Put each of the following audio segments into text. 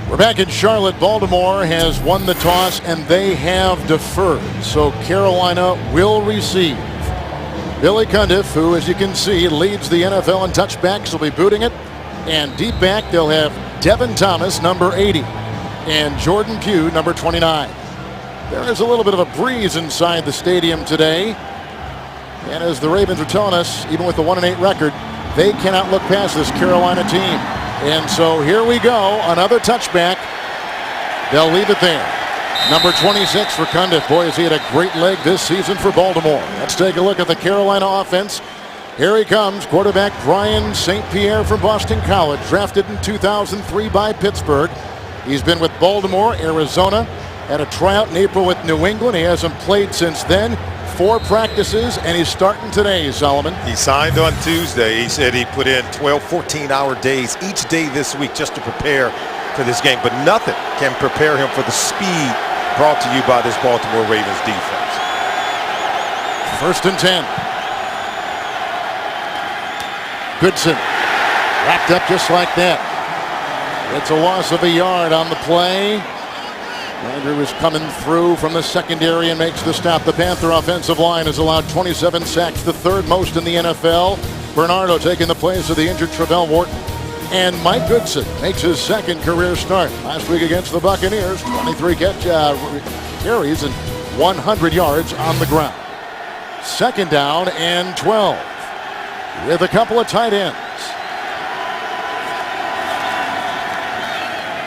We're back in Charlotte. Baltimore has won the toss and they have deferred. So Carolina will receive. Billy Cundiff, who, as you can see, leads the NFL in touchbacks, will be booting it. And deep back, they'll have Devin Thomas, number 80, and Jordan Pugh, number 29. There is a little bit of a breeze inside the stadium today. And as the Ravens are telling us, even with the 1-8 record, they cannot look past this Carolina team. And so here we go, another touchback. They'll leave it there. Number 26 for Cundiff. Boy, has he had a great leg this season for Baltimore. Let's take a look at the Carolina offense. Here he comes, quarterback Brian St. Pierre from Boston College, drafted in 2003 by Pittsburgh. He's been with Baltimore, Arizona, had a tryout in April with New England. He hasn't played since then. 4 practices, and he's starting today, Solomon. He signed on Tuesday. He said he put in 12, 14-hour days each day this week just to prepare for this game. But nothing can prepare him for the speed brought to you by this Baltimore Ravens defense. 1st and 10. Goodson wrapped up just like that. It's a loss of a yard on the play. Andrew is coming through from the secondary and makes the stop. The Panther offensive line has allowed 27 sacks, the 3rd most in the NFL. Bernardo taking the place of the injured Travell Wharton. And Mike Goodson makes his 2nd career start. Last week against the Buccaneers, 23 carries and 100 yards on the ground. 2nd down and 12 with a couple of tight ends.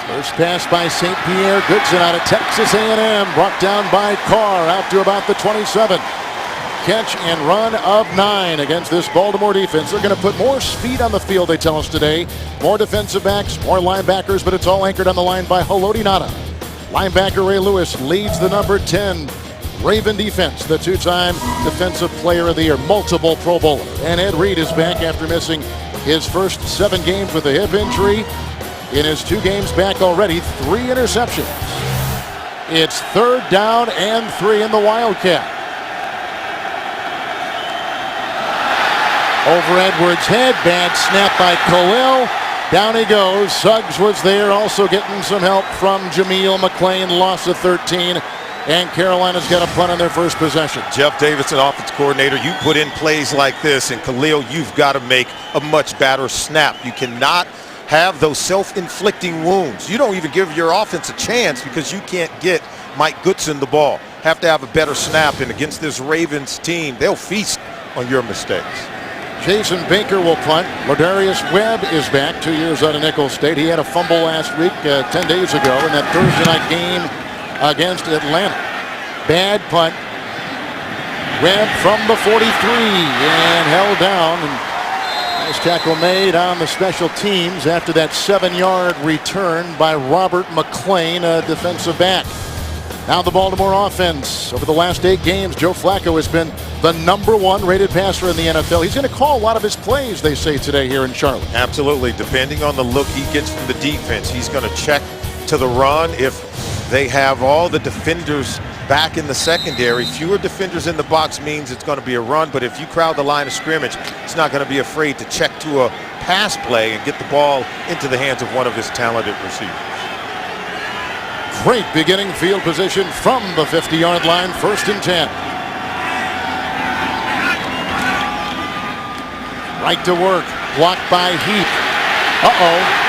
First pass by St. Pierre. Goodson out of Texas A&M. Brought down by Carr out to about the 27. Catch and run of 9 against this Baltimore defense. They're going to put more speed on the field, they tell us today. More defensive backs, more linebackers, but it's all anchored on the line by Haloti Ngata. Linebacker Ray Lewis leads the number 10 Raven defense, the 2-time Defensive Player of the Year, multiple Pro Bowler. And Ed Reed is back after missing his first 7 games with a hip injury. In his 2 games back already, 3 interceptions. It's 3rd down and 3 in the Wildcat. Over Edwards' head, bad snap by Khalil. Down he goes. Suggs was there, also getting some help from Jameel McClain. Loss of 13, and Carolina's got a punt on their first possession. Jeff Davidson, offense coordinator, you put in plays like this, and Khalil, you've got to make a much better snap. You cannot have those self-inflicting wounds. You don't even give your offense a chance because you can't get Mike Goodson the ball. Have to have a better snap, and against this Ravens team, they'll feast on your mistakes. Jason Baker will punt. Ladarius Webb is back, 2 years out of Nicholls State. He had a fumble last week, 10 days ago, in that Thursday night game against Atlanta. Bad punt. Webb from the 43 and held down. And nice tackle made on the special teams after that 7-yard return by Robert McClain, a defensive back. Now the Baltimore offense. Over the last 8 games, Joe Flacco has been the number 1 rated passer in the NFL. He's going to call a lot of his plays, they say today here in Charlotte. Absolutely. Depending on the look he gets from the defense, he's going to check to the run. If they have all the defenders back in the secondary, fewer defenders in the box means it's going to be a run. But if you crowd the line of scrimmage, he's not going to be afraid to check to a pass play and get the ball into the hands of one of his talented receivers. Great beginning field position from the 50-yard line, 1st and 10. Right to work, blocked by Heath.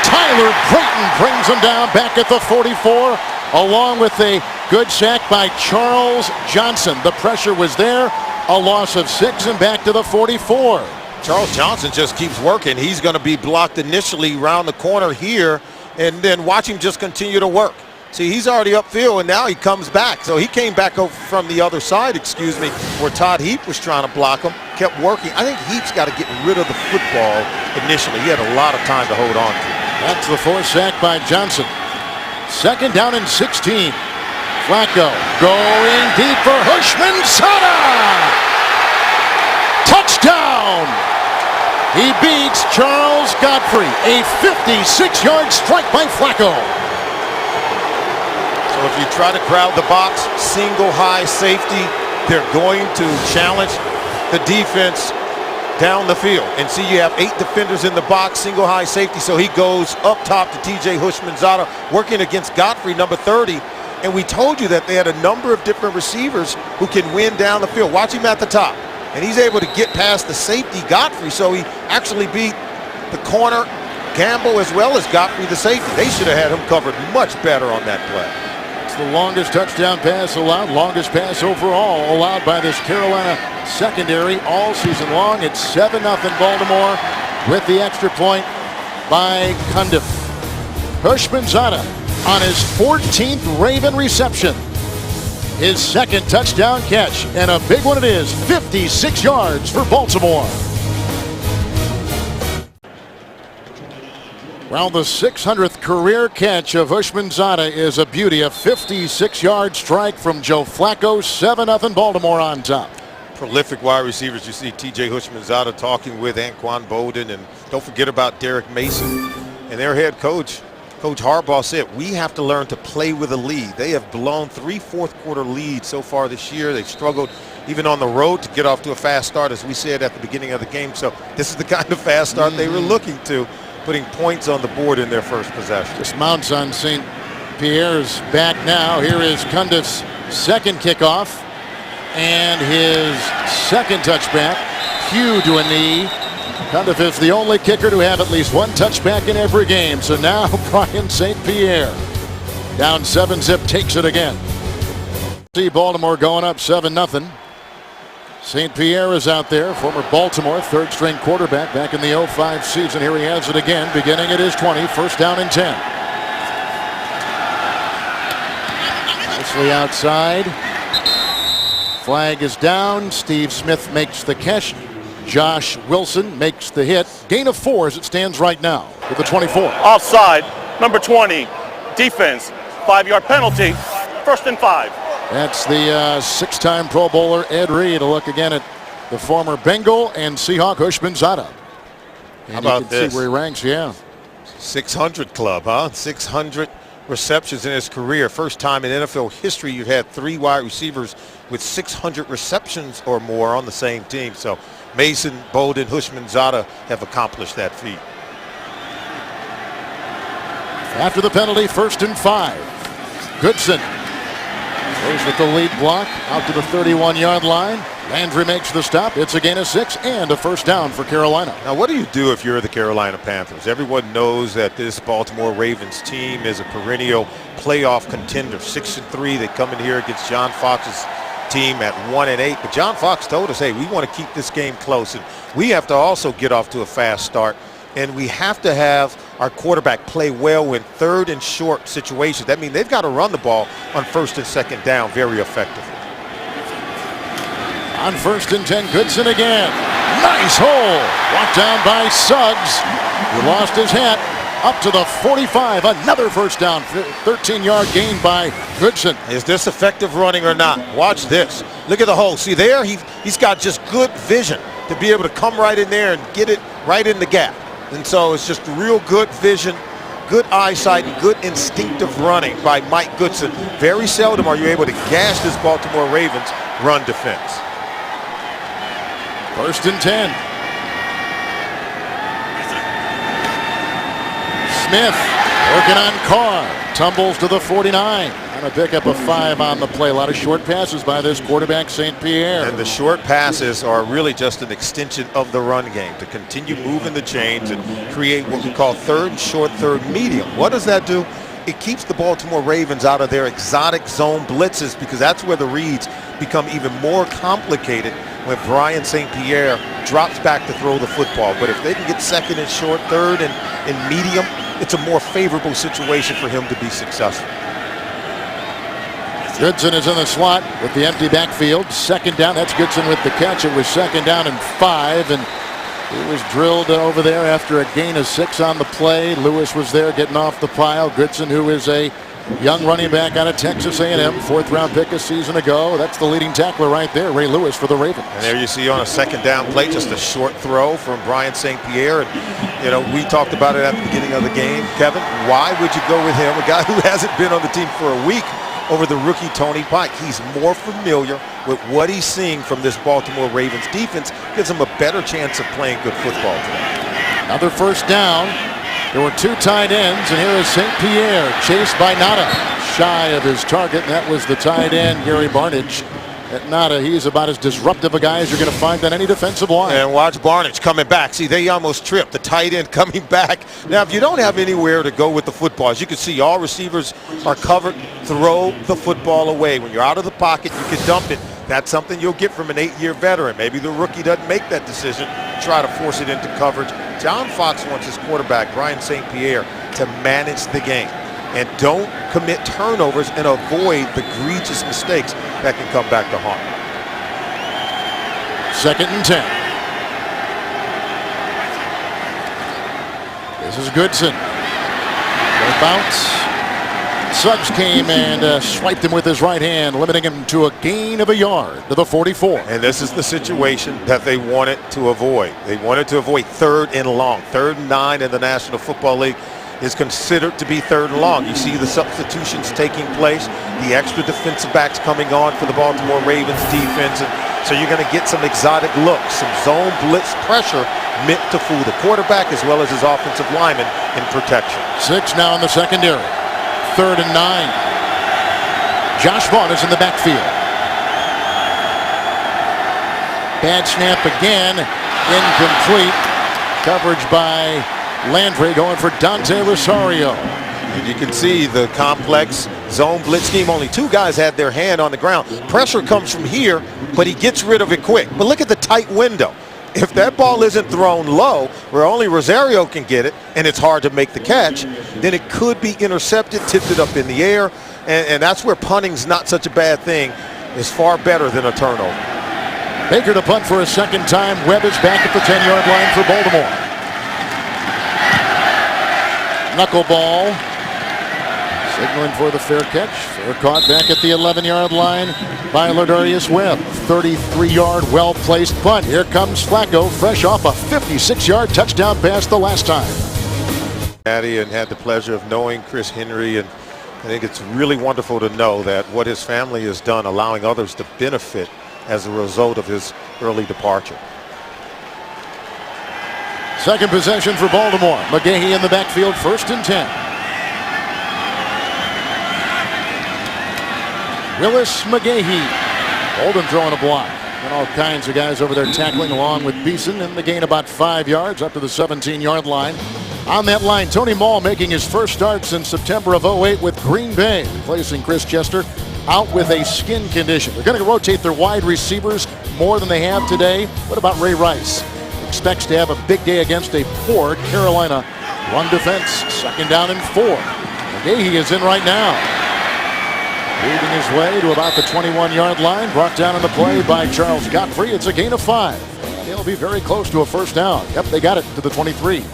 Tyler Brayton brings him down back at the 44, along with a good sack by Charles Johnson. The pressure was there, a loss of 6 and back to the 44. Charles Johnson just keeps working. He's going to be blocked initially around the corner here, and then watch him just continue to work. See, he's already upfield, and now he comes back. So he came back over from the other side, where Todd Heap was trying to block him, kept working. I think Heap's got to get rid of the football initially. He had a lot of time to hold on to. That's the 4th sack by Johnson. 2nd down and 16. Flacco going deep for Hushman-Sada. Touchdown! He beats Charles Godfrey. A 56-yard strike by Flacco. So if you try to crowd the box, single high safety, they're going to challenge the defense down the field. And see, you have 8 defenders in the box, single high safety, so he goes up top to TJ Hushmanzada, working against Godfrey, number 30. And we told you that they had a number of different receivers who can win down the field. Watch him at the top. And he's able to get past the safety, Godfrey, so he actually beat the corner, Gamble, as well as Godfrey, the safety. They should have had him covered much better on that play. It's the longest touchdown pass allowed, longest pass overall allowed by this Carolina secondary all season long. It's 7-0 Baltimore with the extra point by Cundiff. Hushmanzada on his 14th Raven reception. His second touchdown catch, and a big one it is, 56 yards for Baltimore. Well, the 600th career catch of Hushmanzada is a beauty. A 56-yard strike from Joe Flacco. 7-0 Baltimore on top. Prolific wide receivers. You see TJ Hushmanzada talking with Anquan Bolden, and don't forget about Derek Mason. And their head coach, Coach Harbaugh, said, we have to learn to play with a lead. They have blown 3 fourth-quarter leads so far this year. They've struggled even on the road to get off to a fast start, as we said at the beginning of the game. So this is the kind of fast start they were looking to, putting points on the board in their first possession. Just mounts on St. Pierre's back now. Here is Cundiff's second kickoff and his second touchback. Pugh to a knee. Cundiff is the only kicker to have at least one touchback in every game. So now Brian St. Pierre down 7-zip, takes it again. See Baltimore going up 7-0. St. Pierre is out there, former Baltimore third-string quarterback back in the 05 season. Here he has it again, beginning at his 20, first down and 10. Nicely outside. Flag is down. Steve Smith makes the catch. Josh Wilson makes the hit. Gain of 4 as it stands right now with the 24. Offside, number 20, defense, 5-yard penalty, 1st and 5. That's the 6-time Pro Bowler Ed Reed. A look again at the former Bengal and Seahawk Hushmanzada. And how about you can this? See where he ranks, yeah. 600 club, huh? 600 receptions in his career. First time in NFL history you've had 3 wide receivers with 600 receptions or more on the same team. So Mason, Bolden, Hushmanzada have accomplished that feat. After the penalty, 1st and 5. Goodson goes with the lead block out to the 31-yard line. Landry makes the stop. It's a gain of 6 and a first down for Carolina. Now, what do you do if you're the Carolina Panthers? Everyone knows that this Baltimore Ravens team is a perennial playoff contender. 6-3. They come in here against John Fox's team at 1-8. But John Fox told us, hey, we want to keep this game close, and we have to also get off to a fast start. And we have to have our quarterback play well in 3rd and short situations. That means they've got to run the ball on 1st and 2nd down very effectively. On 1st and 10, Goodson again. Nice hole. Walked down by Suggs. He lost his hat. Up to the 45. Another first down. 13-yard gain by Goodson. Is this effective running or not? Watch this. Look at the hole. See there? He's got just good vision to be able to come right in there and get it right in the gap. And so it's just real good vision, good eyesight, and good instinctive running by Mike Goodson. Very seldom are you able to gash this Baltimore Ravens run defense. 1st and 10. Smith working on Carr. Tumbles to the 49. And a pickup of 5 on the play. A lot of short passes by this quarterback, St. Pierre. And the short passes are really just an extension of the run game to continue moving the chains and create what we call 3rd and short, 3rd medium. What does that do? It keeps the Baltimore Ravens out of their exotic zone blitzes, because that's where the reads become even more complicated when Brian St. Pierre drops back to throw the football. But if they can get 2nd and short, 3rd and medium, it's a more favorable situation for him to be successful. Goodson is in the slot with the empty backfield. 2nd down. That's Goodson with the catch. It was 2nd down and 5, and he was drilled over there after a gain of 6 on the play. Lewis was there getting off the pile. Goodson, who is a young running back out of Texas A&M, 4th-round pick a season ago. That's the leading tackler right there, Ray Lewis for the Ravens. And there you see on a 2nd down play, just a short throw from Brian St. Pierre. And, you know, we talked about it at the beginning of the game. Kevin, why would you go with him, a guy who hasn't been on the team for a week, over the rookie Tony Pike. He's more familiar with what he's seeing from this Baltimore Ravens defense. Gives him a better chance of playing good football today. Another first down. There were two tight ends, and here is St. Pierre, chased by Nada. Shy of his target, and that was the tight end, Gary Barnidge. At Nada, he's about as disruptive a guy as you're going to find on any defensive line. And watch Barnidge coming back. See, they almost tripped. The tight end coming back. Now, if you don't have anywhere to go with the football, as you can see, all receivers are covered. Throw the football away. When you're out of the pocket, you can dump it. That's something you'll get from an 8-year veteran. Maybe the rookie doesn't make that decision, try to force it into coverage. John Fox wants his quarterback, Brian St. Pierre, to manage the game. And don't commit turnovers and avoid the egregious mistakes that can come back to haunt. 2nd and 10. This is Goodson. They bounce. Suggs came and swiped him with his right hand, limiting him to a gain of a yard to the 44. And this is the situation that they wanted to avoid. They wanted to avoid 3rd and long. 3rd and 9 in the National Football League is considered to be 3rd and long. You see the substitutions taking place, the extra defensive backs coming on for the Baltimore Ravens defense. And so you're going to get some exotic looks, some zone blitz pressure meant to fool the quarterback as well as his offensive lineman in protection. 6 now in the secondary. 3rd and 9. Josh Vaughn is in the backfield. Bad snap again. Incomplete. Coverage by Landry going for Dante Rosario. And you can see the complex zone blitz scheme. Only 2 guys had their hand on the ground. Pressure comes from here, but he gets rid of it quick. But look at the tight window. If that ball isn't thrown low, where only Rosario can get it, and it's hard to make the catch, then it could be intercepted, tipped it up in the air, and that's where punting's not such a bad thing. It's far better than a turnover. Baker to punt for a 2nd time. Webb is back at the 10-yard line for Baltimore. Knuckleball. Signaling for the fair catch. Fair caught back at the 11-yard line by Lardarius Webb. 33-yard well-placed punt. Here comes Flacco, fresh off a 56-yard touchdown pass the last time. And had the pleasure of knowing Chris Henry, and I think it's really wonderful to know that what his family has done, allowing others to benefit as a result of his early departure. 2nd possession for Baltimore. McGahee in the backfield, 1st and 10. Willis McGahee. Oldham throwing a block. And all kinds of guys over there tackling along with Beeson, and the gain about 5 yards up to the 17-yard line. On that line, Tony Mall making his first start since September of 08 with Green Bay, replacing Chris Chester out with a skin condition. They're going to rotate their wide receivers more than they have today. What about Ray Rice? Expects to have a big day against a poor Carolina run defense. 2nd down and 4. McGahee is in right now. Leading his way to about the 21-yard line. Brought down on the play by Charles Godfrey. It's a gain of 5. And they'll be very close to a 1st down. Yep, they got it to the 23.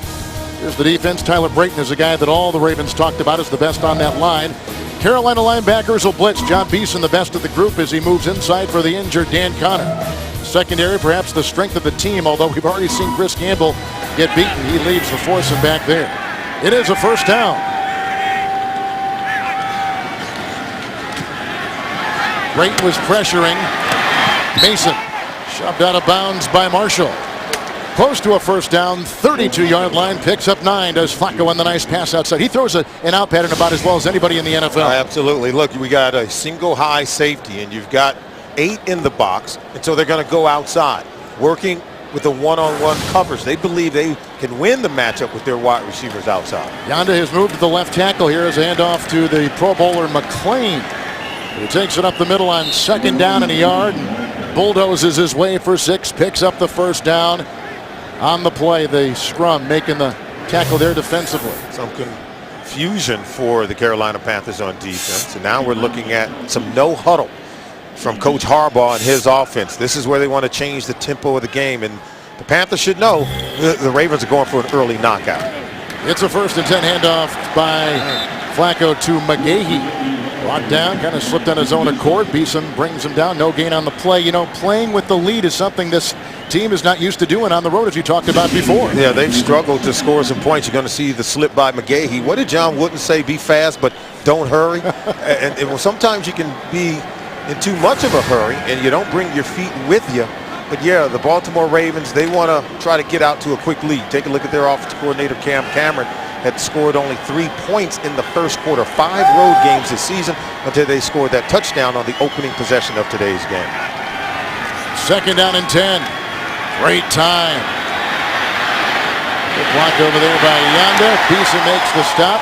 Here's the defense. Tyler Brayton is a guy that all the Ravens talked about as the best on that line. Carolina linebackers will blitz. John Beeson, the best of the group, as he moves inside for the injured Dan Connor. Secondary, perhaps the strength of the team, although we've already seen Chris Campbell get beaten. He leaves the foursome back there. It is a 1st down. Brayton was pressuring Mason. Shoved out of bounds by Marshall. Close to a 1st down, 32-yard line, picks up 9. Does Flacco on the nice pass outside. He throws an out pattern about as well as anybody in the NFL. Absolutely. Look, we got a single high safety, and you've got 8 in the box, and so they're going to go outside, working with a one-on-one coverage. They believe they can win the matchup with their wide receivers outside. Yonda has moved to the left tackle here as a handoff to the Pro Bowler McLean. He takes it up the middle on 2nd down and a yard, and bulldozes his way for 6, picks up the 1st down. On the play, the scrum making the tackle there defensively. Some confusion for the Carolina Panthers on defense, and now we're looking at some no huddle from Coach Harbaugh and his offense. This is where they want to change the tempo of the game, and the Panthers should know the Ravens are going for an early knockout. It's a 1st and 10 handoff by Flacco to McGahee. Brought down, kind of slipped on his own accord. Beeson brings him down. No gain on the play. You know, playing with the lead is something this team is not used to doing on the road, as you talked about before. Yeah, they've struggled to score some points. You're going to see the slip by McGahee. What did John Wooden say? Be fast, but don't hurry. and sometimes you can be in too much of a hurry, and you don't bring your feet with you. But yeah, the Baltimore Ravens, they want to try to get out to a quick lead. Take a look at their offensive coordinator, Cam Cameron, had scored only 3 points in the first quarter. 5 road games this season until they scored that touchdown on the opening possession of today's game. 2nd down and 10. Great time. Good block over there by Yanda. Beeson makes the stop.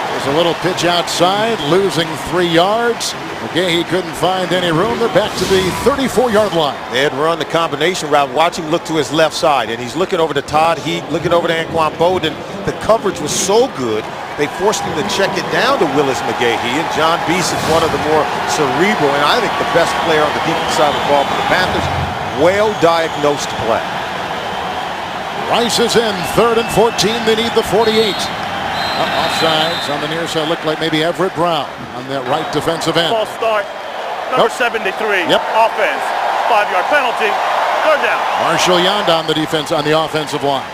There's a little pitch outside, losing 3 yards. McGahee couldn't find any room. They're back to the 34-yard line. They had run the combination route. Watch him look to his left side, and he's looking over to Todd Heap, looking over to Anquan Bowden. The coverage was so good, they forced him to check it down to Willis McGahee, and John Beeson's one of the more cerebral, and I think the best player on the defensive side of the ball for the Panthers. Well-diagnosed play. Rice is in, 3rd and 14. They need the 48. Offsides on the near side. Looked like maybe Everett Brown on that right defensive end. False start. Number 73. Yep. Offense. 5-yard penalty. 3rd down. Marshall Yanda on the offensive line.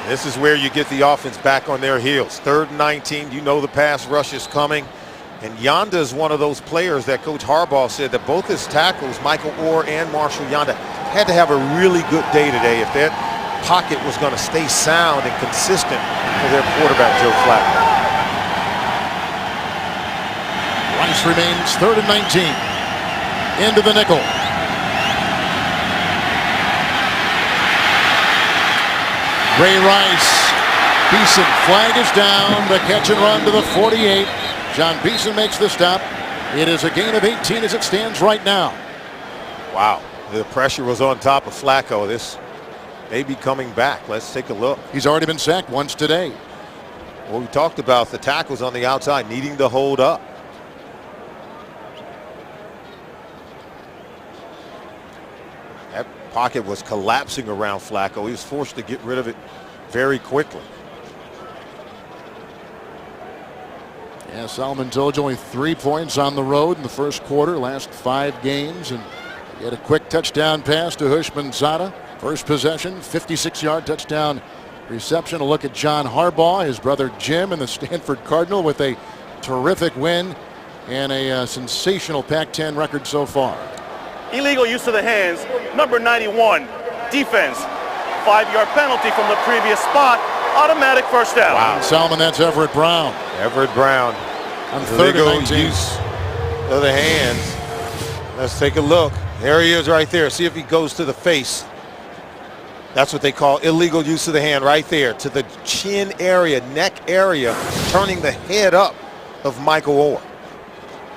This is where you get the offense back on their heels. 3rd and 19. You know the pass rush is coming. And Yanda is one of those players that Coach Harbaugh said that both his tackles, Michael Orr and Marshall Yanda, had to have a really good day today if that pocket was going to stay sound and consistent for their quarterback, Joe Flacco. Rice remains 3rd and 19. Into the nickel. Ray Rice. Beeson, flag is down. The catch and run to the 48. John Beeson makes the stop. It is a gain of 18 as it stands right now. Wow, the pressure was on top of Flacco. This may be coming back. Let's take a look. He's already been sacked once today. Well, we talked about the tackles on the outside needing to hold up. That pocket was collapsing around Flacco. He was forced to get rid of it very quickly. Yeah, Solomon told you only 3 points on the road in the first quarter, last 5 games, and he had a quick touchdown pass to Hushmanzada. First possession, 56-yard touchdown reception. A look at John Harbaugh, his brother Jim, and the Stanford Cardinal with a terrific win and a sensational Pac-10 record so far. Illegal use of the hands. Number 91. Defense. 5-yard penalty from the previous spot. Automatic first down. Wow. Solomon, that's Everett Brown. Everett Brown. On 3rd and 19. Use of the hands. Let's take a look. There he is right there. See if he goes to the face. That's what they call illegal use of the hand right there. To the chin area, neck area, turning the head up of Michael Orr.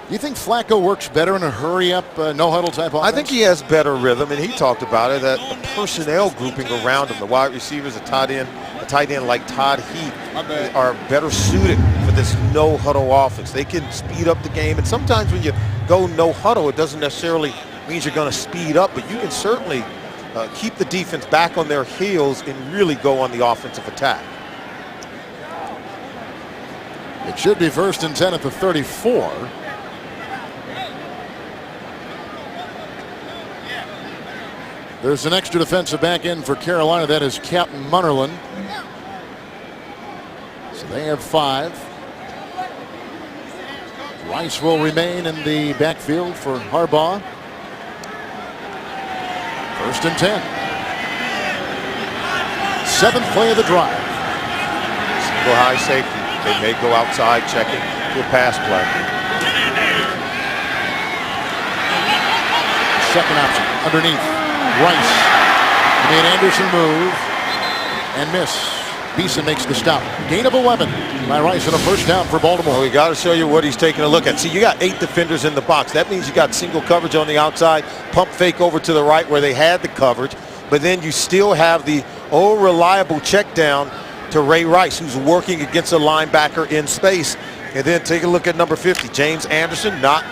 Do you think Flacco works better in a hurry-up, no-huddle type offense? I think he has better rhythm, and he talked about it, that the personnel grouping around him, the wide receivers, a tight end like Todd Heap, are better suited for this no-huddle offense. They can speed up the game, and sometimes when you go no-huddle, it doesn't necessarily mean you're going to speed up, but you can certainly keep the defense back on their heels and really go on the offensive attack. It should be 1st and 10 at the 34. There's an extra defensive back in for Carolina. That is Captain Munnerlyn. So they have 5. Rice will remain in the backfield for Harbaugh. 1st and 10. 7th play of the drive. Single high safety. They may go outside checking to a pass play. Second option underneath. Rice made Anderson move and miss. Beeson makes the stop. Gain of 11 by Rice and a first down for Baltimore. Well, we got to show you what he's taking a look at. See, you got 8 defenders in the box. That means you got single coverage on the outside, pump fake over to the right where they had the coverage, but then you still have the reliable check down to Ray Rice, who's working against a linebacker in space. And then take a look at number 50, James Anderson, not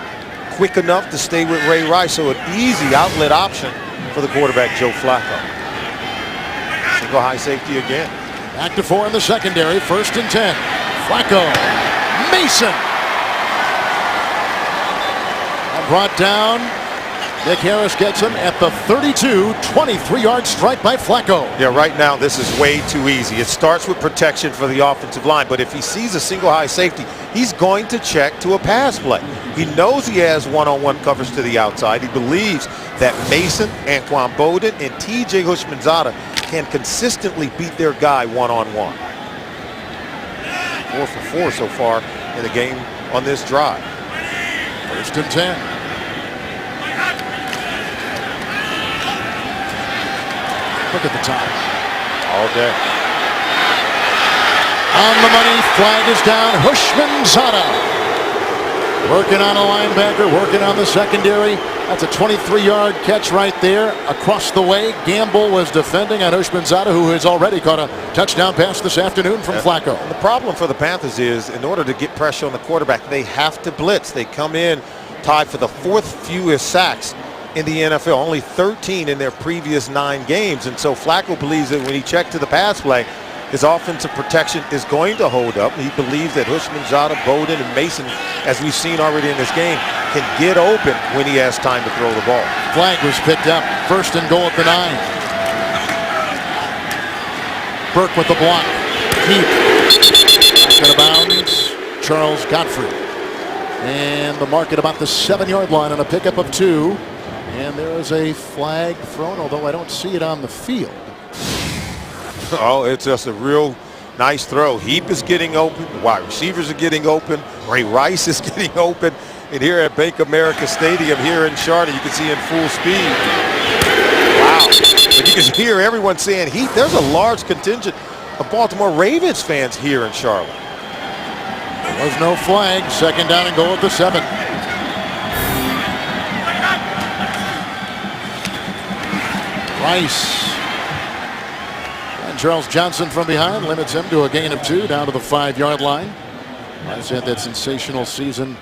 quick enough to stay with Ray Rice, so an easy outlet option for the quarterback, Joe Flacco. Single high safety again. Back to 4 in the secondary. 1st and 10. Flacco. Mason. And brought down Nick Harris gets him at the 32, 23-yard strike by Flacco. Yeah, right now this is way too easy. It starts with protection for the offensive line, but if he sees a single high safety, he's going to check to a pass play. He knows he has one-on-one coverage to the outside. He believes that Mason, Anquan Bowden, and TJ Houshmandzadeh can consistently beat their guy one-on-one. 4 for 4 so far in the game on this drive. 1st and 10. Look at the time. All day. On the money, flag is down. Houshmandzadeh working on a linebacker, working on the secondary. That's a 23-yard catch right there across the way. Gamble was defending on Houshmandzadeh, who has already caught a touchdown pass this afternoon from Flacco. The problem for the Panthers is, in order to get pressure on the quarterback, they have to blitz. They come in tied for the 4th fewest sacks in the NFL, only 13 in their previous 9 games. And so Flacco believes that when he checked to the pass play, his offensive protection is going to hold up. He believes that Houshmandzadeh, Bowden, and Mason, as we've seen already in this game, can get open when he has time to throw the ball. Flag was picked up. 1st and goal at the 9. Burke with the block. Keep. Out of bounds. Charles Godfrey. And the mark at about the 7-yard line on a pickup of 2. And there is a flag thrown, although I don't see it on the field. Oh, it's just a real nice throw. Heap is getting open. The wide receivers are getting open. Ray Rice is getting open. And here at Bank America Stadium here in Charlotte, you can see in full speed. Wow. But you can hear everyone saying Heap. There's a large contingent of Baltimore Ravens fans here in Charlotte. There was no flag. 2nd down and goal at the 7. Rice. And Charles Johnson from behind limits him to a gain of 2 down to the 5-yard line. Rice had that sensational season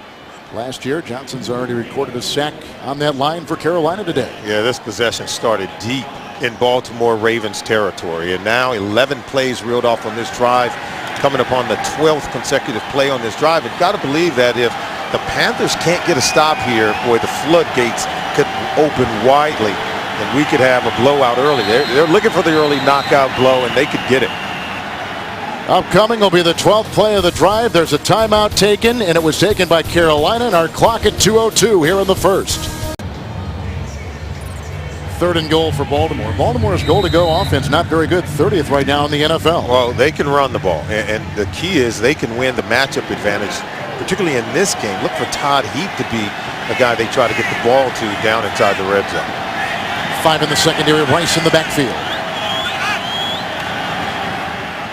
last year. Johnson's already recorded a sack on that line for Carolina today. Yeah, this possession started deep in Baltimore Ravens territory. And now 11 plays reeled off on this drive, coming upon the 12th consecutive play on this drive. And got to believe that if the Panthers can't get a stop here, boy, the floodgates could open widely. And we could have a blowout early. They're looking for the early knockout blow, and they could get it. Upcoming will be the 12th play of the drive. There's a timeout taken, and it was taken by Carolina, and our clock at 2:02 here in the 1st. 3rd and goal for Baltimore. Baltimore's goal-to-go offense not very good. 30th right now in the NFL. Well, they can run the ball, and the key is they can win the matchup advantage, particularly in this game. Look for Todd Heap to be a guy they try to get the ball to down inside the red zone. 5 in the secondary. Rice in the backfield.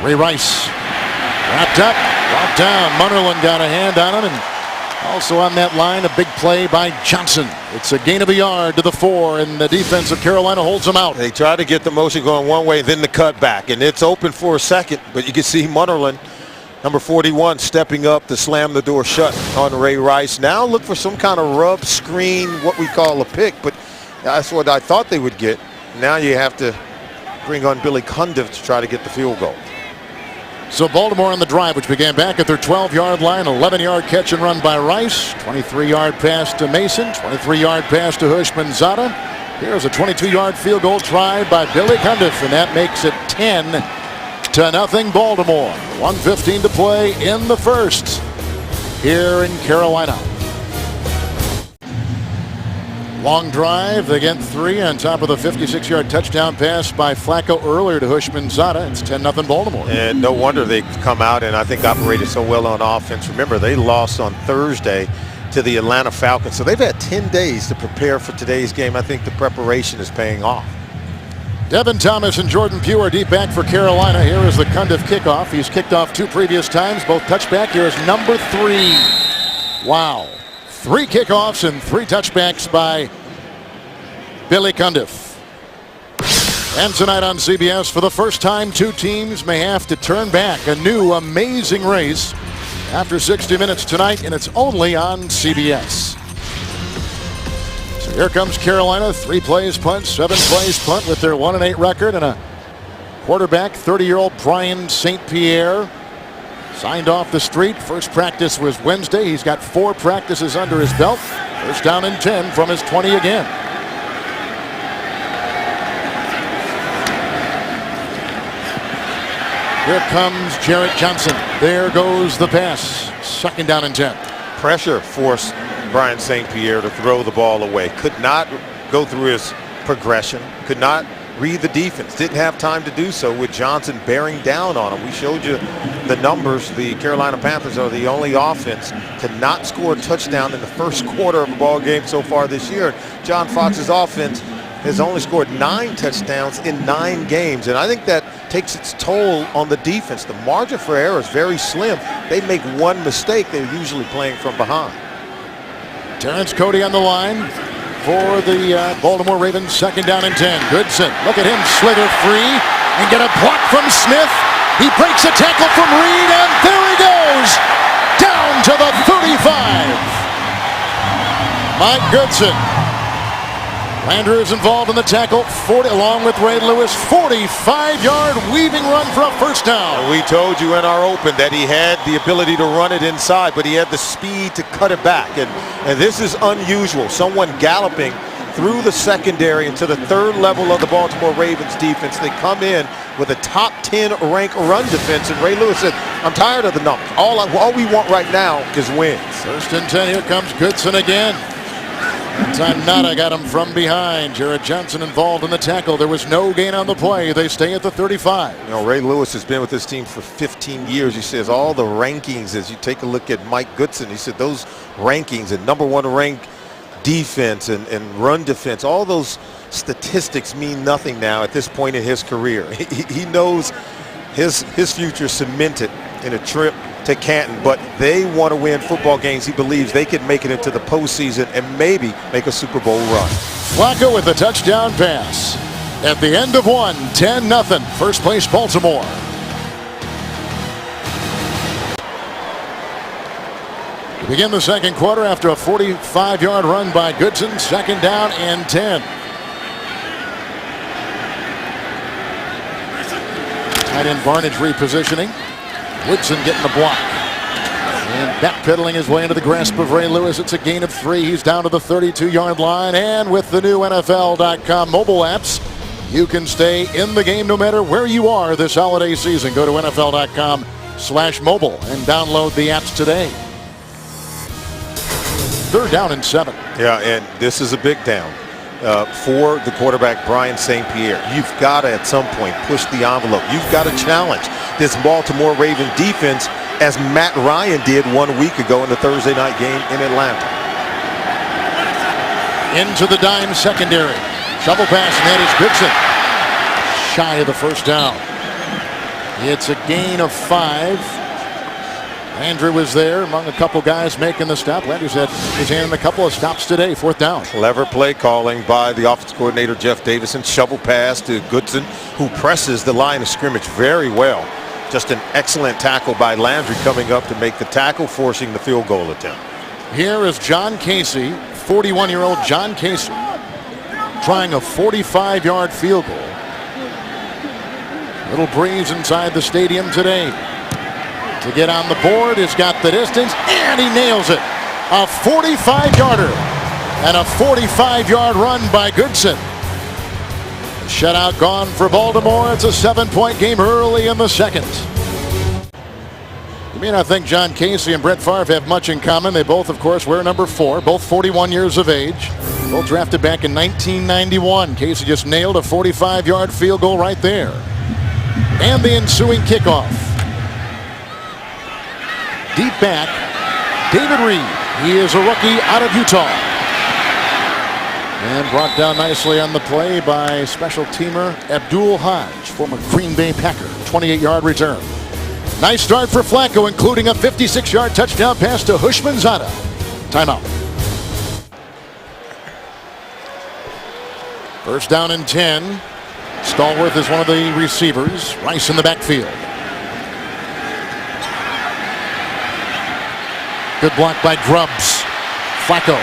Ray Rice wrapped up, brought down. Munnerlyn got a hand on him, and also on that line, a big play by Johnson. It's a gain of a yard to the 4, and the defense of Carolina holds him out. They try to get the motion going one way, then the cut back, and it's open for a second, but you can see Munnerlyn, number 41, stepping up to slam the door shut on Ray Rice. Now look for some kind of rub screen, what we call a pick, but that's what I thought they would get. Now you have to bring on Billy Cundiff to try to get the field goal. So Baltimore on the drive, which began back at their 12-yard line. 11-yard catch and run by Rice. 23-yard pass to Mason. 23-yard pass to Houshmandzadeh. Here's a 22-yard field goal try by Billy Cundiff, and that makes it 10-0 Baltimore. 1:15 to play in the 1st here in Carolina. Long drive. They get 3 on top of the 56-yard touchdown pass by Flacco earlier to Houshmandzadeh. It's 10-0 Baltimore. And no wonder they come out and I think operated so well on offense. Remember, they lost on Thursday to the Atlanta Falcons. So they've had 10 days to prepare for today's game. I think the preparation is paying off. Devin Thomas and Jordan Pugh are deep back for Carolina. Here is the Cundiff kickoff. He's kicked off 2 previous times, both touchback. Here is number 3. Wow. 3 kickoffs and 3 touchbacks by Billy Cundiff. And tonight on CBS, for the first time, 2 teams may have to turn back. A new amazing race after 60 minutes tonight, and it's only on CBS. So here comes Carolina. 3 plays punt, 7 plays punt with their 1-8 record, and a quarterback, 30-year-old Brian St. Pierre. Signed off the street. First practice was Wednesday. He's got 4 practices under his belt. First down and 10 from his 20 again. Here comes Jarrett Johnson. There goes the pass. 2nd down and 10. Pressure forced Brian St. Pierre to throw the ball away. Could not go through his progression. Could not read the defense. Didn't have time to do so with Johnson bearing down on him. We showed you the numbers. The Carolina Panthers are the only offense to not score a touchdown in the first quarter of a ball game so far this year. John Fox's offense has only scored 9 touchdowns in 9 games, and I think that takes its toll on the defense. The margin for error is very slim. They make one mistake, they're usually playing from behind. Terrence Cody on the line for the Baltimore Ravens. 2nd down and 10. Goodson, look at him slither free and get a block from Smith. He breaks a tackle from Reed, and there he goes, down to the 35. Mike Goodson. Landry is involved in the tackle, 40 along with Ray Lewis. 45-yard weaving run for a first down. And we told you in our open that he had the ability to run it inside, but he had the speed to cut it back. And this is unusual. Someone galloping through the secondary into the 3rd level of the Baltimore Ravens defense. They come in with a top 10 ranked run defense, and Ray Lewis said, I'm tired of the numbers. All we want right now is wins. 1st and 10. Here comes Goodson again. Time Nada got him from behind. Jarrett Johnson involved in the tackle. There was no gain on the play. They stay at the 35. You know, Ray Lewis has been with this team for 15 years. He says all the rankings, as you take a look at Mike Goodson, he said those rankings and #1 ranked defense and run defense, all those statistics mean nothing now at this point in his career. He knows his future cemented in a trip to Canton, but they want to win football games. He believes they can make it into the postseason and maybe make a Super Bowl run. Flacco with a touchdown pass. At the end of one, 10-0. First place Baltimore. To begin the 2nd quarter after a 45-yard run by Goodson. 2nd down and 10. Tight end Barnage repositioning. Woodson getting the block. And backpedaling his way into the grasp of Ray Lewis. It's a gain of 3. He's down to the 32-yard line. And with the new NFL.com mobile apps, you can stay in the game no matter where you are this holiday season. Go to NFL.com/mobile and download the apps today. 3rd down and 7. Yeah, and this is a big down for the quarterback, Brian St. Pierre. You've got to, at some point, push the envelope. You've got to challenge this Baltimore Ravens defense as Matt Ryan did 1 week ago in the Thursday night game in Atlanta. Into the dime secondary. Shovel pass, and that is Goodson. Shy of the first down. It's a gain of 5. Landry was there among a couple guys making the stop. Landry's had his hand in a couple of stops today. 4th down. Clever play calling by the offense coordinator, Jeff Davison. Shovel pass to Goodson, who presses the line of scrimmage very well. Just an excellent tackle by Landry coming up to make the tackle, forcing the field goal attempt. Here is John Casey, 41-year-old John Casey, trying a 45-yard field goal. Little breeze inside the stadium today. To get on the board, has got the distance, and he nails it. A 45-yarder and a 45-yard run by Goodson. Shutout gone for Baltimore. It's a 7-point game early in the 2nd. You may not think John Casey and Brett Favre have much in common. They both, of course, wear number 4, both 41 years of age. Both drafted back in 1991. Casey just nailed a 45-yard field goal right there. And the ensuing kickoff. Deep back, David Reed. He is a rookie out of Utah. And brought down nicely on the play by special teamer Abdul Hodge, former Green Bay Packer. 28-yard return. Nice start for Flacco, including a 56-yard touchdown pass to Hushmanzada. Timeout. 1st down and 10. Stallworth is one of the receivers. Rice in the backfield. Good block by Grubbs. Flacco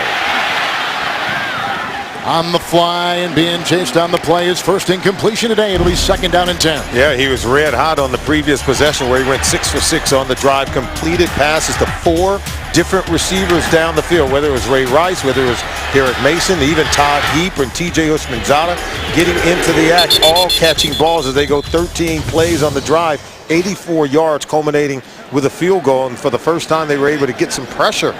on the fly and being chased on the play. His first incompletion today. It'll be 2nd down and 10. Yeah, he was red hot on the previous possession where he went 6 for 6 on the drive. Completed passes to 4 different receivers down the field, whether it was Ray Rice, whether it was Derek Mason, even Todd Heap and TJ Hushmanzada getting into the act, all catching balls as they go 13 plays on the drive. 84 yards, culminating with a field goal. And for the first time, they were able to get some pressure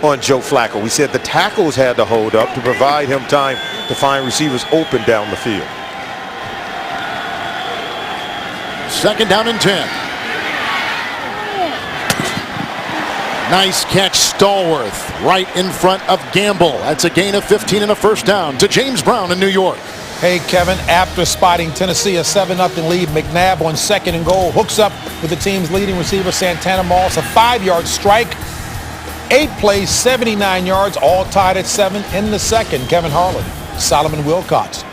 on Joe Flacco. We said the tackles had to hold up to provide him time to find receivers open down the field. 2nd down and 10. Nice catch, Stallworth, right in front of Gamble. That's a gain of 15 and a first down to James Brown in New York. Hey, Kevin, after spotting Tennessee a 7-0 lead, McNabb on 2nd and goal hooks up with the team's leading receiver, Santana Moss, a 5-yard strike. 8 plays, 79 yards, all tied at 7 in the 2nd. Kevin Harlan, Solomon Wilcox.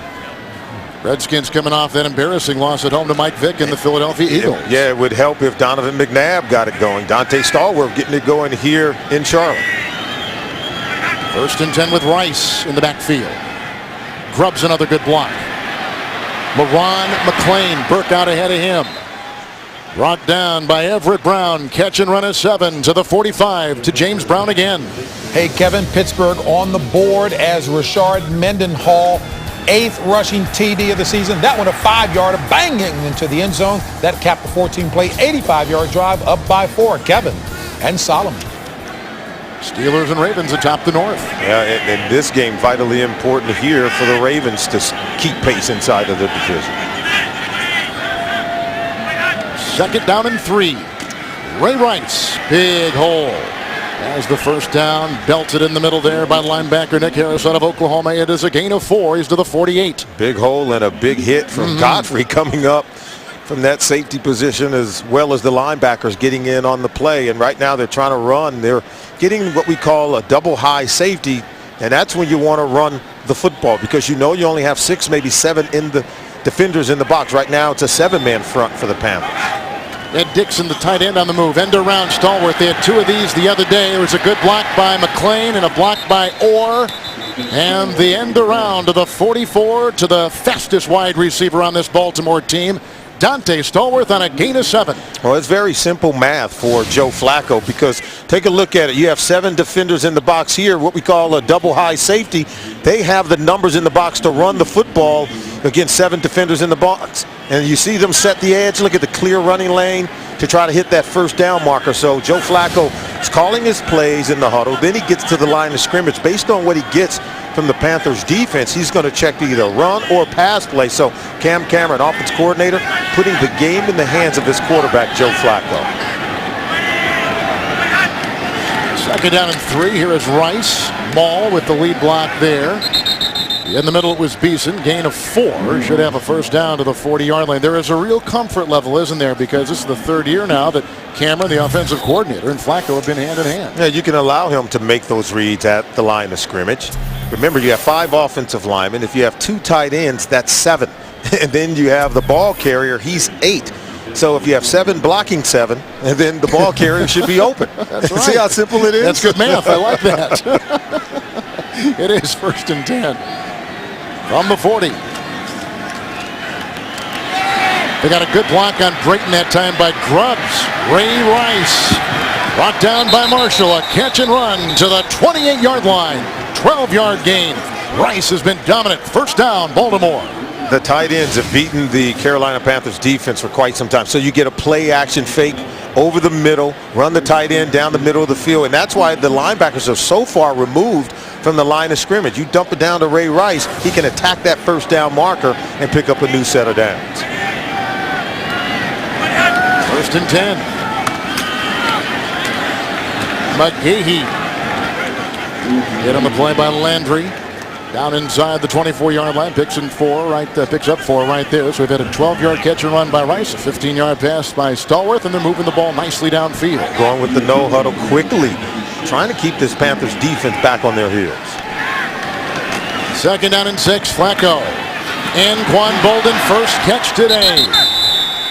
Redskins coming off that embarrassing loss at home to Mike Vick and the Philadelphia Eagles. Yeah, it would help if Donovan McNabb got it going. Dante Stallworth getting it going here in Charlotte. 1st and 10 with Rice in the backfield. Grubbs another good block. LaRon McClain, Burke out ahead of him. Brought down by Everett Brown. Catch and run a 7 to the 45 to James Brown again. Hey, Kevin, Pittsburgh on the board as Rashard Mendenhall, 8th rushing TD of the season. That one a 5-yarder banging into the end zone. That capped a 14-play, 85-yard drive up by 4. Kevin and Solomon. Steelers and Ravens atop the North. Yeah, and this game vitally important here for the Ravens to keep pace inside of the division. 2nd down and 3. Ray Rice, big hole. As the first down, belted in the middle there by linebacker Nick Harris out of Oklahoma. It is a gain of 4. He's to the 48. Big hole and a big hit from Godfrey coming up from that safety position, as well as the linebackers getting in on the play. And right now they're trying to run. They're getting what we call a double high safety. And that's when you want to run the football, because you know you only have 6, maybe 7 in the defenders in the box. Right now it's a 7-man front for the Panthers. Ed Dixon, the tight end on the move. End around Stallworth. They had 2 of these the other day. It was a good block by McClain and a block by Orr. And the end around to the 44 to the fastest wide receiver on this Baltimore team, Dante Stallworth, on a gain of 7. Well, it's very simple math for Joe Flacco, because take a look at it. You have 7 defenders in the box here, what we call a double high safety. They have the numbers in the box to run the football against 7 defenders in the box. And you see them set the edge. Look at the clear running lane to try to hit that first down marker. So Joe Flacco is calling his plays in the huddle. Then he gets to the line of scrimmage. Based on what he gets from the Panthers defense, he's going to check to either run or pass play. So Cam Cameron, offense coordinator, putting the game in the hands of his quarterback, Joe Flacco. 2nd down and 3. Here is Rice. Maul with the lead block there. In the middle it was Beeson. Gain of 4. Should have a first down to the 40-yard line. There is a real comfort level, isn't there? Because this is the 3rd year now that Cameron, the offensive coordinator, and Flacco have been hand in hand. Yeah, you can allow him to make those reads at the line of scrimmage. Remember, you have 5 offensive linemen. If you have 2 tight ends, that's 7. And then you have the ball carrier. He's 8. So if you have 7 blocking 7, and then the ball carrier should be open. That's right. See how simple it is? That's good math. I like that. It is 1st and 10. From the 40. They got a good block on Brayton that time by Grubbs. Ray Rice brought down by Marshall. A catch and run to the 28-yard line. 12-yard gain. Rice has been dominant. First down, Baltimore. The tight ends have beaten the Carolina Panthers defense for quite some time. So you get a play action fake over the middle, run the tight end down the middle of the field. And that's why the linebackers are so far removed from the line of scrimmage. You dump it down to Ray Rice, he can attack that first down marker and pick up a new set of downs. 1st and 10. McGahee. Hit on the play by Landry. Down inside the 24-yard line, picks up 4 right there. So we've had a 12-yard catch and run by Rice, a 15-yard pass by Stallworth, and they're moving the ball nicely downfield. Going with the no huddle quickly, trying to keep this Panthers defense back on their heels. 2nd down and 6, Flacco. Anquan Bolden, first catch today.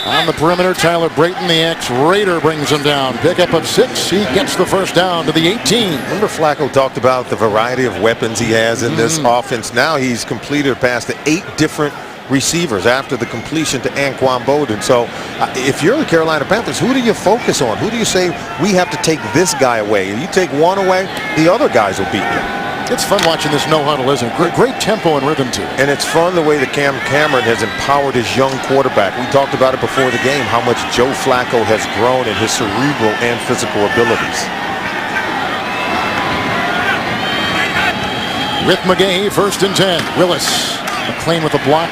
On the perimeter, Tyler Brayton, the ex-Raider, brings him down. Pickup of 6. He gets the first down to the 18. Remember Flacco talked about the variety of weapons he has in this offense. Now he's completed past the 8 different receivers after the completion to Anquan Bolden. So if you're the Carolina Panthers, who do you focus on? Who do you say, we have to take this guy away? If you take one away, the other guys will beat you. It's fun watching this no-huddle, isn't it? Great tempo and rhythm to it. And it's fun the way that Cameron has empowered his young quarterback. We talked about it before the game, how much Joe Flacco has grown in his cerebral and physical abilities. With McGahee, 1st and 10. Willis, McLean with a block.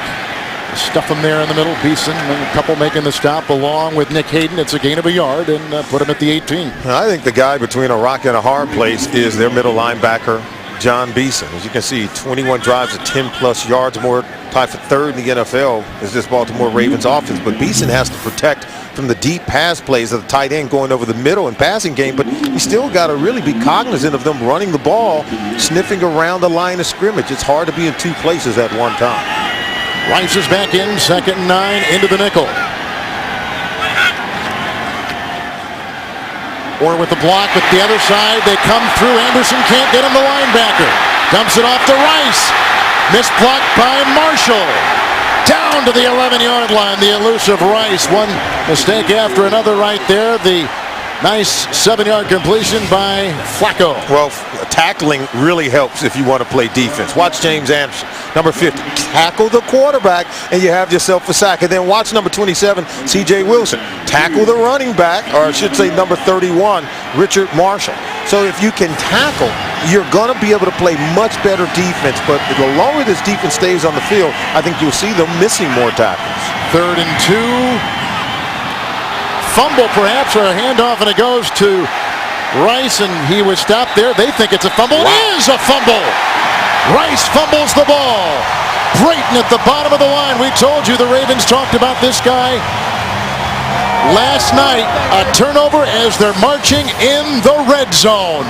Stuff him there in the middle. Beeson and a couple making the stop along with Nick Hayden. It's a gain of a yard and put him at the 18. I think the guy between a rock and a hard place is their middle linebacker, John Beeson. As you can see, 21 drives of 10+ yards, more, tied for 3rd in the NFL as this Baltimore Ravens offense. But Beeson has to protect from the deep pass plays of the tight end going over the middle and passing game. But you still got to really be cognizant of them running the ball, sniffing around the line of scrimmage. It's hard to be in 2 places at one time. Rice is back in, 2nd and 9, into the nickel. Or with the block with the other side, they come through. Anderson can't get him, the linebacker. Dumps it off to Rice. Missed block by Marshall. Down to the 11-yard line, the elusive Rice. One mistake after another right there. The nice 7-yard completion by Flacco. Well, tackling really helps if you want to play defense. Watch James Anderson, number 50. Tackle the quarterback, and you have yourself a sack. And then watch number 27, C.J. Wilson. Tackle the running back, or I should say number 31, Richard Marshall. So if you can tackle, you're going to be able to play much better defense. But the longer this defense stays on the field, I think you'll see them missing more tackles. 3rd and 2. Fumble perhaps, or a handoff, and it goes to Rice, and he was stopped there. They think it's a fumble. Wow. It is a fumble. Rice fumbles the ball. Brayton at the bottom of the line. We told you the Ravens talked about this guy last night. A turnover as they're marching in the red zone.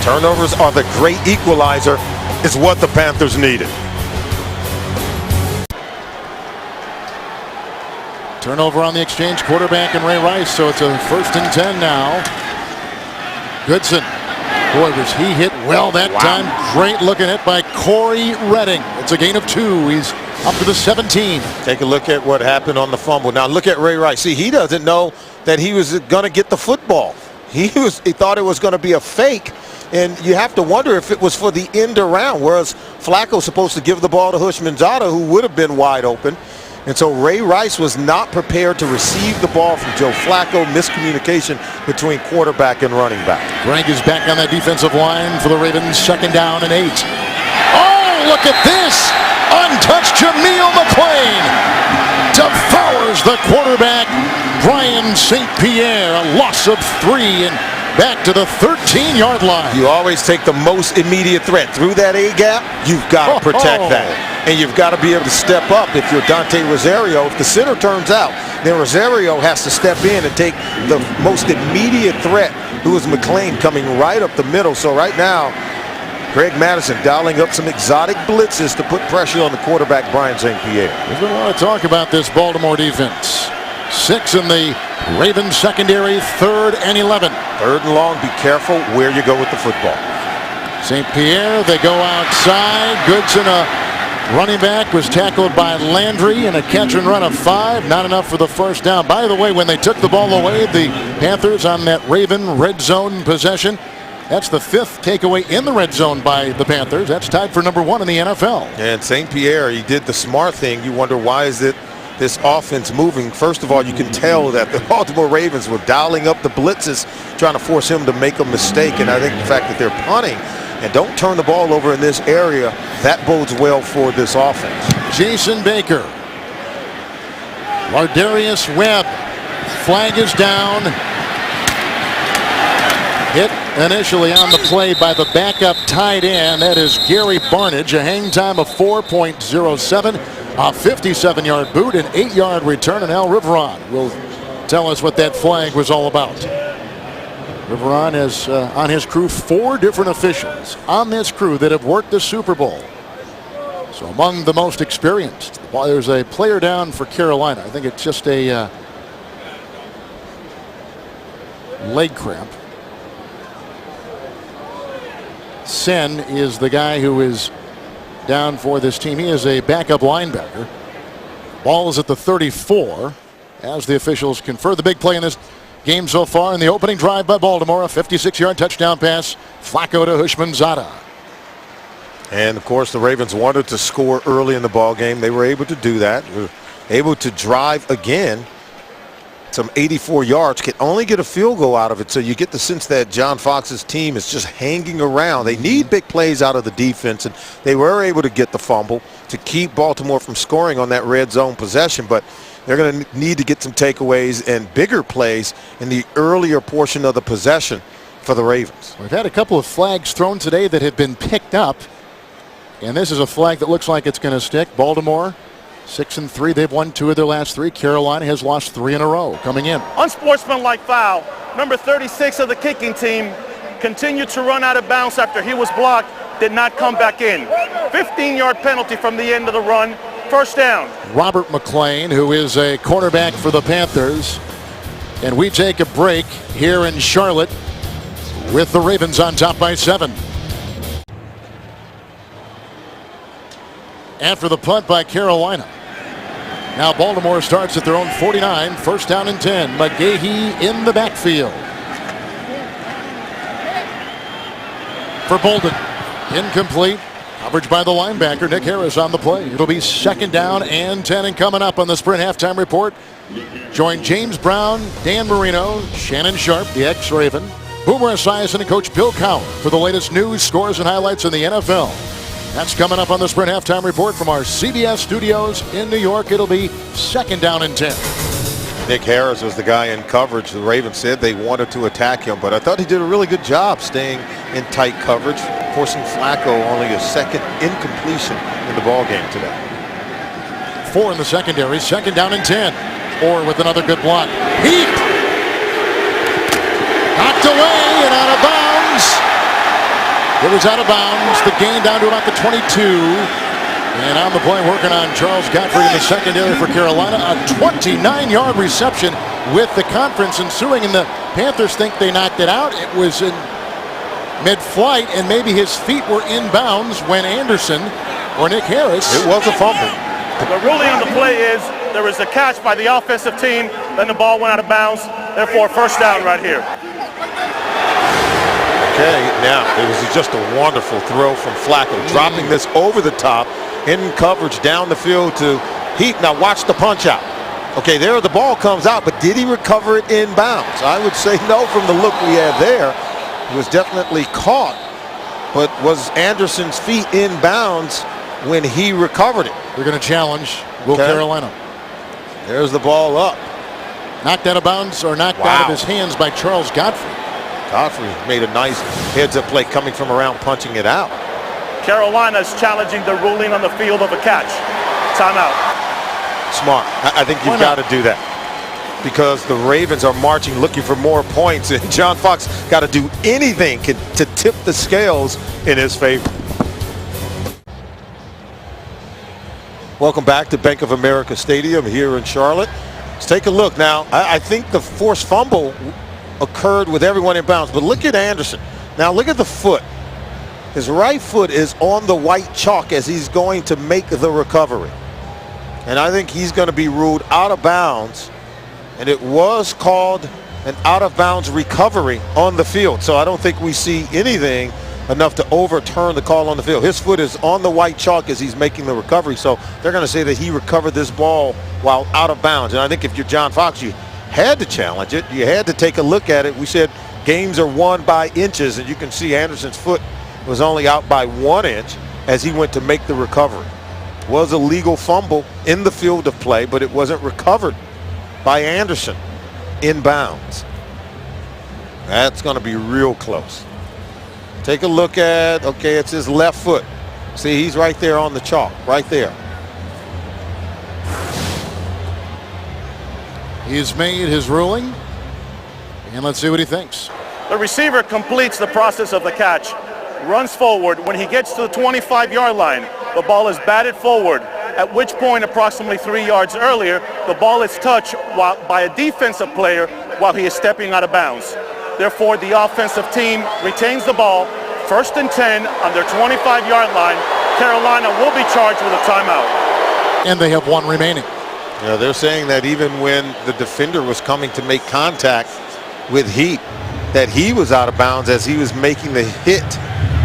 Turnovers are the great equalizer. It's what the Panthers needed. Turnover on the exchange quarterback and Ray Rice, so it's a 1st and 10 now. Goodson. Boy, was he hit well that time. Great looking hit by Corey Redding. It's a gain of 2. He's up to the 17. Take a look at what happened on the fumble. Now look at Ray Rice. See, he doesn't know that he was going to get the football. He thought it was going to be a fake. And you have to wonder if it was for the end around, whereas Flacco's supposed to give the ball to Houshmandzadeh, who would have been wide open. And so Ray Rice was not prepared to receive the ball from Joe Flacco. Miscommunication between quarterback and running back. Greg is back on that defensive line for the Ravens. 2nd down and 8. Oh, look at this. Untouched Jameel McLean devours the quarterback, Brian St. Pierre. A loss of 3 and back to the 13-yard line. You always take the most immediate threat. Through that A-gap, you've got to protect that. And you've got to be able to step up if you're Dante Rosario. If the center turns out, then Rosario has to step in and take the most immediate threat, who is McLean, coming right up the middle. So right now, Greg Madison dialing up some exotic blitzes to put pressure on the quarterback, Brian St. Pierre. There's been a lot of talk about this Baltimore defense. 6 in the Ravens secondary, 3rd and 11. 3rd and long, be careful where you go with the football. St. Pierre, they go outside. Goodson, running back, was tackled by Landry in a catch and run of 5. Not enough for the 1st down. By the way, when they took the ball away, the Panthers on that Raven red zone possession, that's the 5th takeaway in the red zone by the Panthers. That's tied for number 1 in the NFL. And St. Pierre, he did the smart thing. You wonder, why is it this offense moving? First of all, you can tell that the Baltimore Ravens were dialing up the blitzes, trying to force him to make a mistake. And I think the fact that they're punting and don't turn the ball over in this area, that bodes well for this offense. Jason Baker. Lardarius Webb. Flag is down. Hit initially on the play by the backup tight end. That is Gary Barnidge. A hang time of 4.07. A 57-yard boot, an 8-yard return, and Al Riveron will tell us what that flag was all about. Riveron has on his crew 4 different officials on this crew that have worked the Super Bowl. So among the most experienced. There's a player down for Carolina. I think it's just a leg cramp. Sen is the guy who is down for this team. He is a backup linebacker. Ball is at the 34 as the officials confer. The big play in this game so far in the opening drive by Baltimore, a 56-yard touchdown pass. Flacco to Houshmandzadeh. And of course, the Ravens wanted to score early in the ball game. They were able to do that. Were able to drive again. Some 84 yards, can only get a field goal out of it. So you get the sense that John Fox's team is just hanging around. They need big plays out of the defense, and they were able to get the fumble to keep Baltimore from scoring on that red zone possession. But they're going to need to get some takeaways and bigger plays in the earlier portion of the possession for the Ravens. We've had a couple of flags thrown today that have been picked up, and this is a flag that looks like it's going to stick. Baltimore 6-3. They've won 2 of their last 3. Carolina has lost 3 in a row. Coming in. Unsportsmanlike foul. Number 36 of the kicking team continued to run out of bounds after he was blocked. Did not come back in. 15-yard penalty from the end of the run. First down. Robert McClain, who is a cornerback for the Panthers. And we take a break here in Charlotte with the Ravens on top by 7. After the punt by Carolina. Now Baltimore starts at their own 49. First down and 10. McGahee in the backfield. For Bolden. Incomplete. Coverage by the linebacker. Nick Harris on the play. It'll be second down and 10. And coming up on the Sprint halftime report, join James Brown, Dan Marino, Shannon Sharp, the ex-Raven, Boomer Esiason, and Coach Bill Cowher for the latest news, scores, and highlights in the NFL. That's coming up on the Sprint halftime report from our CBS studios in New York. It'll be second down and 10. Nick Harris was the guy in coverage. The Ravens said they wanted to attack him, but I thought he did a really good job staying in tight coverage, forcing Flacco only a second incompletion in the ball game today. 4 in the secondary. Second down and 10. Or with another good block. Heap! Knocked away and out of bounds. It was out of bounds. The gain down to about the 22. And on the play, working on Charles Godfrey in the secondary for Carolina. A 29-yard reception with the conference ensuing. And the Panthers think they knocked it out. It was in mid-flight, and maybe his feet were in bounds when Anderson or Nick Harris. It was a fumble. The ruling on the play is there was a catch by the offensive team. Then the ball went out of bounds. Therefore, first down right here. Okay, now it was just a wonderful throw from Flacco, dropping this over the top in coverage down the field to Heath. Now watch the punch out. Okay, there the ball comes out, but did he recover it in bounds? I would say no from the look we had there. He was definitely caught, but was Anderson's feet in bounds when he recovered it? They're going to challenge Will Carolina. There's the ball up. Knocked out of bounds or knocked out of his hands by Charles Godfrey. Godfrey made a nice heads-up play coming from around, punching it out. Carolina's challenging the ruling on the field of a catch. Timeout. Smart. I think you've got to do that because the Ravens are marching looking for more points, and John Fox got to do anything to tip the scales in his favor. Welcome back to Bank of America Stadium here in Charlotte. Let's take a look now. I think the forced fumble occurred with everyone in bounds, but look at Anderson. Now look at the foot. His right foot is on the white chalk as he's going to make the recovery. And I think he's going to be ruled out of bounds. And it was called an out of bounds recovery on the field. So I don't think we see anything enough to overturn the call on the field. His foot is on the white chalk as he's making the recovery. So they're going to say that he recovered this ball while out of bounds. And I think if you're John Fox, you had to challenge it. You had to take a look at it. We said games are won by inches, and you can see Anderson's foot was only out by 1 inch as he went to make the recovery. It was a legal fumble in the field of play, but it wasn't recovered by Anderson in bounds. That's going to be real close. Take a look at, okay, it's his left foot. See, he's right there on the chalk, right there. He's made his ruling, and let's see what he thinks. The receiver completes the process of the catch, runs forward. When he gets to the 25-yard line, the ball is batted forward, at which point approximately 3 yards earlier, the ball is touched by a defensive player while he is stepping out of bounds. Therefore, the offensive team retains the ball, first and 10 on their 25-yard line. Carolina will be charged with a timeout. And they have 1 remaining. Yeah, they're saying that even when the defender was coming to make contact with Heat, that he was out of bounds as he was making the hit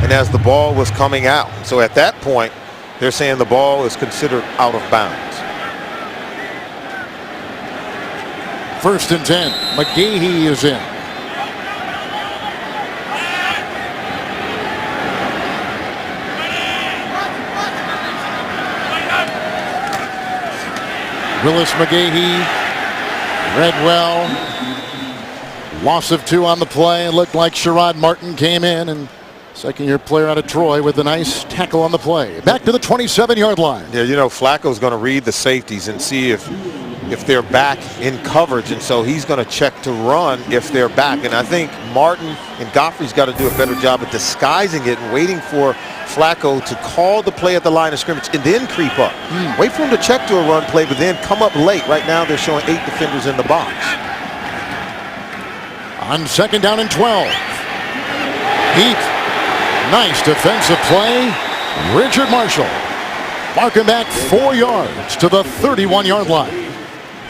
and as the ball was coming out. So at that point, they're saying the ball is considered out of bounds. 1st and 10. McGahee is in. Willis McGahee, Redwell, loss of 2 on the play. It looked like Sherrod Martin came in, and second-year player out of Troy with a nice tackle on the play. Back to the 27-yard line. Yeah, you know, Flacco's going to read the safeties and see if they're back in coverage, and so he's going to check to run if they're back. And I think Martin and Godfrey's got to do a better job of disguising it and waiting for Flacco to call the play at the line of scrimmage and then creep up. Wait for him to check to a run play, but then come up late. Right now they're showing 8 defenders in the box. On 2nd down and 12. Heat. Nice defensive play. Richard Marshall marking back 4 yards to the 31-yard line.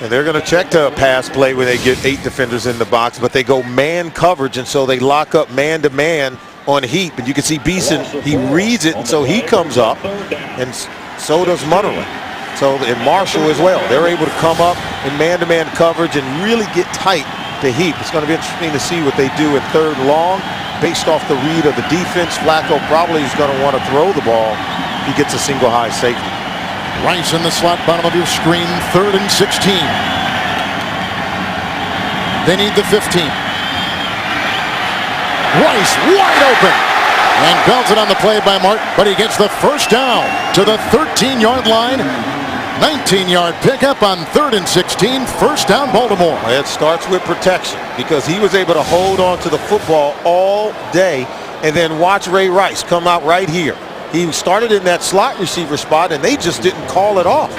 And they're going to check to a pass play when they get 8 defenders in the box, but they go man coverage, and so they lock up man-to-man on Heat. But you can see Beeson, he reads it, and so he comes up, and so does Mutterland. So, and Marshall as well. They're able to come up in man-to-man coverage and really get tight to Heat. It's going to be interesting to see what they do in 3rd long. Based off the read of the defense, Flacco probably is going to want to throw the ball if he gets a single high safety. Rice in the slot, bottom of your screen, 3rd and 16. They need the 15. Rice wide open and belted on the play by Martin, but he gets the 1st down to the 13-yard line. 19-yard pickup on 3rd and 16, 1st down Baltimore. It starts with protection because he was able to hold on to the football all day, and then watch Ray Rice come out right here. He started in that slot receiver spot, and they just didn't call it off.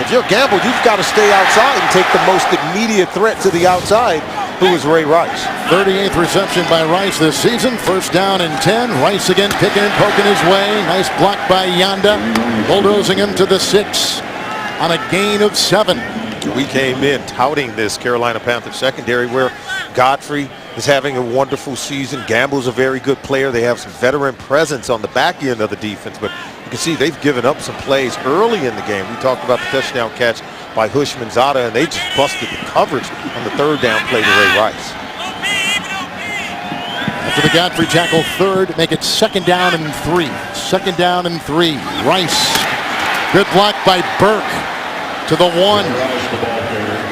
If you're Gamble, you've got to stay outside and take the most immediate threat to the outside, who is Ray Rice. 38th reception by Rice this season. 1st down and 10. Rice again picking and poking his way. Nice block by Yanda, bulldozing him to the 6 on a gain of 7. We came in touting this Carolina Panthers secondary where Godfrey is having a wonderful season. Gamble's a very good player. They have some veteran presence on the back end of the defense, but you can see they've given up some plays early in the game. We talked about the touchdown catch by Hushmanzada, and they just busted the coverage on the 3rd down play to Ray Rice. After the Godfrey tackle, 3rd, make it 2nd down and 3. 2nd down and 3. Rice. Good block by Burke to the 1.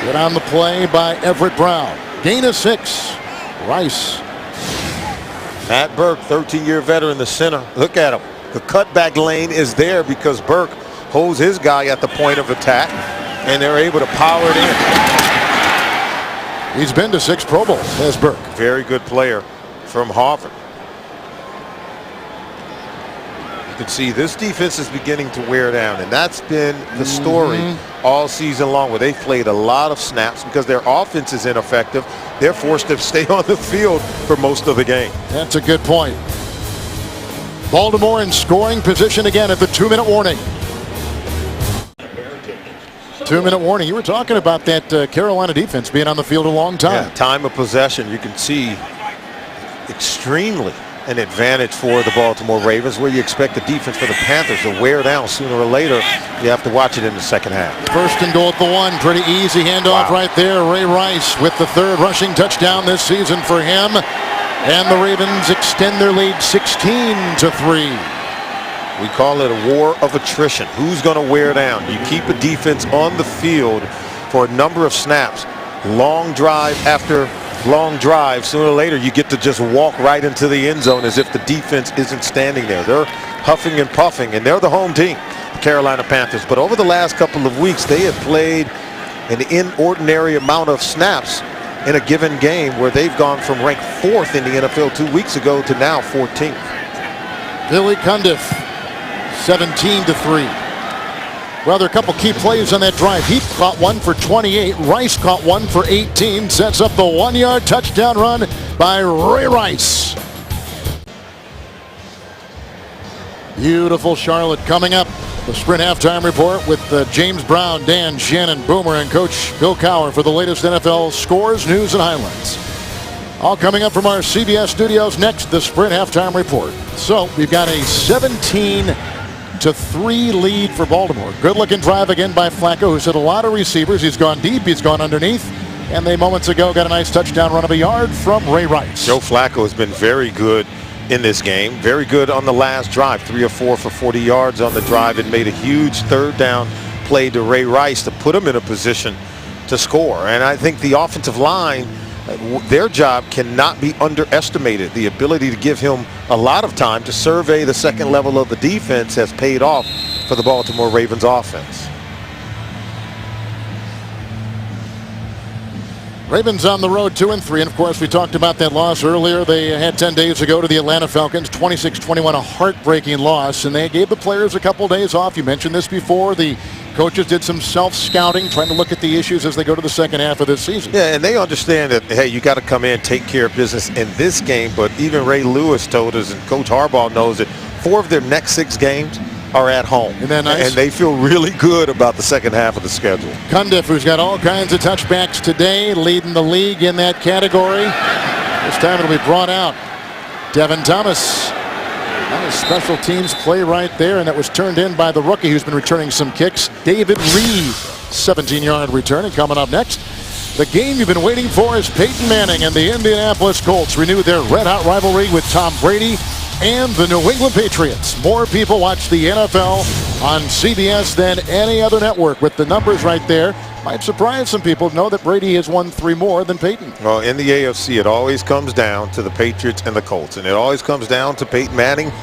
Good on the play by Everett Brown. Gain of 6. Rice. Matt Burke, 13-year veteran, the center. Look at him. The cutback lane is there because Burke holds his guy at the point of attack, and they're able to power it in. He's been to 6 Pro Bowls, has Burke. Very good player from Harvard. You can see this defense is beginning to wear down, and that's been the story all season long, where they've played a lot of snaps because their offense is ineffective. They're forced to stay on the field for most of the game. That's a good point. Baltimore in scoring position again at the 2-minute warning. 2-minute warning. You were talking about that Carolina defense being on the field a long time. Yeah, time of possession, you can see extremely an advantage for the Baltimore Ravens, where you expect the defense for the Panthers to wear down sooner or later. You have to watch it in the second half. 1st and goal at the 1. Pretty easy handoff right there. Ray Rice with the 3rd rushing touchdown this season for him. And the Ravens extend their lead 16-3. We call it a war of attrition. Who's going to wear down? You keep a defense on the field for a number of snaps. Long drive after long drive, sooner or later you get to just walk right into the end zone as if the defense isn't standing there. They're huffing and puffing, and they're the home team, the Carolina Panthers. But over the last couple of weeks, they have played an inordinary amount of snaps in a given game, where they've gone from ranked 4th in the NFL 2 weeks ago to now 14th. Billy Cundiff, 17-3. Well, there are a couple key plays on that drive. Heath caught one for 28. Rice caught one for 18. Sets up the 1-yard touchdown run by Ray Rice. Beautiful Charlotte coming up. The Sprint halftime report with James Brown, Dan Shannon, Boomer, and Coach Bill Cowher for the latest NFL scores, news, and highlights. All coming up from our CBS studios next, the Sprint halftime report. So we've got a 17-3 lead for Baltimore. Good looking drive again by Flacco, who's hit a lot of receivers. He's gone deep, he's gone underneath. And they moments ago got a nice touchdown run of a yard from Ray Rice. Joe Flacco has been very good in this game. Very good on the last drive. 3 or 4 for 40 yards on the drive, and made a huge third down play to Ray Rice to put him in a position to score. And I think the offensive line, their job cannot be underestimated. The ability to give him a lot of time to survey the second level of the defense has paid off for the Baltimore Ravens offense. Ravens on the road 2-3, and of course we talked about that loss earlier. They had 10 days ago to the Atlanta Falcons, 26-21, a heartbreaking loss, and they gave the players a couple days off. You mentioned this before. The coaches did some self-scouting, trying to look at the issues as they go to the second half of this season. Yeah, and they understand that, hey, you got to come in, take care of business in this game. But even Ray Lewis told us, and Coach Harbaugh knows that 4 of their next 6 games are at home. Isn't that nice? And they feel really good about the second half of the schedule. Cundiff, who's got all kinds of touchbacks today, leading the league in that category. This time it'll be brought out. Devin Thomas. Nice special teams play right there, and that was turned in by the rookie who's been returning some kicks. David Reed, 17-yard return. And coming up next, the game you've been waiting for is Peyton Manning and the Indianapolis Colts renew their red-hot rivalry with Tom Brady and the New England Patriots. More people watch the NFL on CBS than any other network. With the numbers right there, might surprise some people to know that Brady has won 3 more than Peyton. Well, in the AFC, it always comes down to the Patriots and the Colts, and it always comes down to Peyton Manning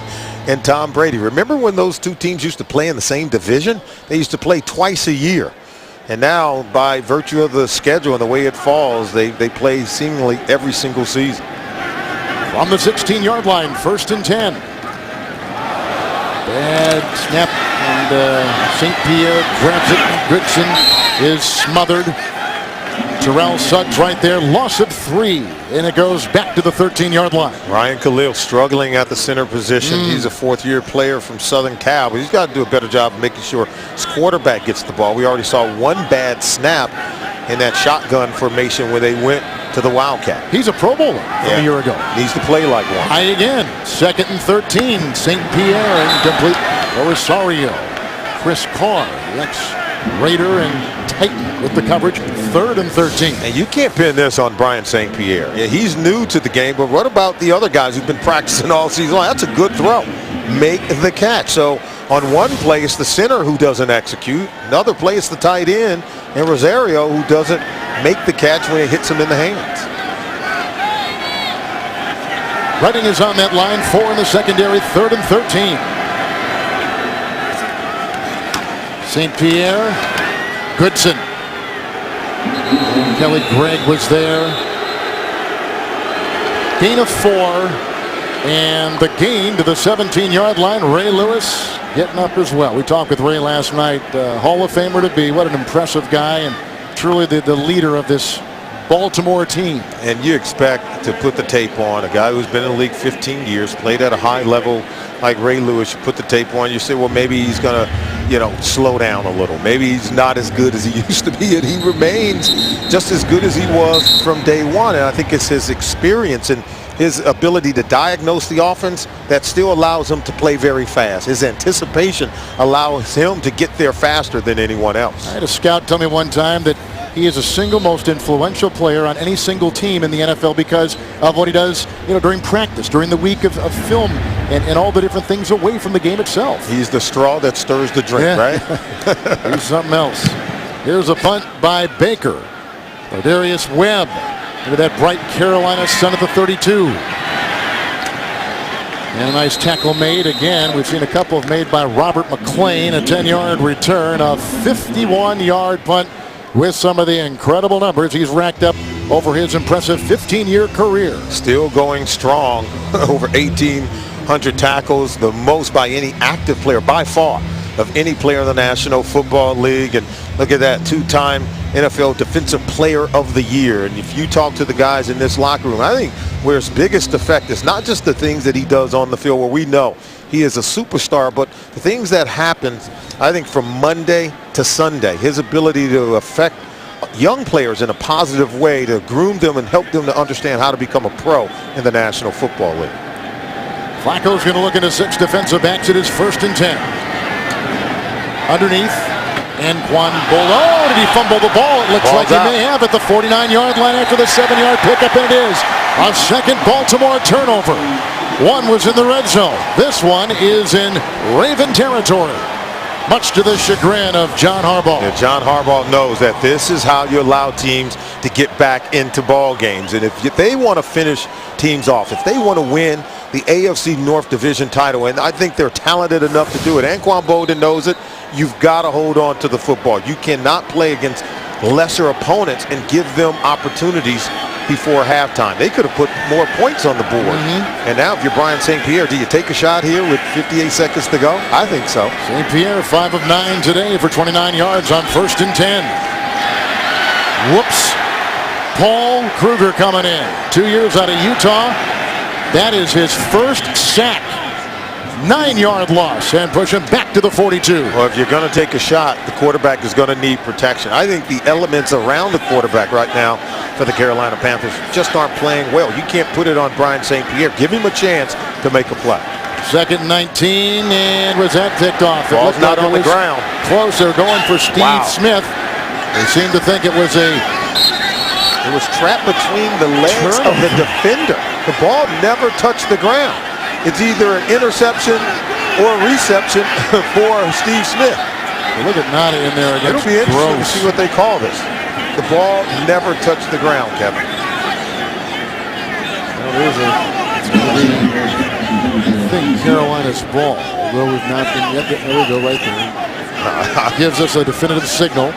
and Tom Brady. Remember when those two teams used to play in the same division? They used to play twice a year. And now, by virtue of the schedule and the way it falls, they play seemingly every single season. On the 16-yard line, 1st and 10. Bad snap, and St. Pierre grabs it. Goodson is smothered. Terrell Suggs right there, loss of 3, and it goes back to the 13-yard line. Ryan Khalil struggling at the center position. He's a 4th-year player from Southern Cal, but he's got to do a better job of making sure his quarterback gets the ball. We already saw one bad snap in that shotgun formation where they went to the Wildcat. He's a Pro Bowler from a year ago. Needs to play like one. High again. 2nd and 13. St. Pierre incomplete. Rosario. Chris Carr, the ex-Raider and Titan with the coverage. 3rd and 13. And you can't pin this on Brian St. Pierre. Yeah, he's new to the game, but what about the other guys who've been practicing all season long? That's a good throw. Make the catch. So on one play, it's the center who doesn't execute. Another play, it's the tight end and Rosario who doesn't make the catch when it hits him in the hands. Redding is on that line. 4 in the secondary. 3rd and 13. St. Pierre. Goodson. And Kelly Gregg was there. Gain of 4. And the gain to the 17-yard line. Ray Lewis getting up as well. We talked with Ray last night. Hall of Famer to be. What an impressive guy, and truly the leader of this Baltimore team. And you expect to put the tape on a guy who's been in the league 15 years, played at a high level like Ray Lewis. You put the tape on, you say, well, maybe he's going to, slow down a little. Maybe he's not as good as he used to be, and he remains just as good as he was from day one. And I think it's his experience and his ability to diagnose the offense that still allows him to play very fast. His anticipation allows him to get there faster than anyone else. I had a scout tell me one time that he is the single most influential player on any single team in the NFL because of what he does, during practice, during the week of film, and all the different things away from the game itself. He's the straw that stirs the drink, right? He's something else. Here's a punt by Baker. Darius Webb. Look at that bright Carolina sun at the 32. And a nice tackle made again. We've seen a couple made by Robert McClain. A 10-yard return, a 51-yard punt with some of the incredible numbers he's racked up over his impressive 15-year career. Still going strong. Over 1,800 tackles, the most by any active player by far of any player in the National Football League. And look at that, 2-time NFL Defensive Player of the Year. And if you talk to the guys in this locker room, I think where his biggest effect is not just the things that he does on the field where we know he is a superstar, but the things that happen, I think, from Monday to Sunday, his ability to affect young players in a positive way to groom them and help them to understand how to become a pro in the National Football League. Flacco's going to look into 6 defensive backs. It is 1st and 10. Underneath. Anquan Boldin. Oh, did he fumble the ball? It looks Ball's like he out. may have at the 49-yard line after the 7-yard pickup, and it is a second Baltimore turnover. One was in the red zone. This one is in Raven territory, much to the chagrin of John Harbaugh. Yeah, John Harbaugh knows that this is how you allow teams to get back into ball games. And if they want to finish teams off, if they want to win the AFC North Division title, and I think they're talented enough to do it. Anquan Boldin knows it. You've got to hold on to the football. You cannot play against lesser opponents and give them opportunities before halftime. They could have put more points on the board. And now if you're Brian St. Pierre, do you take a shot here with 58 seconds to go? I think so. St. Pierre 5 of 9 today for 29 yards on 1st and 10. Whoops. Paul Kruger coming in. 2 years out of Utah. That is his first sack. 9-yard loss and push him back to the 42. Well, if you're going to take a shot, the quarterback is going to need protection. I think the elements around the quarterback right now for the Carolina Panthers just aren't playing well. You can't put it on Brian St. Pierre. Give him a chance to make a play. 2nd and 19, and was that picked off? It Ball's looked not like on the ground. Close. They're going for Steve Smith. They seem to think it was It was trapped between the legs of the defender. The ball never touched the ground. It's either an interception or a reception for Steve Smith. Look at Nada in there against It'll be interesting to Gross. see what they call this. The ball never touched the ground, Kevin. Well, it's going to be, I think, Carolina's ball. Although we've not been yet. There we go, right there. Gives us a definitive signal.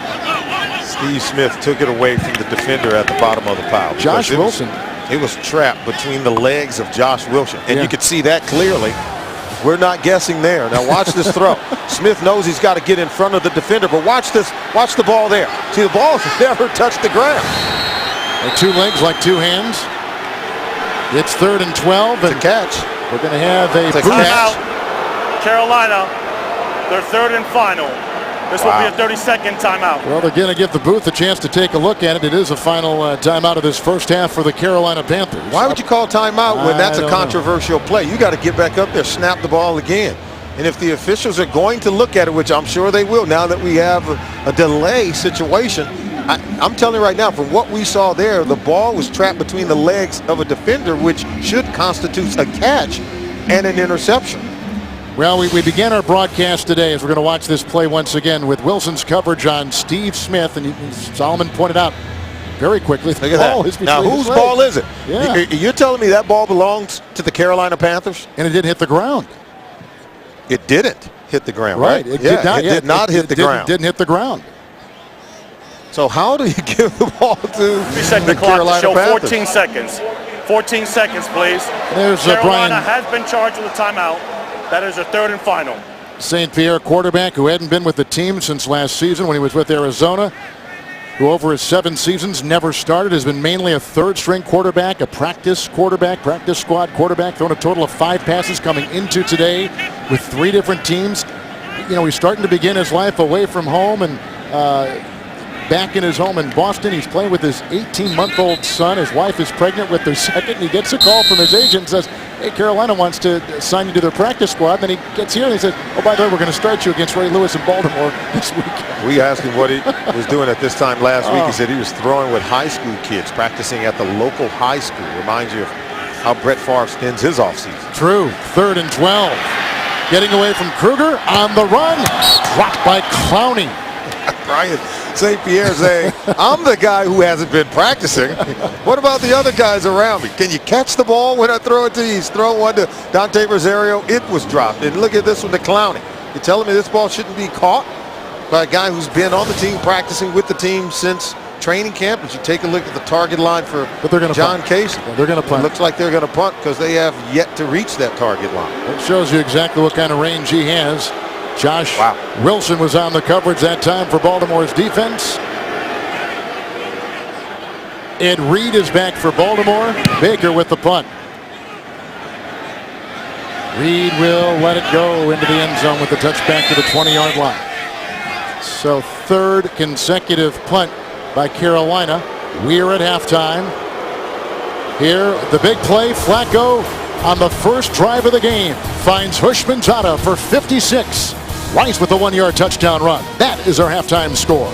Steve Smith took it away from the defender at the bottom of the pile. Josh Wilson. It was trapped between the legs of Josh Wilson. And you could see that clearly. We're not guessing there. Now watch this throw. Smith knows he's got to get in front of the defender, but watch this. Watch the ball there. See, the ball has never touched the ground. Like 2 legs, like 2 hands. It's 3rd and 12. It's a catch. We're going to have a timeout. Carolina, their 3rd and final. This will be a 30-second timeout. Well, they're going to give the booth a chance to take a look at it. It is a final timeout of this first half for the Carolina Panthers. Why would you call timeout when that's a controversial play? You got to get back up there, snap the ball again. And if the officials are going to look at it, which I'm sure they will now that we have a delay situation, I'm telling you right now, from what we saw there, the ball was trapped between the legs of a defender, which should constitute a catch and an interception. Well, we began our broadcast today as we're going to watch this play once again with Wilson's coverage on Steve Smith, and Solomon pointed out very quickly the ball is between now, whose ball is it? Yeah. You're telling me that ball belongs to the Carolina Panthers? And it didn't hit the ground. It didn't hit the ground, right? It did not. It did not hit the ground. Didn't hit the ground. So how do you give the ball to Reset the the clock Carolina to show Panthers? 14 seconds. 14 seconds, please. There's Carolina Brian has been charged with a timeout. That is a 3rd and final. St. Pierre quarterback who hadn't been with the team since last season when he was with Arizona, who over his 7 seasons never started, has been mainly a 3rd-string quarterback, a practice squad quarterback, thrown a total of 5 passes coming into today with 3 different teams. You know, he's starting to begin his life away from home and back in his home in Boston. He's playing with his 18-month-old son. His wife is pregnant with their 2nd. He gets a call from his agent and says, hey, Carolina wants to sign you to their practice squad. Then he gets here and he says, oh, by the way, we're going to start you against Ray Lewis in Baltimore this weekend. We asked him what he was doing at this time last week. He said he was throwing with high school kids, practicing at the local high school. Reminds you of how Brett Favre spends his offseason. True. 3rd and 12. Getting away from Kruger on the run. Dropped by Clowney. Brian St. Pierre saying, I'm the guy who hasn't been practicing. What about the other guys around me? Can you catch the ball when I throw it to you? He's throwing one to Dante Rosario. It was dropped. And look at this one to Clowney. You're telling me this ball shouldn't be caught by a guy who's been on the team, practicing with the team since training camp? But you take a look at the target line for John Case. They're going to punt. It looks like they're going to punt because they have yet to reach that target line. That shows you exactly what kind of range he has. Josh Wilson was on the coverage that time for Baltimore's defense. Ed Reed is back for Baltimore. Baker with the punt. Reed will let it go into the end zone with the touchback to the 20-yard line. So 3rd consecutive punt by Carolina. We're at halftime. Here, the big play. Flacco on the first drive of the game finds Hushmanzada for 56. Rice with a 1-yard touchdown run. That is our halftime score.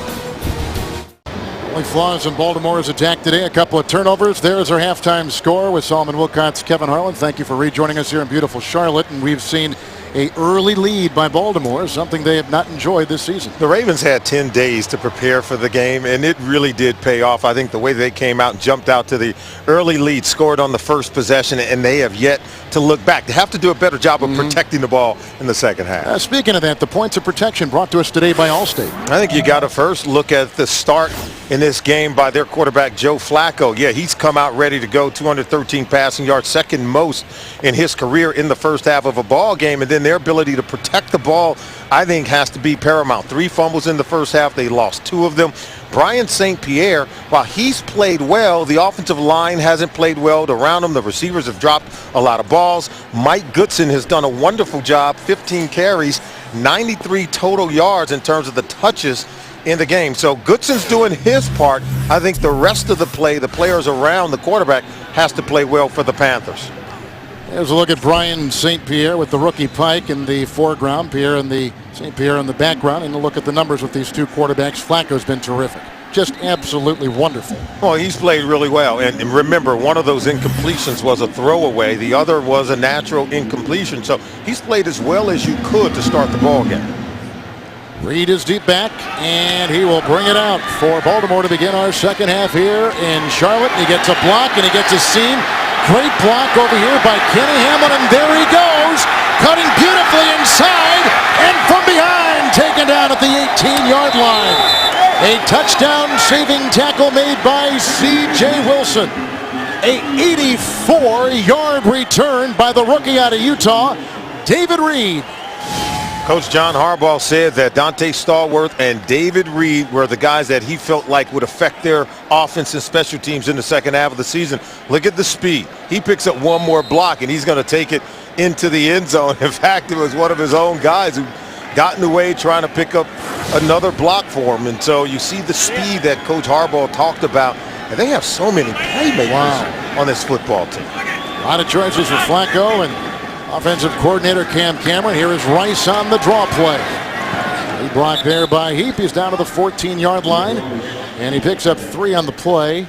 Only flaws in Baltimore's attack today. A couple of turnovers. There's our halftime score with Solomon Wilcott's Kevin Harlan. Thank you for rejoining us here in beautiful Charlotte. And we've seen an early lead by Baltimore, something they have not enjoyed this season. The Ravens had 10 days to prepare for the game, and it really did pay off. I think the way they came out and jumped out to the early lead, scored on the first possession, and they have yet to look back. They have to do a better job of protecting the ball in the second half. Speaking of that, the points of protection brought to us today by Allstate. I think you got to first look at the start in this game by their quarterback, Joe Flacco. Yeah, he's come out ready to go, 213 passing yards, second most in his career in the first half of a ball game. And then their ability to protect the ball, I think, has to be paramount. 3 fumbles in the first half. They lost 2 of them. Brian St. Pierre, while he's played well, the offensive line hasn't played well around him. The receivers have dropped a lot of balls. Mike Goodson has done a wonderful job, 15 carries, 93 total yards in terms of the touches in the game. So Goodson's doing his part. I think the rest of the play, the players around the quarterback, has to play well for the Panthers. Here's a look at Brian St. Pierre with the rookie Pike in the foreground, St. Pierre in the background, and a look at the numbers with these 2 quarterbacks. Flacco's been terrific. Just absolutely wonderful. Well, he's played really well. And remember, one of those incompletions was a throwaway. The other was a natural incompletion. So he's played as well as you could to start the ball game. Reed is deep back, and he will bring it out for Baltimore to begin our second half here in Charlotte. He gets a block, and he gets a seam. Great block over here by Kenny Hamlin, and there he goes, cutting beautifully inside, and from behind, taken down at the 18-yard line. A touchdown-saving tackle made by C.J. Wilson. A 84-yard return by the rookie out of Utah, David Reed. Coach John Harbaugh said that Dante Stallworth and David Reed were the guys that he felt like would affect their offense and special teams in the second half of the season. Look at the speed. He picks up one more block, and he's going to take it into the end zone. In fact, it was one of his own guys who got in the way trying to pick up another block for him. And so you see the speed that Coach Harbaugh talked about. And they have so many playmakers on this football team. A lot of choices for Flacco and offensive coordinator Cam Cameron. Here is Rice on the draw play. He blocked there by Heap. He's down to the 14-yard line, and he picks up 3 on the play.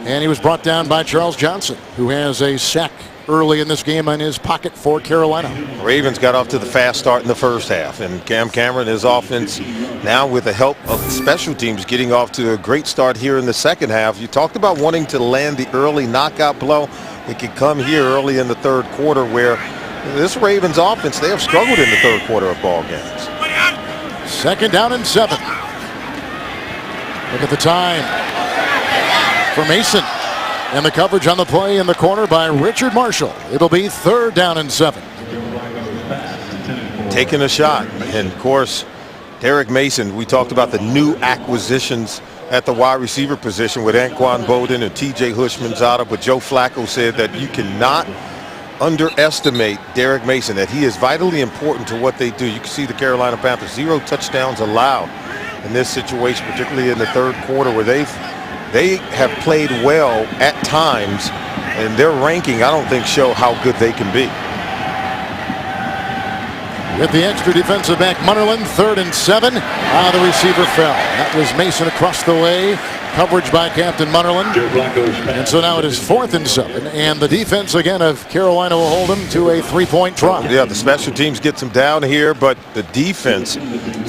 And he was brought down by Charles Johnson, who has a sack early in this game in his pocket for Carolina. Ravens got off to the fast start in the first half, and Cam Cameron, his offense, now with the help of the special teams, getting off to a great start here in the second half. You talked about wanting to land the early knockout blow. It could come here early in the third quarter, where this Ravens offense, they have struggled in the third quarter of ball games. 2nd down and 7. Look at the time for Mason. And the coverage on the play in the corner by Richard Marshall. It'll be 3rd down and 7. Taking a shot. And, of course, Derek Mason, we talked about the new acquisitions at the wide receiver position with Anquan Bowden and T.J. Hushmanzada. But Joe Flacco said that you cannot underestimate Derek Mason, that he is vitally important to what they do. You can see the Carolina Panthers, 0 touchdowns allowed in this situation, particularly in the third quarter, where they have played well at times, and their ranking, I don't think, show how good they can be. With the extra defensive back, Munnerlyn, 3rd and 7. The receiver fell. That was Mason across the way. Coverage by Captain Munnerlyn. And so now it is 4th and 7. And the defense again of Carolina will hold them to a 3-point try. Yeah, the special teams gets them down here, but the defense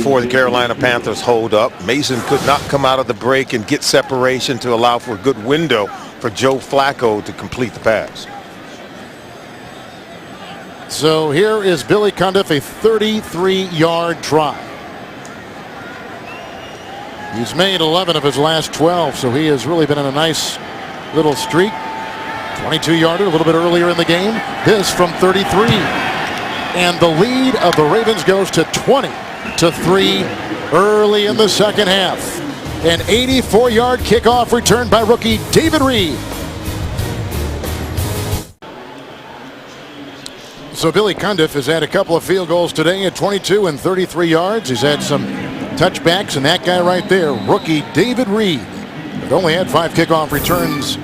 for the Carolina Panthers hold up. Mason could not come out of the break and get separation to allow for a good window for Joe Flacco to complete the pass. So here is Billy Cundiff, a 33-yard try. He's made 11 of his last 12, so he has really been in a nice little streak. 22-yarder a little bit earlier in the game. This from 33. And the lead of the Ravens goes to 20-3 early in the second half. An 84-yard kickoff return by rookie David Reed. So Billy Cundiff has had a couple of field goals today at 22 and 33 yards. He's had some touchbacks, and that guy right there, rookie David Reed, Only had 5 kickoff returns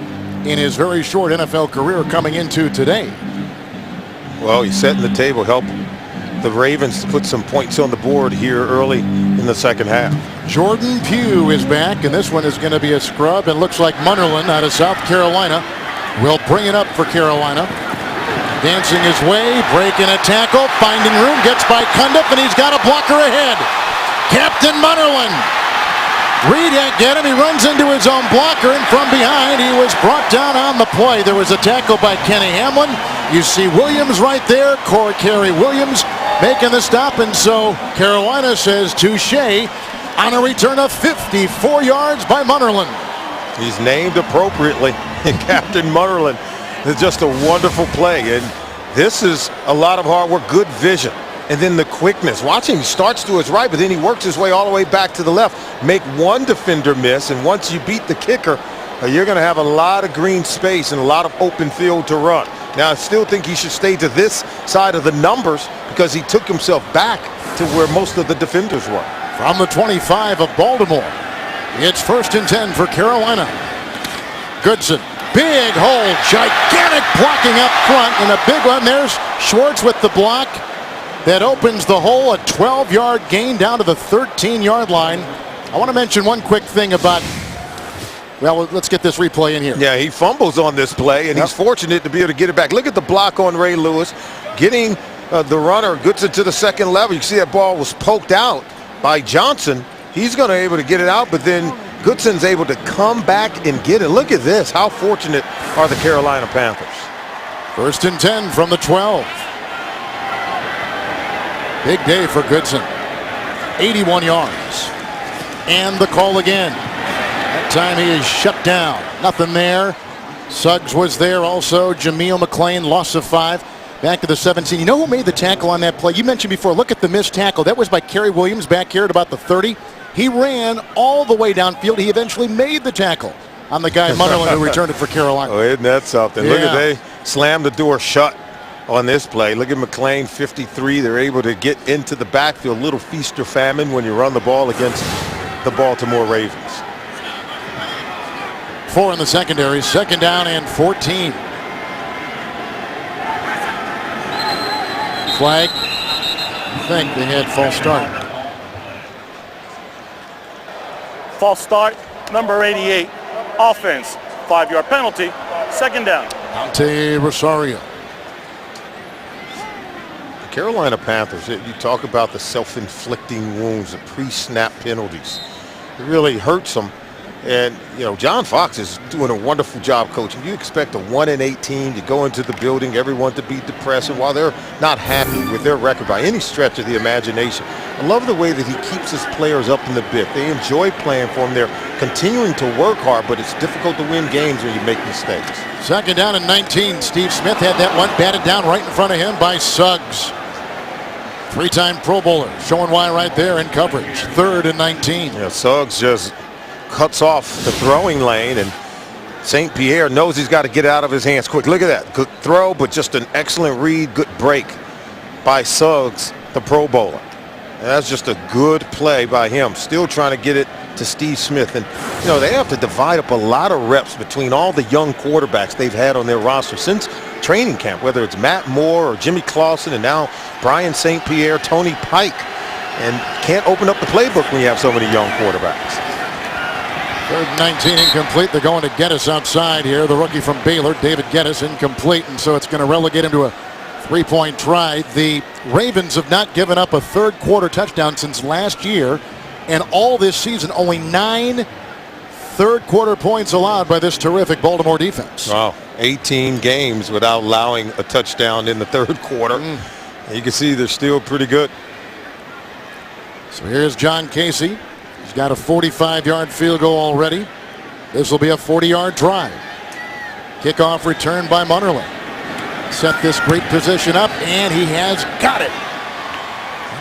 in his very short NFL career coming into today. Well, he's setting the table, help the Ravens to put some points on the board here early in the second half. Jordan Pugh is back, and this one is going to be a scrub. It looks like Munnerlyn out of South Carolina will bring it up for Carolina. Dancing his way, breaking a tackle, finding room, gets by Cundiff, and he's got a blocker ahead. Captain Munnerlyn. Reed can't get him. He runs into his own blocker, and from behind, he was brought down on the play. There was a tackle by Kenny Hamlin. You see Williams right there, Kerry Williams making the stop, and so Carolina says touche on a return of 54 yards by Munnerlyn. He's named appropriately, Captain Munnerlyn. It's just a wonderful play, and this is a lot of hard work, good vision. And then the quickness. Watching, he starts to his right, but then he works his way all the way back to the left. Make one defender miss, and once you beat the kicker, you're going to have a lot of green space and a lot of open field to run. Now, I still think he should stay to this side of the numbers because he took himself back to where most of the defenders were. From the 25 of Baltimore, it's 1st and 10 for Carolina. Goodson, big hole, gigantic blocking up front, and a big one. There's Schwartz with the block. That opens the hole, a 12-yard gain down to the 13-yard line. I want to mention one quick thing about, well, let's get this replay in here. Yeah, he fumbles on this play, and he's fortunate to be able to get it back. Look at the block on Ray Lewis, getting the runner Goodson to the second level. You see that ball was poked out by Johnson. He's going to be able to get it out, but then Goodson's able to come back and get it. Look at this. How fortunate are the Carolina Panthers? 1st and 10 from the 12. Big day for Goodson. 81 yards. And the call again. That time he is shut down. Nothing there. Suggs was there also. Jameel McClain, loss of 5. Back to the 17. You know who made the tackle on that play? You mentioned before, look at the missed tackle. That was by Kerry Williams back here at about the 30. He ran all the way downfield. He eventually made the tackle on the guy Munnerlyn who returned it for Carolina. Oh, isn't that something? Yeah. Look at they slammed the door shut on this play. Look at McClain, 53. They're able to get into the backfield. Little feast or famine when you run the ball against the Baltimore Ravens. 4 in the secondary. 2nd down and 14. Flag. I think they had false start. False start, number 88. Offense, 5-yard penalty, 2nd down. Dante Rosario. Carolina Panthers, you talk about the self-inflicting wounds, the pre-snap penalties. It really hurts them. And, you know, John Fox is doing a wonderful job coaching. You expect a 1-8 team to go into the building, everyone to be depressed, and while they're not happy with their record by any stretch of the imagination, I love the way that he keeps his players up in the bit. They enjoy playing for him. They're continuing to work hard, but it's difficult to win games when you make mistakes. 2nd down and 19. Steve Smith had that one batted down right in front of him by Suggs. 3-time Pro Bowler, showing why right there in coverage. 3rd and 19. Yeah, Suggs just cuts off the throwing lane, and St. Pierre knows he's got to get out of his hands quick. Look at that. Good throw, but just an excellent read. Good break by Suggs, the Pro Bowler. And that's just a good play by him. Still trying to get it to Steve Smith. And, you know, they have to divide up a lot of reps between all the young quarterbacks they've had on their roster since training camp, whether it's Matt Moore or Jimmy Clausen and now Brian St. Pierre, Tony Pike. And can't open up the playbook when you have so many young quarterbacks. 3rd and 19, incomplete. They're going to Geddes outside here. The rookie from Baylor, David Geddes, incomplete, and so it's going to relegate him to a 3-point try. The Ravens have not given up a 3rd quarter touchdown since last year, and all this season, only 9 3rd quarter points allowed by this terrific Baltimore defense. Wow, 18 games without allowing a touchdown in the 3rd quarter. You can see they're still pretty good. So here's John Casey. He's got a 45-yard field goal already. This will be a 40-yard drive. Kickoff return by Munnerlyn. Set this great position up, and he has got it.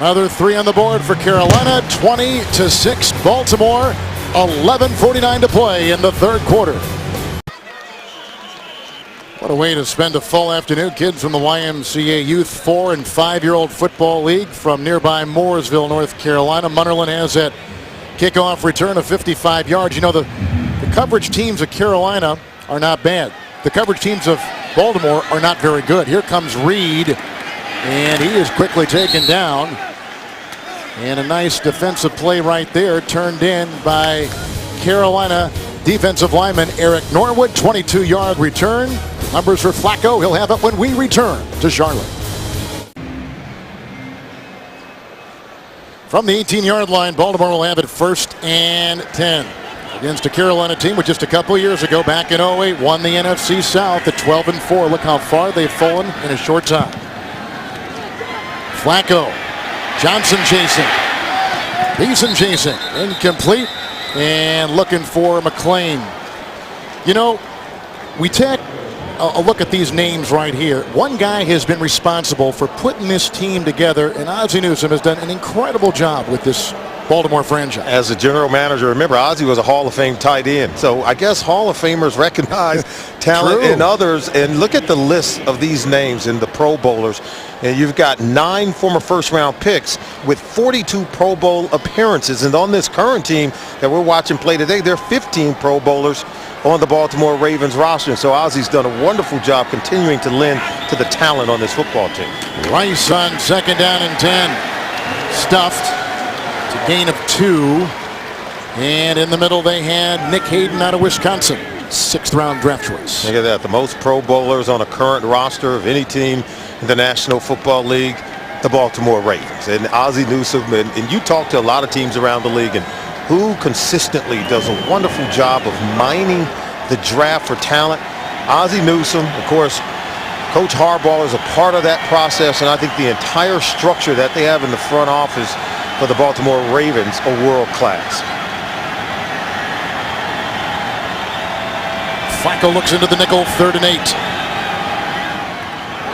Another 3 on the board for Carolina. 20-6 Baltimore. 11:49 to play in the 3rd quarter. What a way to spend a full afternoon. Kids from the YMCA Youth 4- and 5-year-old Football League from nearby Mooresville, North Carolina. Munnerlyn has that kickoff return of 55 yards. You know, the The coverage teams of Carolina are not bad. The coverage teams of Baltimore are not very good. Here comes Reed, and he is quickly taken down. And a nice defensive play right there, turned in by Carolina defensive lineman Eric Norwood. 22-yard return. Numbers for Flacco. He'll have it when we return to Charlotte. From the 18-yard line, Baltimore will have it 1st and 10. Against a Carolina team which just a couple years ago, back in 08, won the NFC South at 12-4. Look how far they've fallen in a short time. Flacco. Johnson chasing. Beeson chasing. Incomplete. And looking for McLean. You know, we take a look at these names right here. One guy has been responsible for putting this team together, and Ozzie Newsome has done an incredible job with this Baltimore franchise. As a general manager, remember, Ozzie was a Hall of Fame tight end. So I guess Hall of Famers recognize talent in others. And look at the list of these names in the Pro Bowlers. And you've got 9 former first-round picks with 42 Pro Bowl appearances. And on this current team that we're watching play today, there are 15 Pro Bowlers on the Baltimore Ravens roster. So Ozzie's done a wonderful job continuing to lend to the talent on this football team. Rice on 2nd down and 10. Stuffed. It's a gain of 2. And in the middle they had Nick Hayden out of Wisconsin. 6th-round draft choice. Look at that. The most Pro Bowlers on a current roster of any team in the National Football League, the Baltimore Ravens. And Ozzie Newsome, and you talk to a lot of teams around the league, and who consistently does a wonderful job of mining the draft for talent. Ozzie Newsome, of course, Coach Harbaugh is a part of that process, and I think the entire structure that they have in the front office for the Baltimore Ravens are world class. Flacco looks into the nickel, 3rd and 8.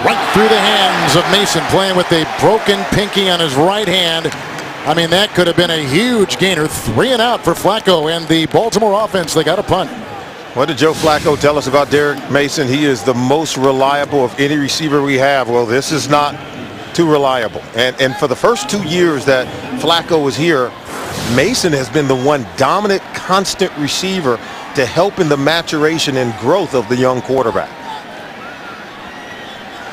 Right through the hands of Mason, playing with a broken pinky on his right hand. I mean, that could have been a huge gainer. 3 and out for Flacco and the Baltimore offense. They got a punt. What did Joe Flacco tell us about Derek Mason? He is the most reliable of any receiver we have. Well, this is not too reliable. And for the first 2 years that Flacco was here, Mason has been the one dominant, constant receiver to help in the maturation and growth of the young quarterback.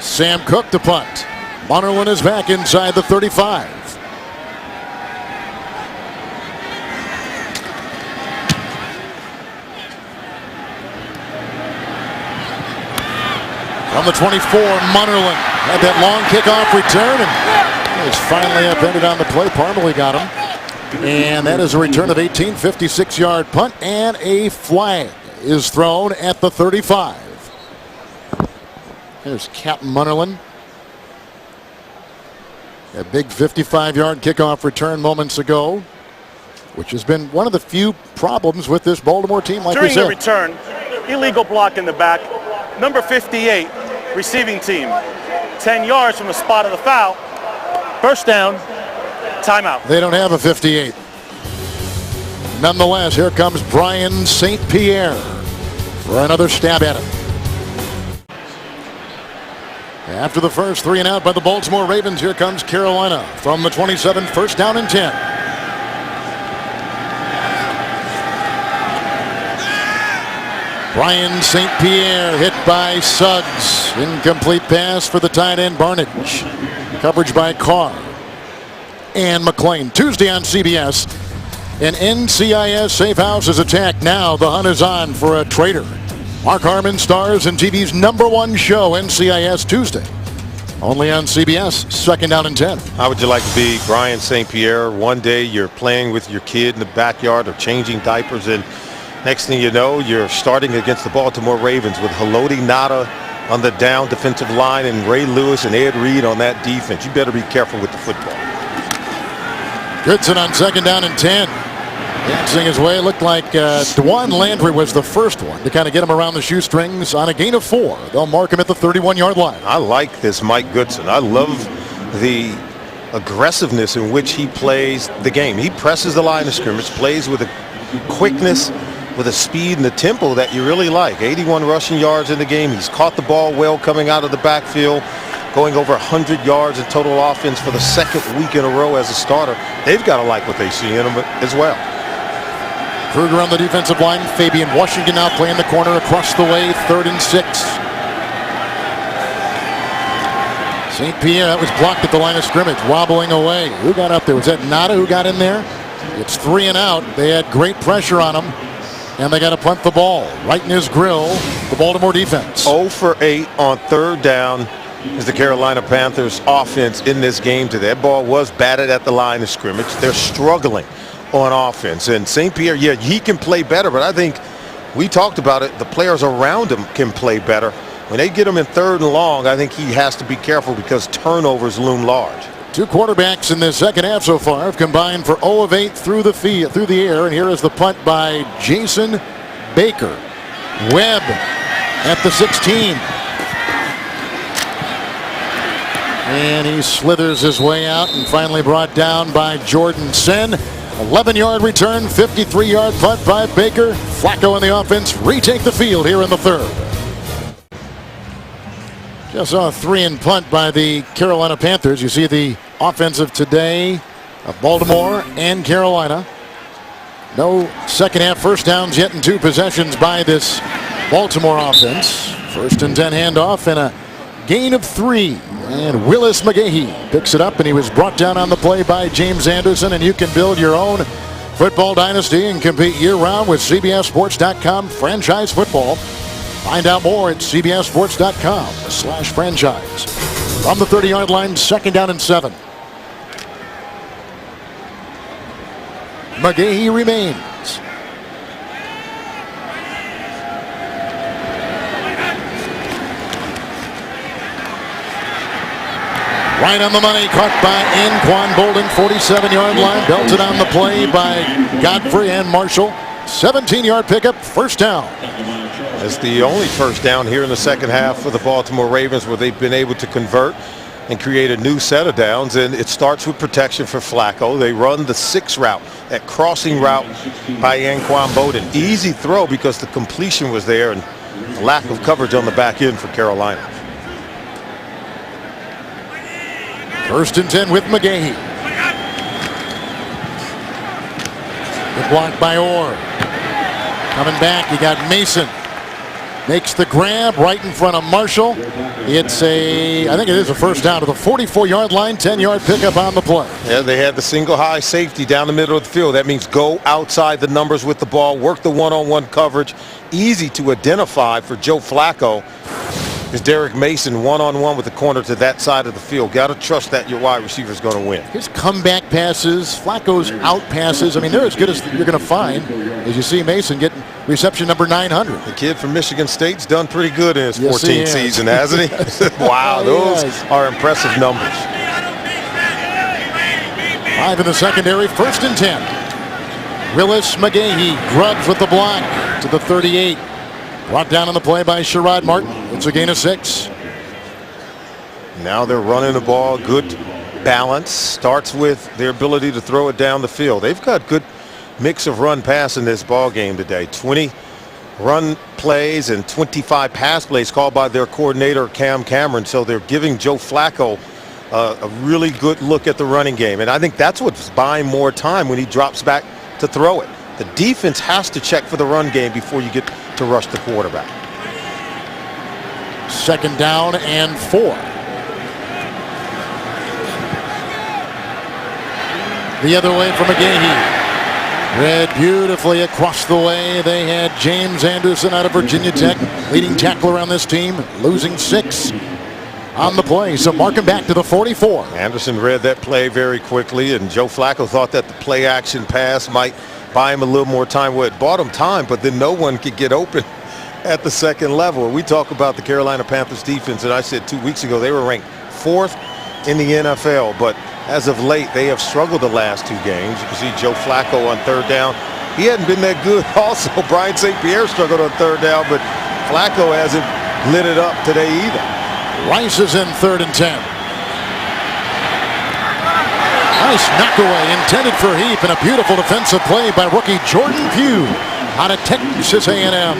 Sam Cook to punt. Munnerlyn is back inside the 35. From the 24, Munnerlyn had that long kickoff return and is finally upended on the play. Parmalee got him. And that is a return of 18, 56-yard punt, and a flag is thrown at the 35. There's Captain Munnerlyn. A big 55-yard kickoff return moments ago, which has been one of the few problems with this Baltimore team, like we said. During the return, illegal block in the back. Number 58, receiving team. 10 yards from the spot of the foul. First down, timeout. They don't have a 58. Nonetheless, here comes Brian St. Pierre for another stab at it. After the first 3 and out by the Baltimore Ravens, here comes Carolina from the 27, 1st down and 10. Brian St. Pierre hit by Suggs. Incomplete pass for the tight end Barnidge. Coverage by Carr and McLean. Tuesday on CBS, an NCIS safe house is attacked. Now the hunt is on for a traitor. Mark Harmon stars in TV's #1 show, NCIS Tuesday. Only on CBS, 2nd down and 10. How would you like to be Brian St. Pierre? One day you're playing with your kid in the backyard or changing diapers, and next thing you know, you're starting against the Baltimore Ravens with Haloti Ngata on the down defensive line and Ray Lewis and Ed Reed on that defense. You better be careful with the football. Goodson on 2nd down and 10. Dancing his way. Looked like Dwan Landry was the first one to kind of get him around the shoestrings on a gain of 4. They'll mark him at the 31-yard line. I like this Mike Goodson. I love the aggressiveness in which he plays the game. He presses the line of scrimmage, plays with a quickness, with a speed and a tempo that you really like. 81 rushing yards in the game. He's caught the ball well coming out of the backfield, going over 100 yards in total offense for the 2nd week in a row as a starter. They've got to like what they see in him as well. Kruger on the defensive line. Fabian Washington now playing the corner across the way. 3rd and 6. St. Pierre, that was blocked at the line of scrimmage, wobbling away. Who got up there? Was that Nada who got in there? It's 3 and out. They had great pressure on him, and they got to punt the ball right in his grill. The Baltimore defense. 0 for 8 on 3rd down is the Carolina Panthers offense in this game today. That ball was batted at the line of scrimmage. They're struggling on offense. And St. Pierre, yeah, he can play better, but I think we talked about it. The players around him can play better. When they get him in 3rd and long, I think he has to be careful because turnovers loom large. 2 quarterbacks in the second half so far have combined for 0 of 8 through the air. And here is the punt by Jason Baker. Webb at the 16. And he slithers his way out and finally brought down by Jordan Sen. 11-yard return, 53-yard punt by Baker. Flacco and the offense retake the field here in the 3rd. Just saw a 3-and punt by the Carolina Panthers. You see the offensive today of Baltimore and Carolina. No second half first downs yet in 2 possessions by this Baltimore offense. 1st and 10 handoff and a gain of 3. And Willis McGahee picks it up, and he was brought down on the play by James Anderson. And you can build your own football dynasty and compete year-round with CBSSports.com franchise football. Find out more at CBSSports.com/franchise. From the 30-yard line, 2nd down and 7. McGahee remains. Right on the money, caught by Anquan Bolden, 47-yard line. Belted on the play by Godfrey and Marshall. 17-yard pickup, 1st down. It's the only 1st down here in the second half for the Baltimore Ravens where they've been able to convert and create a new set of downs, and it starts with protection for Flacco. They run the 6 route, that crossing route by Anquan Bolden. Easy throw because the completion was there and lack of coverage on the back end for Carolina. 1st and 10 with McGahee. The block by Orr. Coming back, you got Mason. Makes the grab right in front of Marshall. It's I think it is a 1st down to the 44-yard line, 10-yard pickup on the play. Yeah, they had the single high safety down the middle of the field. That means go outside the numbers with the ball, work the one-on-one coverage. Easy to identify for Joe Flacco is Derek Mason one-on-one with the corner to that side of the field. Got to trust that your wide receiver is going to win. His comeback passes, Flacco's out passes, I mean, they're as good as you're going to find. As you see Mason getting reception number 900. The kid from Michigan State's done pretty good in his 14th season, hasn't he? Wow, those are impressive numbers. 5 in the secondary, 1st and 10. Willis McGahee grubs with the block to the 38. Brought down on the play by Sherrod Martin. It's a gain of 6. Now they're running the ball. Good balance. Starts with their ability to throw it down the field. They've got good mix of run pass in this ball game today. 20 run plays and 25 pass plays called by their coordinator Cam Cameron. So they're giving Joe Flacco a really good look at the running game. And I think that's what's buying more time when he drops back to throw it. The defense has to check for the run game before you get to rush the quarterback. 2nd down and 4. The other way from McGahee. Read beautifully across the way. They had James Anderson out of Virginia Tech, leading tackler on this team, losing 6 on the play. So mark him back to the 44. Anderson read that play very quickly, and Joe Flacco thought that the play action pass might buy him a little more time. Well, it bought him time, but then no one could get open at the second level. We talk about the Carolina Panthers defense, and I said 2 weeks ago they were ranked 4th in the NFL, but as of late they have struggled the last 2 games. You can see Joe Flacco on 3rd down. He hadn't been that good. Also, Brian St. Pierre struggled on 3rd down, but Flacco hasn't lit it up today either. Rice is in 3rd and 10. Nice knockaway intended for Heath, and a beautiful defensive play by rookie Jordan Pugh out of Texas A&M.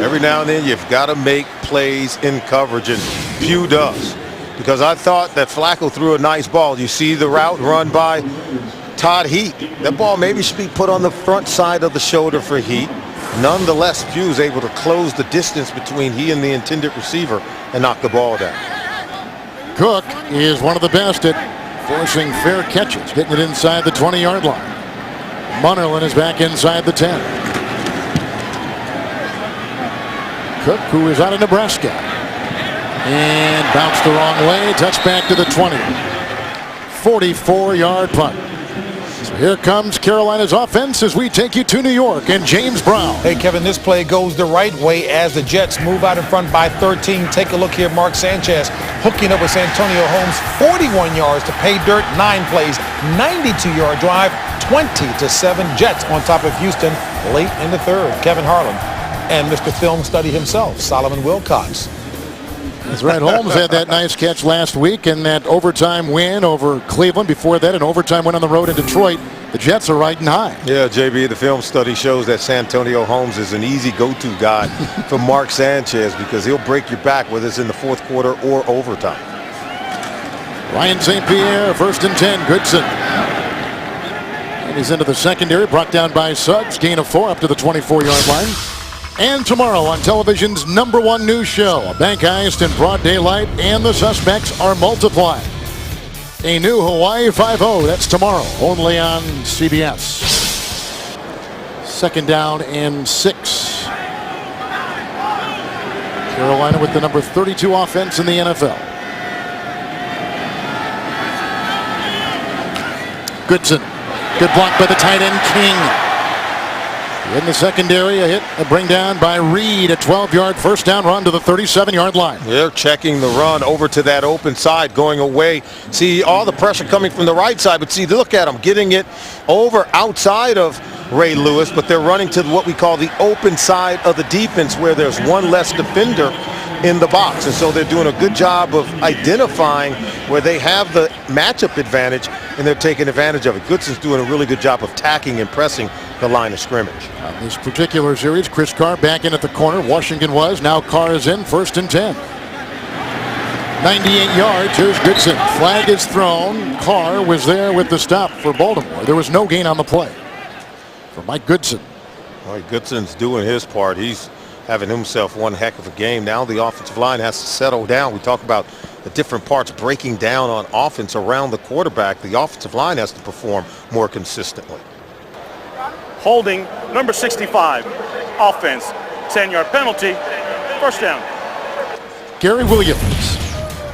Every now and then you've got to make plays in coverage, and Pugh does. Because I thought that Flacco threw a nice ball. You see the route run by Todd Heat. That ball maybe should be put on the front side of the shoulder for Heat. Nonetheless, Pugh was able to close the distance between he and the intended receiver and knock the ball down. Cook is one of the best at forcing fair catches, getting it inside the 20-yard line. Munnerlyn is back inside the 10. Cook, who is out of Nebraska, and bounced the wrong way. Touchback to the 20. 44-yard punt. So here comes Carolina's offense as we take you to New York and James Brown. Hey, Kevin, this play goes the right way as the Jets move out in front by 13. Take a look here. Mark Sanchez hooking up with Santonio Holmes. 41 yards to pay dirt. 9 plays. 92-yard drive. 20-7. Jets on top of Houston late in the third. Kevin Harlan and Mr. Film Study himself, Solomon Wilcox. That's right. Holmes had that nice catch last week and that overtime win over Cleveland. Before that, an overtime win on the road in Detroit. The Jets are riding high. Yeah, JB, the film study shows that Santonio Holmes is an easy go-to guy for Mark Sanchez because he'll break your back whether it's in the fourth quarter or overtime. Ryan St. Pierre, 1st and 10. Goodson. And he's into the secondary, brought down by Suggs. Gain of 4 up to the 24-yard line. And tomorrow on television's #1 news show, a bank heist in broad daylight, and the suspects are multiplied. A new Hawaii 5-0, that's tomorrow, only on CBS. 2nd down and 6. Carolina with the number 32 offense in the NFL. Goodson, good block by the tight end King. In the secondary, a bring down by Reed, a 12-yard first down run to the 37-yard line. They're checking the run over to that open side, going away. See all the pressure coming from the right side, but see, look at them getting it over outside of Ray Lewis, but they're running to what we call the open side of the defense where there's one less defender in the box. And so they're doing a good job of identifying where they have the matchup advantage, and they're taking advantage of it. Goodson's doing a really good job of tacking and pressing the line of scrimmage. On this particular series, Chris Carr back in at the corner. Washington was. Now Carr is in, 1st and 10. 98 yards. Here's Goodson. Flag is thrown. Carr was there with the stop for Baltimore. There was no gain on the play for Mike Goodson. Well, Goodson's doing his part. He's having himself one heck of a game. Now the offensive line has to settle down. We talk about the different parts breaking down on offense around the quarterback. The offensive line has to perform more consistently. Holding, number 65. Offense, 10-yard penalty. First down. Gary Williams.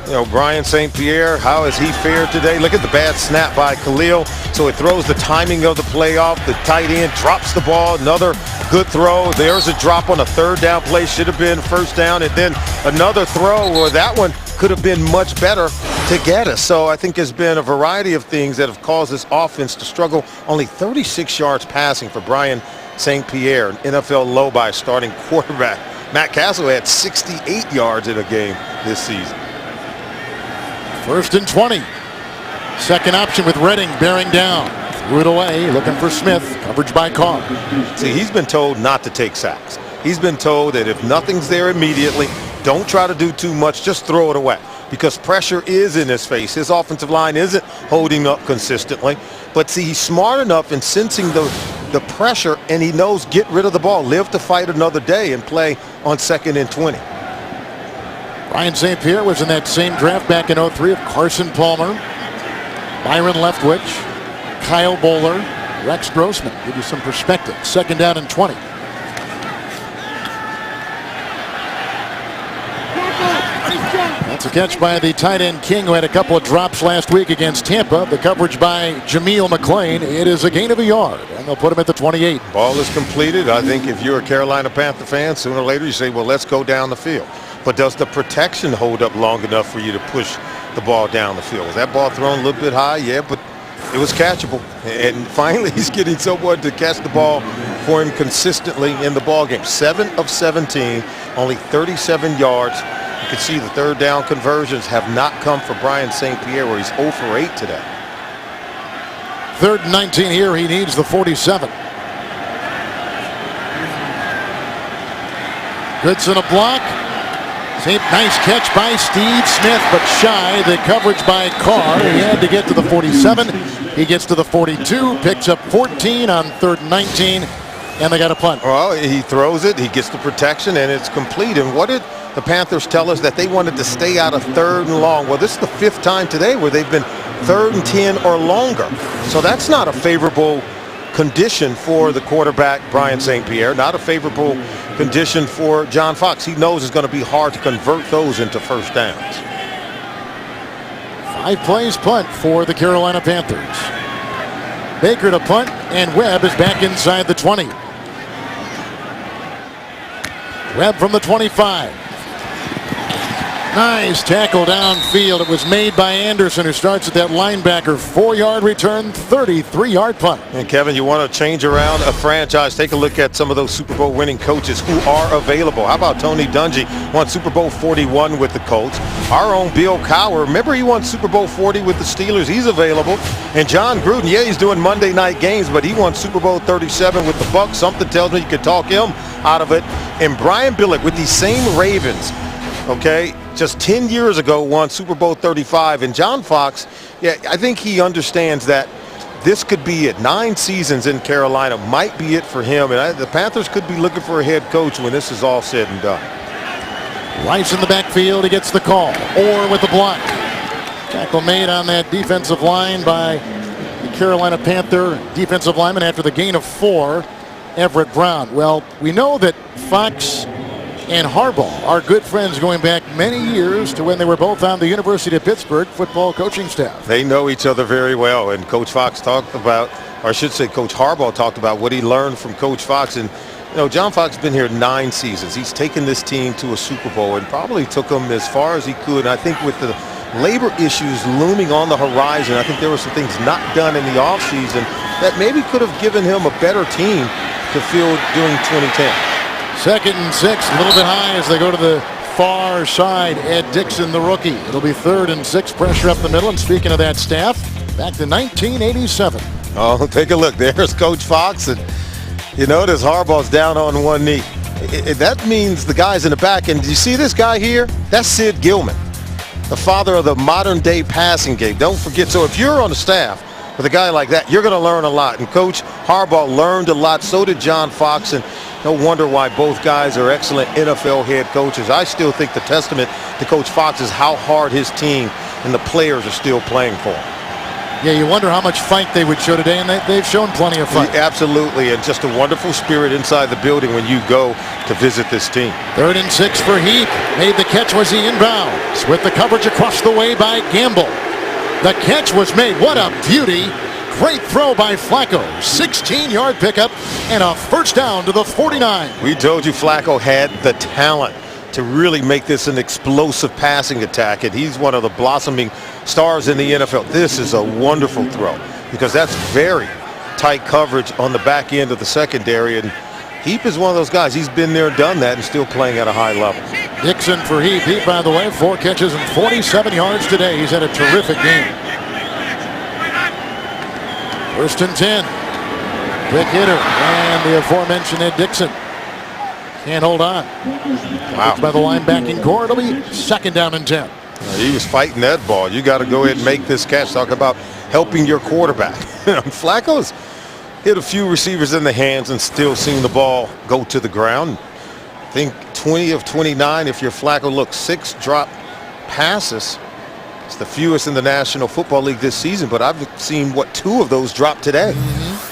You know, Brian St. Pierre, how has he fared today? Look at the bad snap by Khalil. So it throws the timing of the play off. The tight end drops the ball. Another good throw. There's a drop on a 3rd down play. Should have been 1st down. And then another throw where that one could have been much better to get us. So I think there's been a variety of things that have caused this offense to struggle. Only 36 yards passing for Brian St. Pierre, an NFL low by a starting quarterback. Matt Castle had 68 yards in a game this season. 1st and 20. Second option with Redding bearing down. Threw it away, looking for Smith. Coverage by Carr. See, he's been told not to take sacks. He's been told that if nothing's there immediately, don't try to do too much, just throw it away. Because pressure is in his face. His offensive line isn't holding up consistently. But see, he's smart enough in sensing the pressure, and he knows get rid of the ball. Live to fight another day and play on 2nd and 20. Ryan St. Pierre was in that same draft back in 03 of Carson Palmer, Byron Leftwich, Kyle Bowler, Rex Grossman. Give you some perspective. 2nd down and 20. That's a catch by the tight end King, who had a couple of drops last week against Tampa. The coverage by Jameel McClain. It is a gain of a yard, and they'll put him at the 28. Ball is completed. I think if you're a Carolina Panther fan, sooner or later you say, well, let's go down the field. But does the protection hold up long enough for you to push the ball down the field? Was that ball thrown a little bit high? Yeah, but it was catchable. And finally, he's getting someone to catch the ball for him consistently in the ball game. 7 of 17, only 37 yards. You can see the 3rd down conversions have not come for Brian St. Pierre, where he's 0 for 8 today. 3rd and 19 here. He needs the 47. Goodson a block. Nice catch by Steve Smith, but shy. The coverage by Carr. He had to get to the 47. He gets to the 42, picks up 14 on 3rd and 19, and they got a punt. Well, he throws it, he gets the protection, and it's complete. And what did the Panthers tell us? That they wanted to stay out of 3rd and long. Well, this is the 5th time today where they've been 3rd and 10 or longer. So that's not a favorable condition for the quarterback, Brian St. Pierre. Not a favorable condition for John Fox. He knows it's going to be hard to convert those into first downs. 5 plays punt for the Carolina Panthers. Baker to punt, and Webb is back inside the 20. Webb from the 25. Nice tackle downfield. It was made by Anderson, who starts at that linebacker. 4-yard return, 33-yard punt. And Kevin, you want to change around a franchise, take a look at some of those Super Bowl winning coaches who are available. How about Tony Dungy? Won Super Bowl 41 with the Colts. Our own Bill Cowher, remember he won Super Bowl 40 with the Steelers. He's available. And John Gruden, yeah, he's doing Monday night games, but he won Super Bowl 37 with the Bucs. Something tells me you could talk him out of it. And Brian Billick with these same Ravens, okay, just 10 years ago won Super Bowl 35. And John Fox, yeah, I think he understands that this could be it. 9 seasons in Carolina might be it for him. And the Panthers could be looking for a head coach when this is all said and done. Rice in the backfield. He gets the call. Or with the block. Tackle made on that defensive line by the Carolina Panther defensive lineman after the gain of 4, Everett Brown. Well, we know that Fox and Harbaugh are good friends going back many years to when they were both on the University of Pittsburgh football coaching staff. They know each other very well, and Coach Fox talked about, or I should say Coach Harbaugh talked about what he learned from Coach Fox. And you know, John Fox has been here 9 seasons. He's taken this team to a Super Bowl and probably took them as far as he could. And I think with the labor issues looming on the horizon, I think there were some things not done in the offseason that maybe could have given him a better team to field during 2010. 2nd and 6, a little bit high as they go to the far side. Ed Dixon, the rookie. It'll be 3rd and 6, pressure up the middle. And speaking of that staff, back to 1987. Oh, take a look. There's Coach Fox, and you notice Harbaugh's down on one knee. That means the guys in the back. And you see this guy here? That's Sid Gilman, the father of the modern-day passing game. Don't forget. So if you're on the staff with a guy like that, you're going to learn a lot. And Coach Harbaugh learned a lot. So did John Fox. And no wonder why both guys are excellent NFL head coaches. I still think the testament to Coach Fox is how hard his team and the players are still playing for him. Yeah, you wonder how much fight they would show today, and they've shown plenty of fight. Yeah, absolutely, and just a wonderful spirit inside the building when you go to visit this team. 3rd and 6 for Heath. Made the catch. Was he inbounds? With the coverage across the way by Gamble. The catch was made. What a beauty. Great throw by Flacco. 16-yard pickup and a first down to the 49. We told you Flacco had the talent to really make this an explosive passing attack, and he's one of the blossoming stars in the NFL. This is a wonderful throw because that's very tight coverage on the back end of the secondary, and Heap is one of those guys. He's been there, done that, and still playing at a high level. Dixon for Heap. Heap, by the way, 4 catches and 47 yards today. He's had a terrific game. 1st and 10. Quick hitter, and the aforementioned Ed Dixon can't hold on. Wow. By the linebacking core, it'll be 2nd down and 10. He was fighting that ball. You got to go ahead and make this catch. Talk about helping your quarterback. Flacco's hit a few receivers in the hands and still seen the ball go to the ground. I think 20 of 29 if you're Flacco. Look, 6 drop passes. It's the fewest in the National Football League this season, but I've seen, 2 of those drop today. Mm-hmm.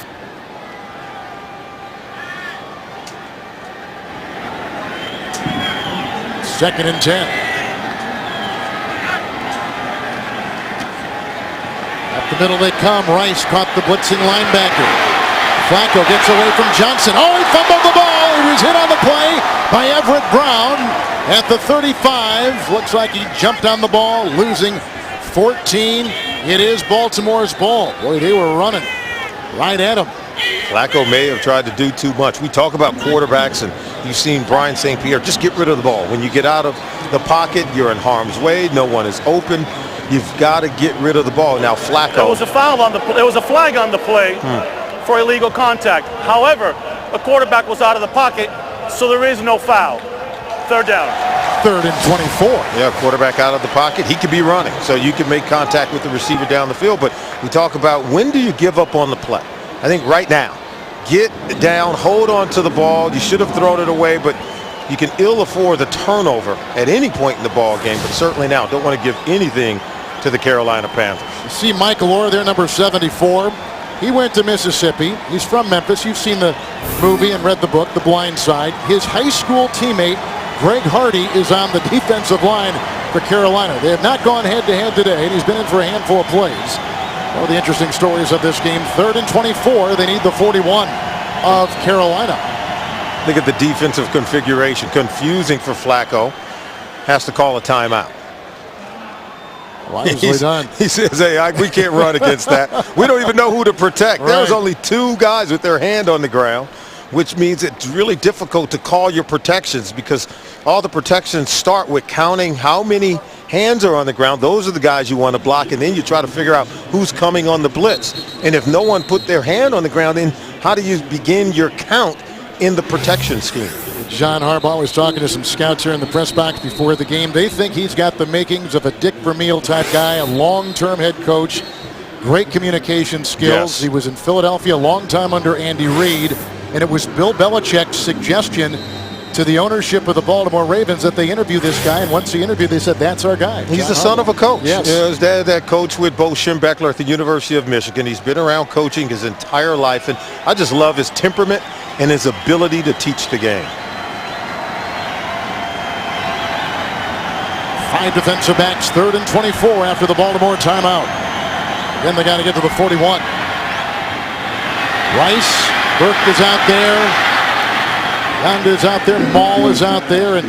2nd and 10. Up the middle they come. Rice caught the blitzing linebacker. Flacco gets away from Johnson. Oh, he fumbled the ball. He was hit on the play by Everett Brown at the 35. Looks like he jumped on the ball, losing 14. It is Baltimore's ball. Boy, they were running right at him. Flacco may have tried to do too much. We talk about quarterbacks, and you've seen Brian St. Pierre just get rid of the ball. When you get out of the pocket, you're in harm's way. No one is open. You've got to get rid of the ball. Now Flacco. There was a foul on the. There was a flag on the play for illegal contact. However, the quarterback was out of the pocket, so there is no foul. 3rd down. 3rd and 24. Yeah, quarterback out of the pocket. He could be running, so you can make contact with the receiver down the field. But we talk about when do you give up on the play? I think right now, get down, hold on to the ball. You should have thrown it away, but you can ill afford the turnover at any point in the ball game, but certainly now don't want to give anything to the Carolina Panthers. You see Michael Orr there, number 74. He went to Mississippi. He's from Memphis. You've seen the movie and read the book, The Blind Side. His high school teammate, Greg Hardy, is on the defensive line for Carolina. They have not gone head-to-head today, and he's been in for a handful of plays. One of the interesting stories of this game, 3rd and 24. They need the 41 of Carolina. Look at the defensive configuration. Confusing for Flacco. Has to call a timeout. Wisely done. He says, hey, we can't run against that. We don't even know who to protect. Right. There was only 2 guys with their hand on the ground, which means it's really difficult to call your protections because all the protections start with counting how many hands are on the ground. Those are the guys you want to block, and then you try to figure out who's coming on the blitz. And if no one put their hand on the ground, then how do you begin your count in the protection scheme? John Harbaugh was talking to some scouts here in the press box before the game. They think he's got the makings of a Dick Vermeil type guy, a long-term head coach, great communication skills. Yes. He was in Philadelphia a long time under Andy Reid, and it was Bill Belichick's suggestion to the ownership of the Baltimore Ravens that they interview this guy, and once he interviewed, they said, that's our guy. He's the son of a coach. Yes. You know, his dad that coach with Bo Schembechler at the University of Michigan. He's been around coaching his entire life, and I just love his temperament and his ability to teach the game. 5 defensive backs, 3rd and 24 after the Baltimore timeout. Again, they got to get to the 41. Rice, Burke is out there. Yonda is out there. Maul is out there. And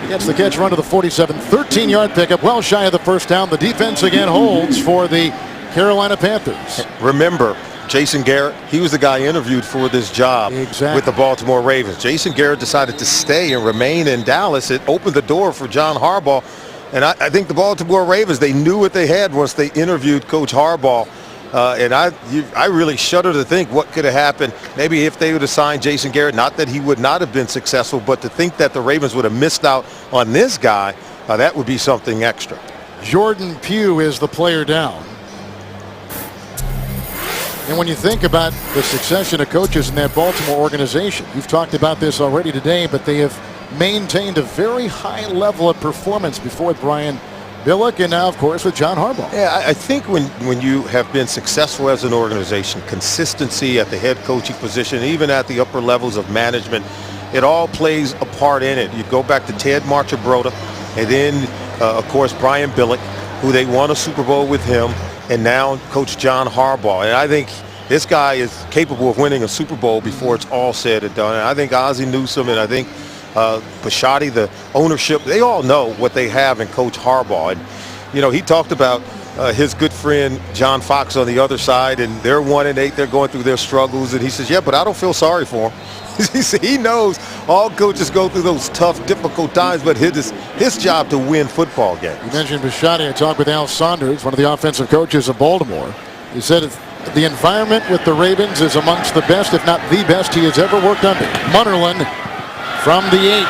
he gets the catch run to the 47. 13-yard pickup, well shy of the first down. The defense again holds for the Carolina Panthers. Remember, Jason Garrett, he was the guy interviewed for this job with the Baltimore Ravens. Jason Garrett decided to stay and remain in Dallas. It opened the door for John Harbaugh. And I think the Baltimore Ravens, they knew what they had once they interviewed Coach Harbaugh. And I really shudder to think what could have happened maybe if they would have signed Jason Garrett. Not that he would not have been successful, but to think that the Ravens would have missed out on this guy, that would be something extra. Jordan Pugh is the player down. And when you think about the succession of coaches in that Baltimore organization, you've talked about this already today, but they have maintained a very high level of performance before with Brian Billick and now, of course, with John Harbaugh. Yeah, I think when you have been successful as an organization, consistency at the head coaching position, even at the upper levels of management, it all plays a part in it. You go back to Ted Marchibroda, and then, of course, Brian Billick, who they won a Super Bowl with him, and now Coach John Harbaugh. And I think this guy is capable of winning a Super Bowl before it's all said and done. And I think Ozzie Newsome and I think Bisciotti, the ownership, they all know what they have in Coach Harbaugh. And, you know, he talked about his good friend John Fox on the other side, and they're 1-8. They're going through their struggles. And he says, yeah, but I don't feel sorry for him. He said he knows all coaches go through those tough, difficult times, but his job to win football games. You mentioned Bisciotti. I talked with Al Saunders, one of the offensive coaches of Baltimore. He said the environment with the Ravens is amongst the best, if not the best, he has ever worked under. Munnerlyn from the 8.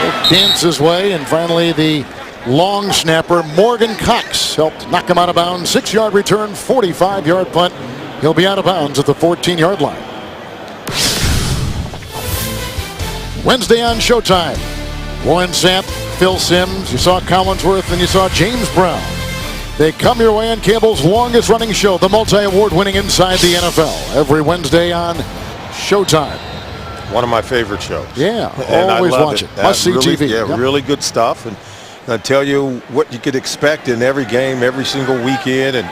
He'll dance his way, and finally the long snapper, Morgan Cox, helped knock him out of bounds. 6-yard return, 45-yard punt. He'll be out of bounds at the 14-yard line. Wednesday on Showtime. Warren Sapp, Phil Simms, you saw Collinsworth, and you saw James Brown. They come your way on cable's longest-running show, the multi-award-winning Inside the NFL, every Wednesday on Showtime. One of my favorite shows. Yeah, and always watch it. Must-see really, TV. Yeah, really good stuff. And I tell you what you could expect in every game, every single weekend, and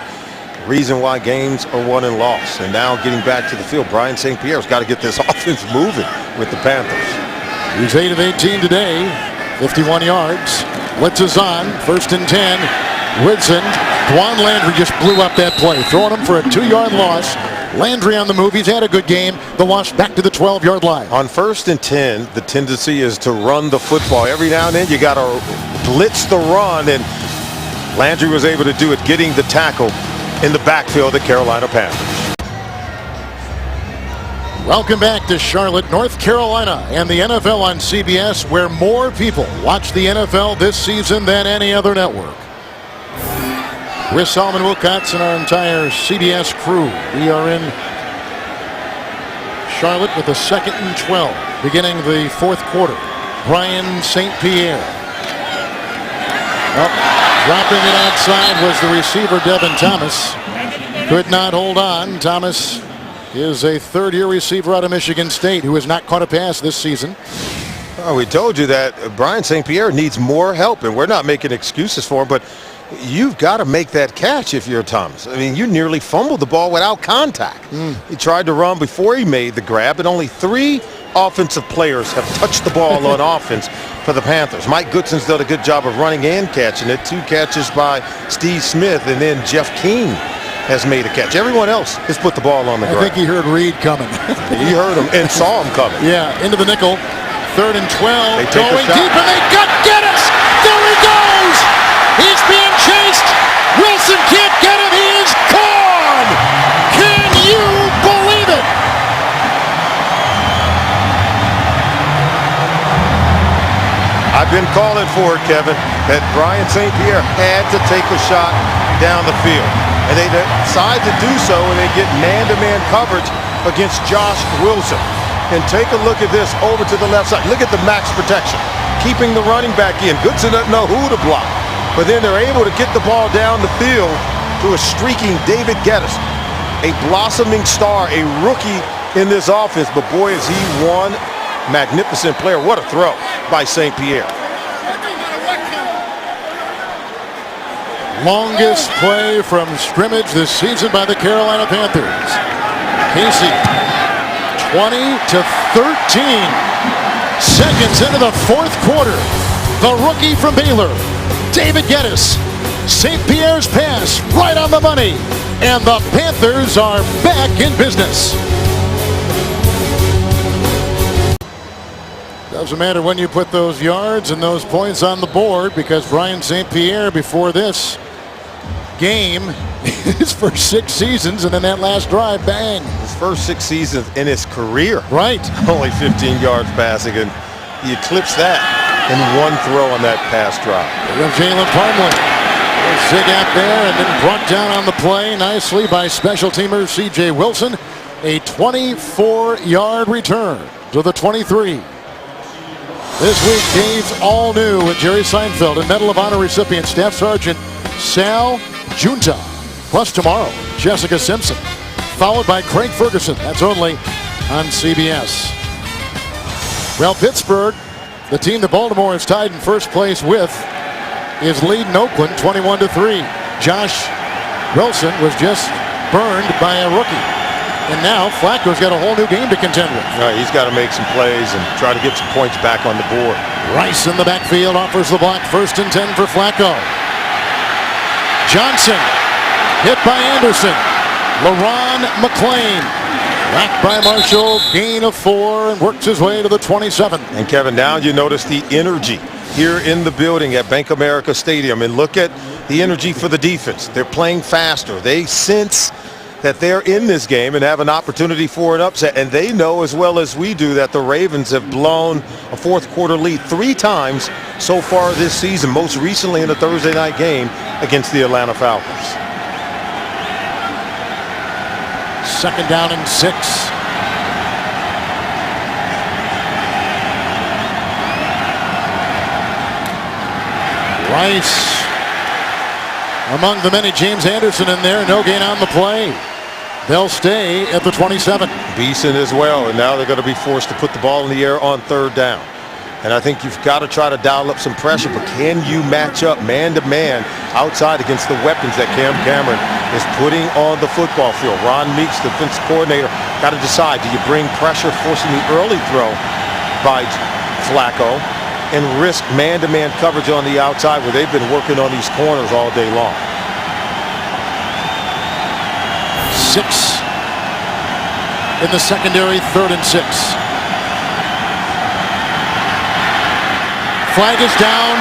reason why games are won and lost. And now getting back to the field, Brian St. Pierre's got to get this offense moving with the Panthers. He's 8 of 18 today, 51 yards. Blitz is on, 1st and 10. Woodson, Dwan Landry just blew up that play, throwing him for a 2-yard loss. Landry on the move. He's had a good game. The loss back to the 12-yard line. On 1st and 10, the tendency is to run the football. Every now and then you got to blitz the run, and Landry was able to do it, getting the tackle in the backfield of the Carolina Panthers. Welcome back to Charlotte, North Carolina, and the NFL on CBS, where more people watch the NFL this season than any other network. With Solomon Wilcox and our entire CBS crew, we are in Charlotte with a 2nd and 12, beginning the 4th quarter. Brian St. Pierre. Dropping it outside was the receiver, Devin Thomas. Could not hold on. Thomas is a 3rd-year receiver out of Michigan State who has not caught a pass this season. Oh, we told you that Brian St. Pierre needs more help, and we're not making excuses for him, but you've got to make that catch if you're Thomas. I mean, you nearly fumbled the ball without contact. He tried to run before he made the grab, and only 3 offensive players have touched the ball on offense for the Panthers. Mike Goodson's done a good job of running and catching it. 2 catches by Steve Smith, and then Jeff King has made a catch. Everyone else has put the ball on the ground. I think he heard Reed coming. He heard him and saw him coming. Yeah, into the nickel. 3rd and 12. They take Going a shot. deep, and they got Geddes. There he goes. He's being chased. Wilson can't get him. He is gone. Can you believe it? I've been calling for it, Kevin, that Brian St. Pierre had to take a shot down the field. And they decide to do so when they get man-to-man coverage against Josh Wilson. And take a look at this over to the left side. Look at the max protection, keeping the running back in. Goodson doesn't know who to block. But then they're able to get the ball down the field to a streaking David Geddes, a blossoming star, a rookie in this offense. But boy, is he one magnificent player. What a throw by St. Pierre. Longest play from scrimmage this season by the Carolina Panthers. Casey, 20-13. Seconds into the 4th quarter. The rookie from Baylor, David Geddes. St. Pierre's pass right on the money. And the Panthers are back in business. Doesn't matter when you put those yards and those points on the board, because Brian St. Pierre, before this game, his first 6 seasons, and then that last drive, bang. His first 6 seasons in his career. Right. Only 15 yards passing, and he eclipsed that in 1 throw on that pass drive. Jalen Parmley. Zig out there, and then brought down on the play nicely by special teamer C.J. Wilson. A 24-yard return to the 23. This week, Dave's all new with Jerry Seinfeld and Medal of Honor recipient Staff Sergeant Sal Junta. Plus tomorrow, Jessica Simpson, followed by Craig Ferguson. That's only on CBS. Well, Pittsburgh, the team that Baltimore is tied in first place with, is leading Oakland 21-3. Josh Wilson was just burned by a rookie. And now Flacco's got a whole new game to contend with. He's got to make some plays and try to get some points back on the board. Rice in the backfield offers the block. 1st and 10 for Flacco. Johnson hit by Anderson. LaRon McClain whacked by Marshall. Gain of 4 and works his way to the 27. And Kevin, now you notice the energy here in the building at Bank of America Stadium. And look at the energy for the defense. They're playing faster. They sense that they're in this game and have an opportunity for an upset. And they know as well as we do that the Ravens have blown a 4th quarter lead 3 times so far this season, most recently in a Thursday night game against the Atlanta Falcons. 2nd down and 6. Rice among the many. James Anderson in there. No gain on the play. They'll stay at the 27. Beeson as well, and now they're going to be forced to put the ball in the air on 3rd down. And I think you've got to try to dial up some pressure, but can you match up man-to-man outside against the weapons that Cam Cameron is putting on the football field? Ron Meeks, defense coordinator, got to decide, do you bring pressure, forcing the early throw by Flacco, and risk man-to-man coverage on the outside where they've been working on these corners all day long? 6 in the secondary. 3rd and 6. Flag is down.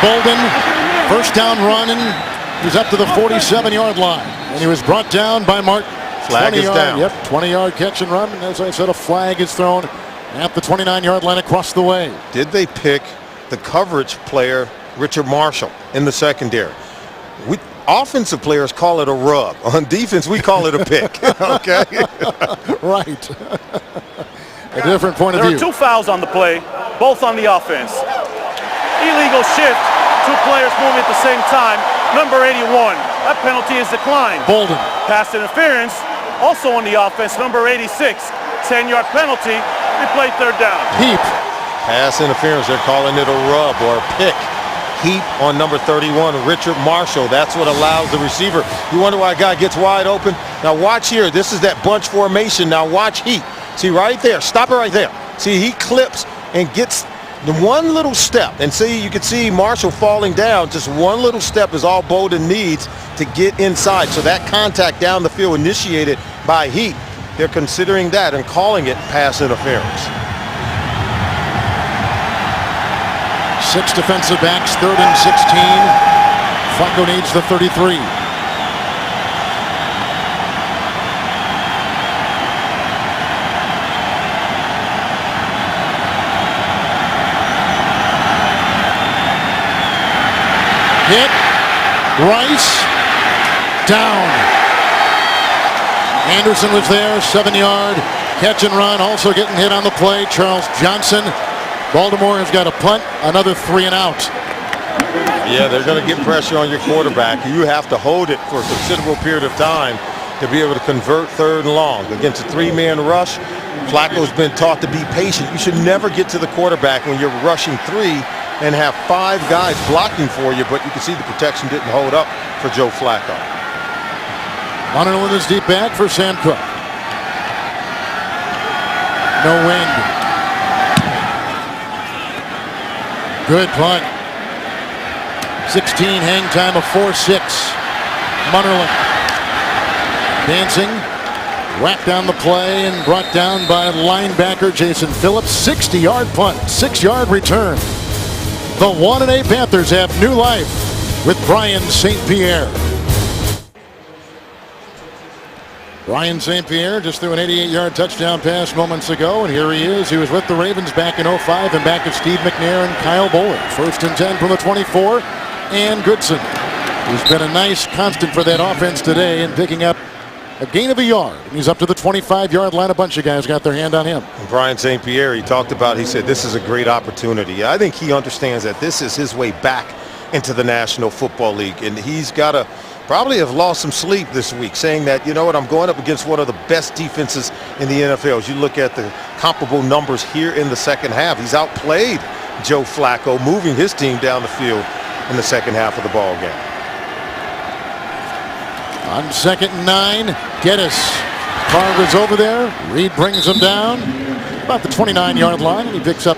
Bolden, 1st down run, and he's up to the 47-yard line. And he was brought down by Martin. Flag is down. Yep, 20-yard catch and run. And as I said, a flag is thrown at the 29-yard line across the way. Did they pick the coverage player, Richard Marshall, in the secondary? Offensive players call it a rub. On defense, we call it a pick. Okay? Right. A different point of view. There are 2 fouls on the play, both on the offense. Illegal shift, 2 players moving at the same time. Number 81, that penalty is declined. Bolden. Pass interference, also on the offense. Number 86, 10-yard penalty. Replay 3rd down. Heap. Pass interference, they're calling it a rub or a pick. Heap on number 31, Richard Marshall. That's what allows the receiver. You wonder why a guy gets wide open? Now watch here. This is that bunch formation. Now watch Heap. See right there. Stop it right there. See, he clips and gets the one little step. And see, you can see Marshall falling down. Just one little step is all Bolden needs to get inside. So that contact down the field initiated by Heap. They're considering that and calling it pass interference. 6 defensive backs, 3rd and 16. Flacco needs the 33. Hit. Rice. Down. Anderson was there, 7-yard catch and run. Also getting hit on the play, Charles Johnson. Baltimore has got a punt, another 3 and out. Yeah, they're going to get pressure on your quarterback. You have to hold it for a considerable period of time to be able to convert 3rd and long. Against a 3-man rush, Flacco's been taught to be patient. You should never get to the quarterback when you're rushing 3 and have 5 guys blocking for you, but you can see the protection didn't hold up for Joe Flacco. Munnerlyn is deep back for Sam Cook. No wind. Good punt. 16 hang time of 4-6. Munnerlyn dancing, whacked down the play and brought down by linebacker Jason Phillips. 60-yard punt, 6-yard return. The 1-8 Panthers have new life with Brian St. Pierre. Brian St. Pierre just threw an 88-yard touchdown pass moments ago, and here he is. He was with the Ravens back in 05 and back at Steve McNair and Kyle Bowler. 1st and 10 from the 24, and Goodson, who's been a nice constant for that offense today in picking up a gain of a yard. He's up to the 25-yard line. A bunch of guys got their hand on him. And Brian St. Pierre, he talked about, he said, this is a great opportunity. I think he understands that this is his way back into the National Football League, and he's got to probably have lost some sleep this week, saying that, you know what, I'm going up against one of the best defenses in the NFL. As you look at the comparable numbers here in the second half, he's outplayed Joe Flacco, moving his team down the field in the second half of the ball game. On 2nd and 9, Geddes. Carr was over there. Reed brings him down about the 29-yard line, and he picks up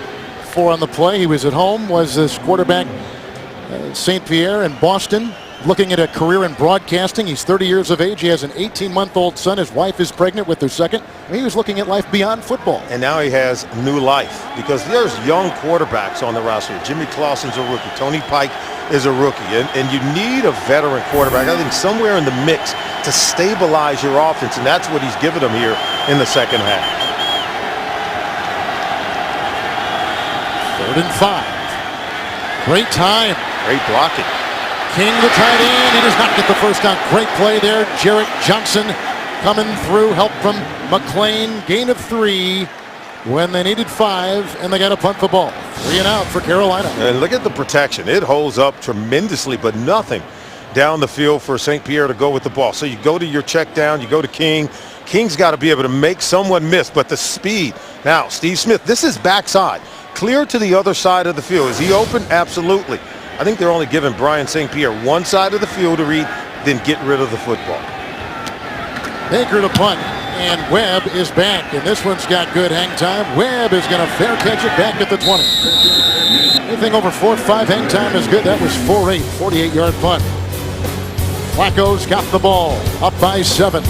4 on the play. He was at home, was this quarterback, St. Pierre in Boston, looking at a career in broadcasting. He's 30 years of age. He has an 18-month-old son. His wife is pregnant with their second. He was looking at life beyond football. And now he has new life because there's young quarterbacks on the roster. Jimmy Clausen's a rookie. Tony Pike is a rookie. And you need a veteran quarterback, I think, somewhere in the mix to stabilize your offense. And that's what he's given them here in the second half. 3rd and 5. Great time. Great blocking. King, the tight end, he does not get the first down. Great play there. Jarrett Johnson coming through. Help from McLean. Gain of 3 when they needed 5, and they got to punt the ball. 3 and out for Carolina. And look at the protection. It holds up tremendously, but nothing down the field for St. Pierre to go with the ball. So you go to your check down, you go to King. King's got to be able to make someone miss, but the speed. Now, Steve Smith, this is backside. Clear to the other side of the field. Is he open? Absolutely. I think they're only giving Brian St. Pierre one side of the field to read, then get rid of the football. Baker to punt, and Webb is back, and this one's got good hang time. Webb is going to fair catch it back at the 20. Anything over 4-5 hang time is good. That was 4-8, 48-yard punt. Flacco's got the ball, up by 7.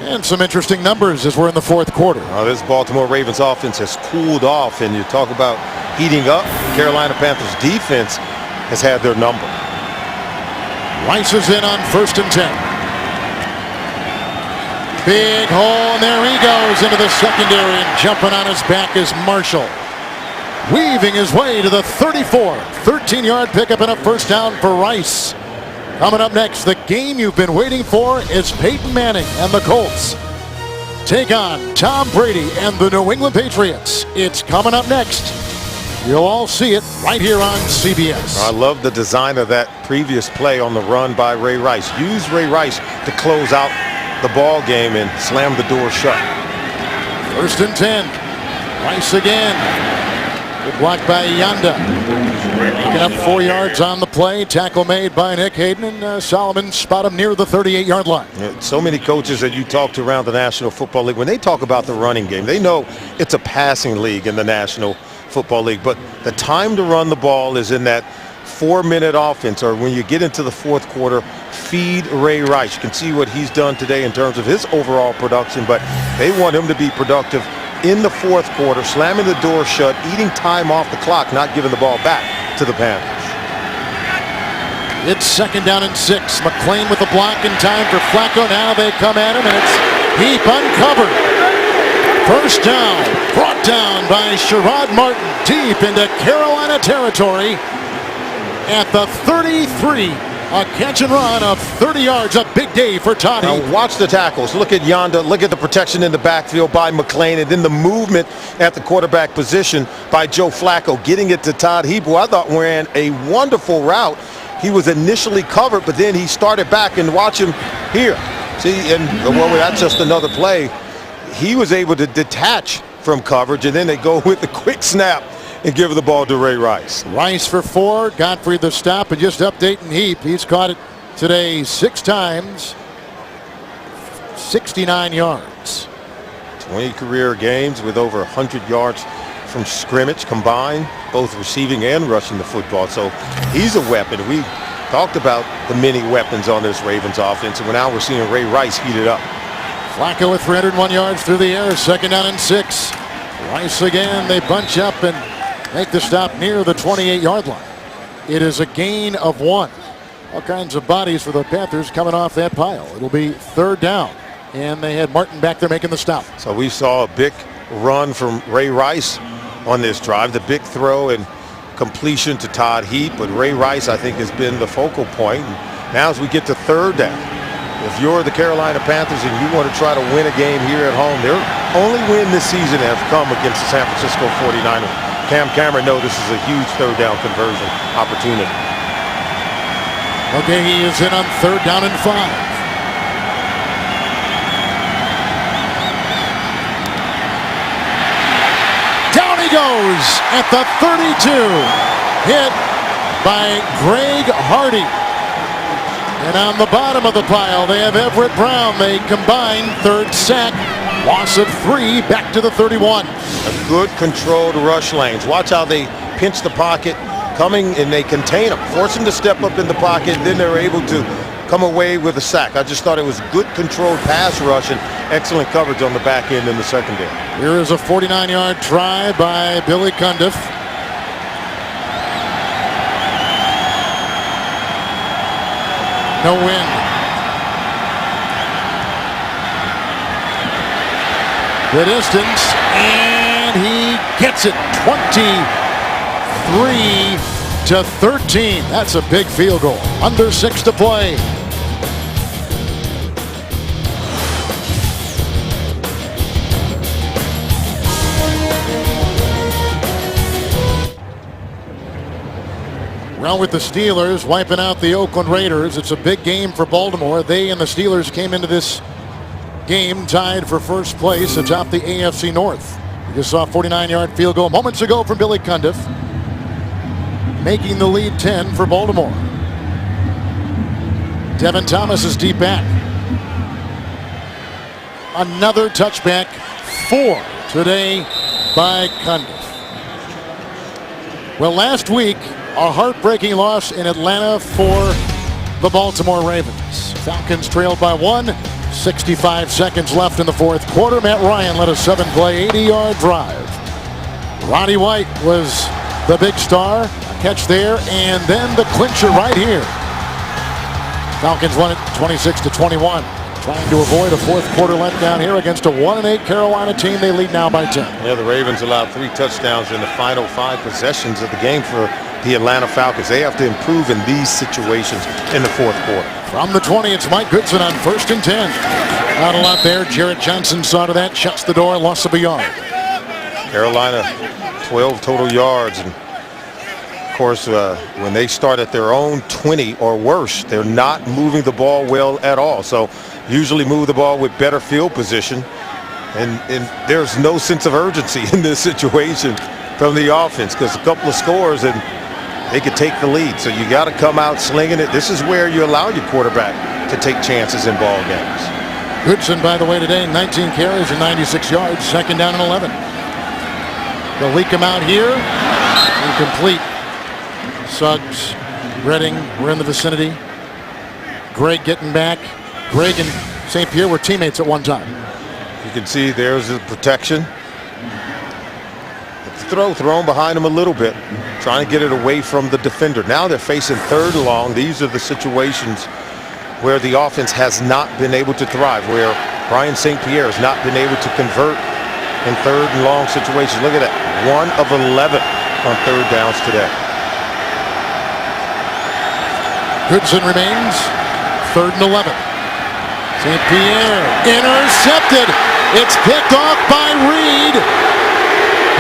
And some interesting numbers as we're in the 4th quarter. This Baltimore Ravens offense has cooled off, and you talk about heating up. Carolina Panthers defense has had their number. Rice is in on 1st and 10. Big hole, and there he goes into the secondary, and jumping on his back is Marshall. Weaving his way to the 34. 13-yard pickup and a first down for Rice. Coming up next, the game you've been waiting for is Peyton Manning and the Colts take on Tom Brady and the New England Patriots. It's coming up next. You'll all see it right here on CBS. I love the design of that previous play on the run by Ray Rice. Use Ray Rice to close out the ball game and slam the door shut. 1st and 10. Rice again. Good block by Yanda. Picking up 4 yards on the play. Tackle made by Nick Hayden, and Solomon spot him near the 38-yard line. So many coaches that you talk to around the National Football League, when they talk about the running game, they know it's a passing league in the National Football League, but the time to run the ball is in that 4-minute offense, or when you get into the fourth quarter. Feed Ray Rice. You can see what he's done today in terms of his overall production, but they want him to be productive in the fourth quarter, slamming the door shut, eating time off the clock, not giving the ball back to the Panthers. It's 2nd down and 6. McClain with the block in time for Flacco. Now they come at him, and it's Heap uncovered. First down, brought down by Sherrod Martin, deep into Carolina territory at the 33. A catch and run of 30 yards, a big day for Todd Heap. Now watch the tackles. Look at Yanda. Look at the protection in the backfield by McClain, and then the movement at the quarterback position by Joe Flacco, getting it to Todd Heap, who I thought ran a wonderful route. He was initially covered, but then he started back, and watch him here. See, and well, that's just another play. He was able to detach from coverage, and then they go with the quick snap and give the ball to Ray Rice. Rice for 4. Godfrey the stop, and just updating Heap. He's caught it today 6 times. 69 yards. 20 career games with over 100 yards from scrimmage combined, both receiving and rushing the football. So he's a weapon. We talked about the many weapons on this Ravens offense, and now we're seeing Ray Rice heat it up. Flacco with 301 yards through the air. 2nd down and 6. Rice again. They bunch up and make the stop near the 28-yard line. It is a gain of 1. All kinds of bodies for the Panthers coming off that pile. It'll be 3rd down, and they had Martin back there making the stop. So we saw a big run from Ray Rice on this drive, the big throw and completion to Todd Heap, but Ray Rice, I think, has been the focal point. Now as we get to 3rd down, if you're the Carolina Panthers and you want to try to win a game here at home, their only win this season have come against the San Francisco 49ers. Cam Cameron knows this is a huge 3rd down conversion opportunity. Okay, he is in on 3rd down and 5. Down he goes at the 32. Hit by Greg Hardy. And on the bottom of the pile, they have Everett Brown. They combine 3rd sack. Loss of 3, back to the 31. A good controlled rush lanes. Watch how they pinch the pocket, coming, and they contain him, force him to step up in the pocket, then they're able to come away with a sack. I just thought it was good controlled pass rush and excellent coverage on the back end in the secondary. Here is a 49-yard try by Billy Cundiff. No win. The distance, and he gets it. 23-13. That's a big field goal. Under 6 to play. Well, with the Steelers wiping out the Oakland Raiders, it's a big game for Baltimore. They and the Steelers came into this game tied for first place atop the AFC North. We just saw a 49-yard field goal moments ago from Billy Cundiff, making the lead 10 for Baltimore. Devin Thomas is deep back. Another touchback, 4 today by Cundiff. Well, last week, a heartbreaking loss in Atlanta for the Baltimore Ravens. Falcons trailed by 1. 65 seconds left in the fourth quarter. Matt Ryan led a 7-play, 80-yard drive. Roddy White was the big star. A catch there, and then the clincher right here. Falcons won it 26-21. Trying to avoid a fourth quarter letdown here against a 1-8 Carolina team. They lead now by 10. Yeah, the Ravens allowed 3 touchdowns in the final 5 possessions of the game for the Atlanta Falcons. They have to improve in these situations in the fourth quarter. From the 20, it's Mike Goodson on 1st and 10. Not a lot there. Jarrett Johnson saw to that, shuts the door, loss of a yard. Carolina, 12 total yards. And of course, when they start at their own 20 or worse, they're not moving the ball well at all. So usually move the ball with better field position. And there's no sense of urgency in this situation from the offense because a couple of scores and they could take the lead. So you got to come out slinging it. This is where you allow your quarterback to take chances in ball games. Goodson, by the way, today, 19 carries and 96 yards, 2nd down and 11. They'll leak him out here. Incomplete. Suggs, Redding, we're in the vicinity. Greg getting back. Greg and St. Pierre were teammates at one time. You can see there's the protection. The thrown behind him a little bit, trying to get it away from the defender. Now they're facing 3rd and long. These are the situations where the offense has not been able to thrive, where Brian St. Pierre has not been able to convert in 3rd and long situations. Look at that, 1 of 11 on 3rd downs today. Goodson remains 3rd and 11. St. Pierre intercepted. It's picked off by Reed.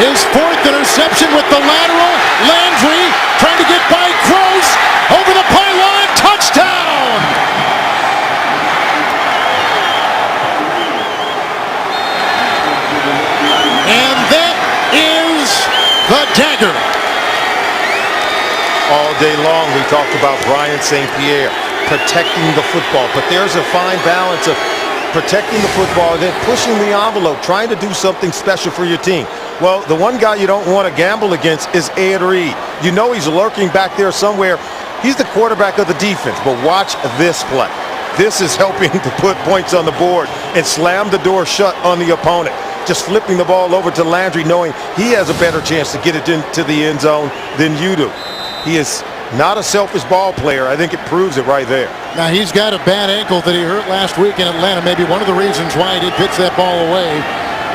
His 4th interception with the lateral. Landry trying to get by Gross. Over the pylon. Touchdown! And that is the dagger. All day long we talked about Brian St. Pierre protecting the football, but there's a fine balance of protecting the football and then pushing the envelope, trying to do something special for your team. Well, the one guy you don't want to gamble against is Ed Reed. You know he's lurking back there somewhere. He's the quarterback of the defense, but watch this play. This is helping to put points on the board and slam the door shut on the opponent. Just flipping the ball over to Landry, knowing he has a better chance to get it into the end zone than you do. He is not a selfish ball player. I think it proves it right there. Now, he's got a bad ankle that he hurt last week in Atlanta. Maybe one of the reasons why he did pitch that ball away.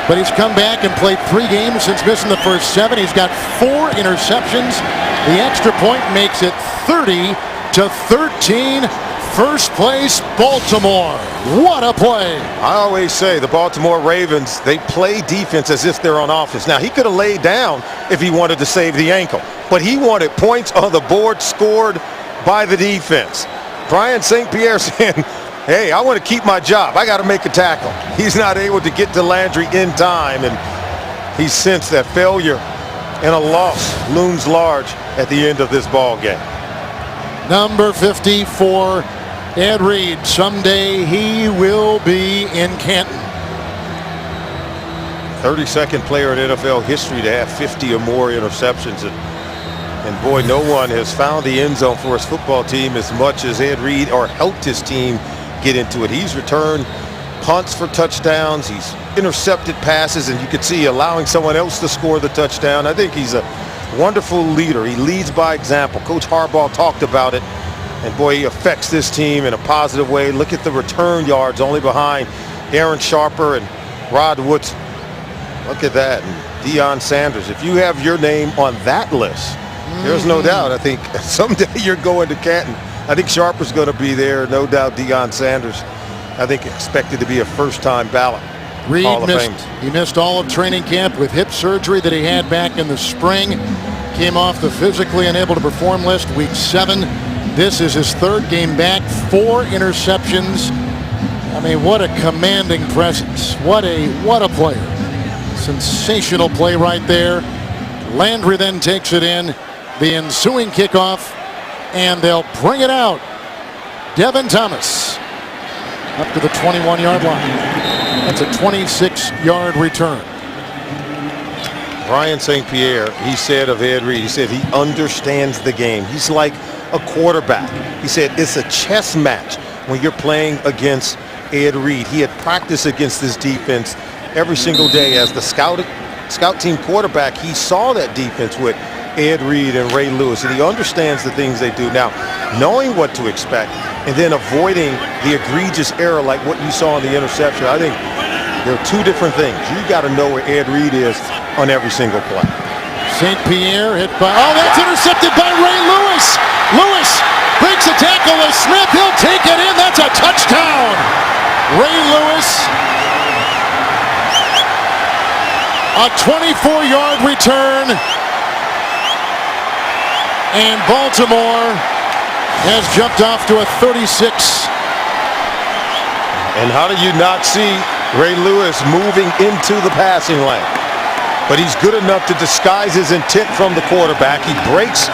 But he's come back and played 3 games since missing the first 7. He's got 4 interceptions. The extra point makes it 30-13. First place, Baltimore. What a play. I always say the Baltimore Ravens, they play defense as if they're on offense. Now, he could have laid down if he wanted to save the ankle, but he wanted points on the board scored by the defense. Brian St. Pierre saying, hey, I want to keep my job. I got to make a tackle. He's not able to get to Landry in time, and he sensed that failure and a loss looms large at the end of this ball game. Number 54, Ed Reed. Someday he will be in Canton. 32nd player in NFL history to have 50 or more interceptions. And boy, no one has found the end zone for his football team as much as Ed Reed, or helped his team get into it. He's returned punts for touchdowns. He's intercepted passes, and you could see allowing someone else to score the touchdown. I think he's a wonderful leader. He leads by example. Coach Harbaugh talked about it, and boy, he affects this team in a positive way. Look at the return yards, only behind Aaron Sharper and Rod Woodson. Look at that. And Deion Sanders. If you have your name on that list, there's no doubt. I think someday you're going to Canton. I think Sharper's going to be there. No doubt Deion Sanders, I think, expected to be a first-time ballot Reed Hall of Fame. He missed all of training camp with hip surgery that he had back in the spring. Came off the physically unable to perform list week 7. This is his 3rd game back. 4 interceptions. I mean, what a commanding presence. What a player. Sensational play right there. Landry then takes it in. The ensuing kickoff, and they'll bring it out. Devin Thomas up to the 21-yard line. That's a 26-yard return. Brian St. Pierre, he said of Ed Reed, he said he understands the game. He's like a quarterback. He said it's a chess match when you're playing against Ed Reed. He had practiced against this defense every single day as the scout team quarterback. He saw that defense with Ed Reed and Ray Lewis, and he understands the things they do. Now, knowing what to expect, and then avoiding the egregious error like what you saw in the interception. I think there are two different things. You got to know where Ed Reed is on every single play. St. Pierre hit by, oh, that's intercepted by Ray Lewis. Lewis breaks a tackle with Smith. He'll take it in. That's a touchdown. Ray Lewis. A 24-yard return. And Baltimore has jumped off to a 36. And how do you not see Ray Lewis moving into the passing lane? But he's good enough to disguise his intent from the quarterback. He breaks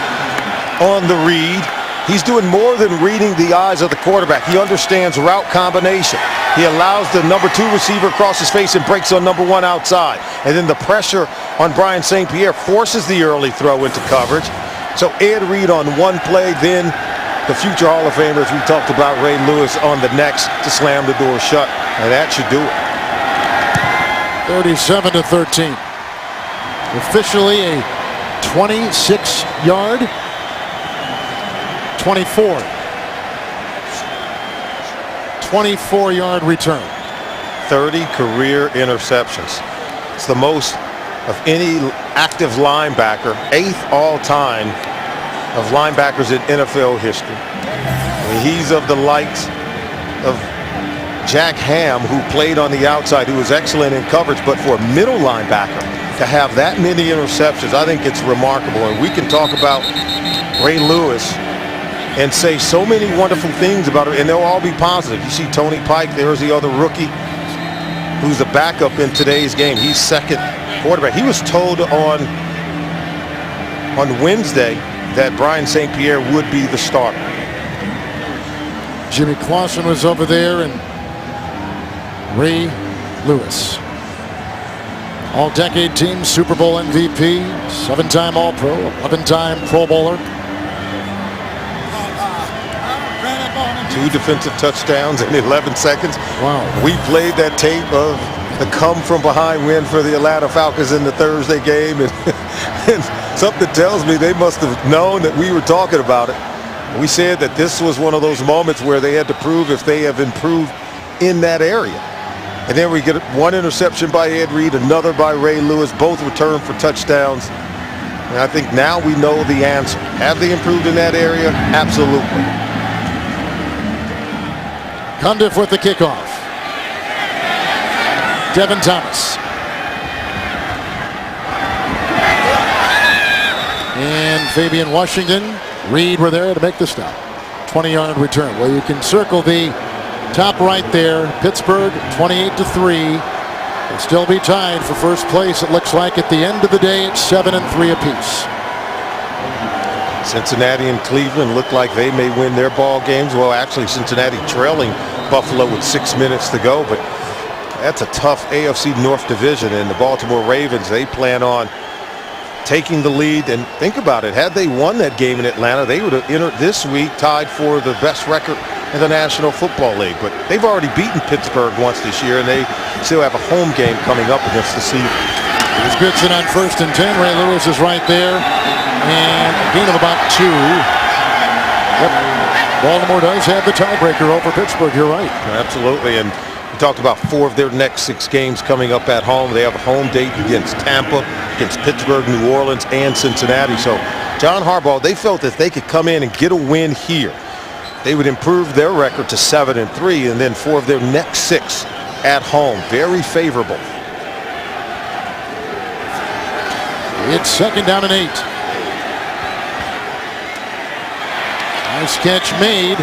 on the read. He's doing more than reading the eyes of the quarterback. He understands route combination. He allows the number 2 receiver across his face and breaks on number 1 outside. And then the pressure on Brian St. Pierre forces the early throw into coverage. So Ed Reed on one play, then the future Hall of Famers we talked about, Ray Lewis, on the next to slam the door shut. And that should do it. 37-13. Officially a 26-yard, 24-yard return. 30 career interceptions. It's the most of any active linebacker, 8th all-time of linebackers in NFL history. I mean, he's of the likes of Jack Ham, who played on the outside, who was excellent in coverage, but for a middle linebacker to have that many interceptions, I think it's remarkable. And we can talk about Ray Lewis and say so many wonderful things about him, and they'll all be positive. You see Tony Pike, there's the other rookie who's a backup in today's game. He's second quarterback. He was told on Wednesday that Brian St. Pierre would be the starter. Jimmy Clausen was over there, and Ray Lewis. All-decade team, Super Bowl MVP, 7-time All-Pro, 11-time Pro Bowler. 2 defensive touchdowns in 11 seconds. Wow. We played that tape of the come-from-behind win for the Atlanta Falcons in the Thursday game, and something tells me they must have known that we were talking about it. We said that this was one of those moments where they had to prove if they have improved in that area. And then we get one interception by Ed Reed, another by Ray Lewis, both returned for touchdowns. And I think now we know the answer. Have they improved in that area? Absolutely. Cundiff with the kickoff. Devin Thomas. And Fabian Washington. Reed were there to make the stop. 20-yard return. Well, you can circle the top right there. Pittsburgh 28-3. They'll still be tied for first place. It looks like at the end of the day it's 7-3 apiece. Cincinnati and Cleveland look like they may win their ball games. Well, actually, Cincinnati trailing Buffalo with 6 minutes to go, but that's a tough AFC North division. And the Baltimore Ravens, they plan on taking the lead. And think about it, had they won that game in Atlanta, they would have entered this week tied for the best record in the National Football League. But they've already beaten Pittsburgh once this year, and they still have a home game coming up against the Steelers. Here's Goodson on 1st and 10. Ray Lewis is right there. And a gain of about 2. Yep. Baltimore does have the tiebreaker over Pittsburgh. You're right. Absolutely. And we talked about 4 of their next 6 games coming up at home. They have a home date against Tampa, against Pittsburgh, New Orleans, and Cincinnati. So John Harbaugh, they felt that they could come in and get a win here. They would improve their record to 7-3, and then 4 of their next 6 at home. Very favorable. It's 2nd down and 8. Nice catch made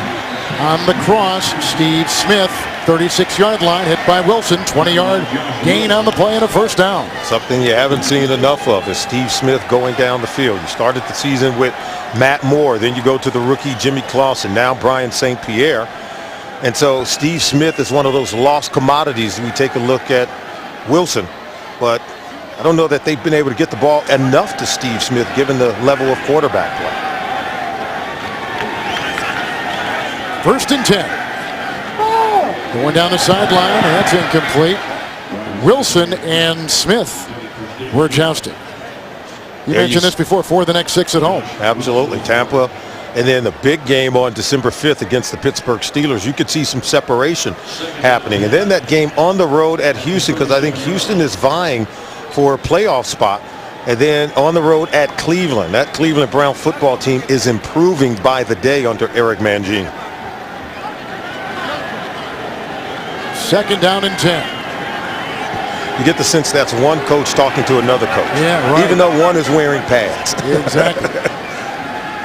on the cross. Steve Smith, 36-yard line, hit by Wilson. 20-yard gain on the play and a first down. Something you haven't seen enough of is Steve Smith going down the field. You started the season with Matt Moore, then you go to the rookie Jimmy Clausen, now Brian St. Pierre. And so Steve Smith is one of those lost commodities. We take a look at Wilson, but I don't know that they've been able to get the ball enough to Steve Smith given the level of quarterback play. 1st and 10. Going down the sideline, and that's incomplete. Wilson and Smith were jousting. You mentioned this before, 4 of the next 6 at home. Absolutely. Tampa And then the big game on December 5th against the Pittsburgh Steelers, you could see some separation happening. And then that game on the road at Houston, because I think Houston is vying for a playoff spot. And then on the road at Cleveland. That Cleveland Brown football team is improving by the day under Eric Mangini. 2nd down and 10. You get the sense that's one coach talking to another coach. Yeah, right. Even though one is wearing pads. Exactly.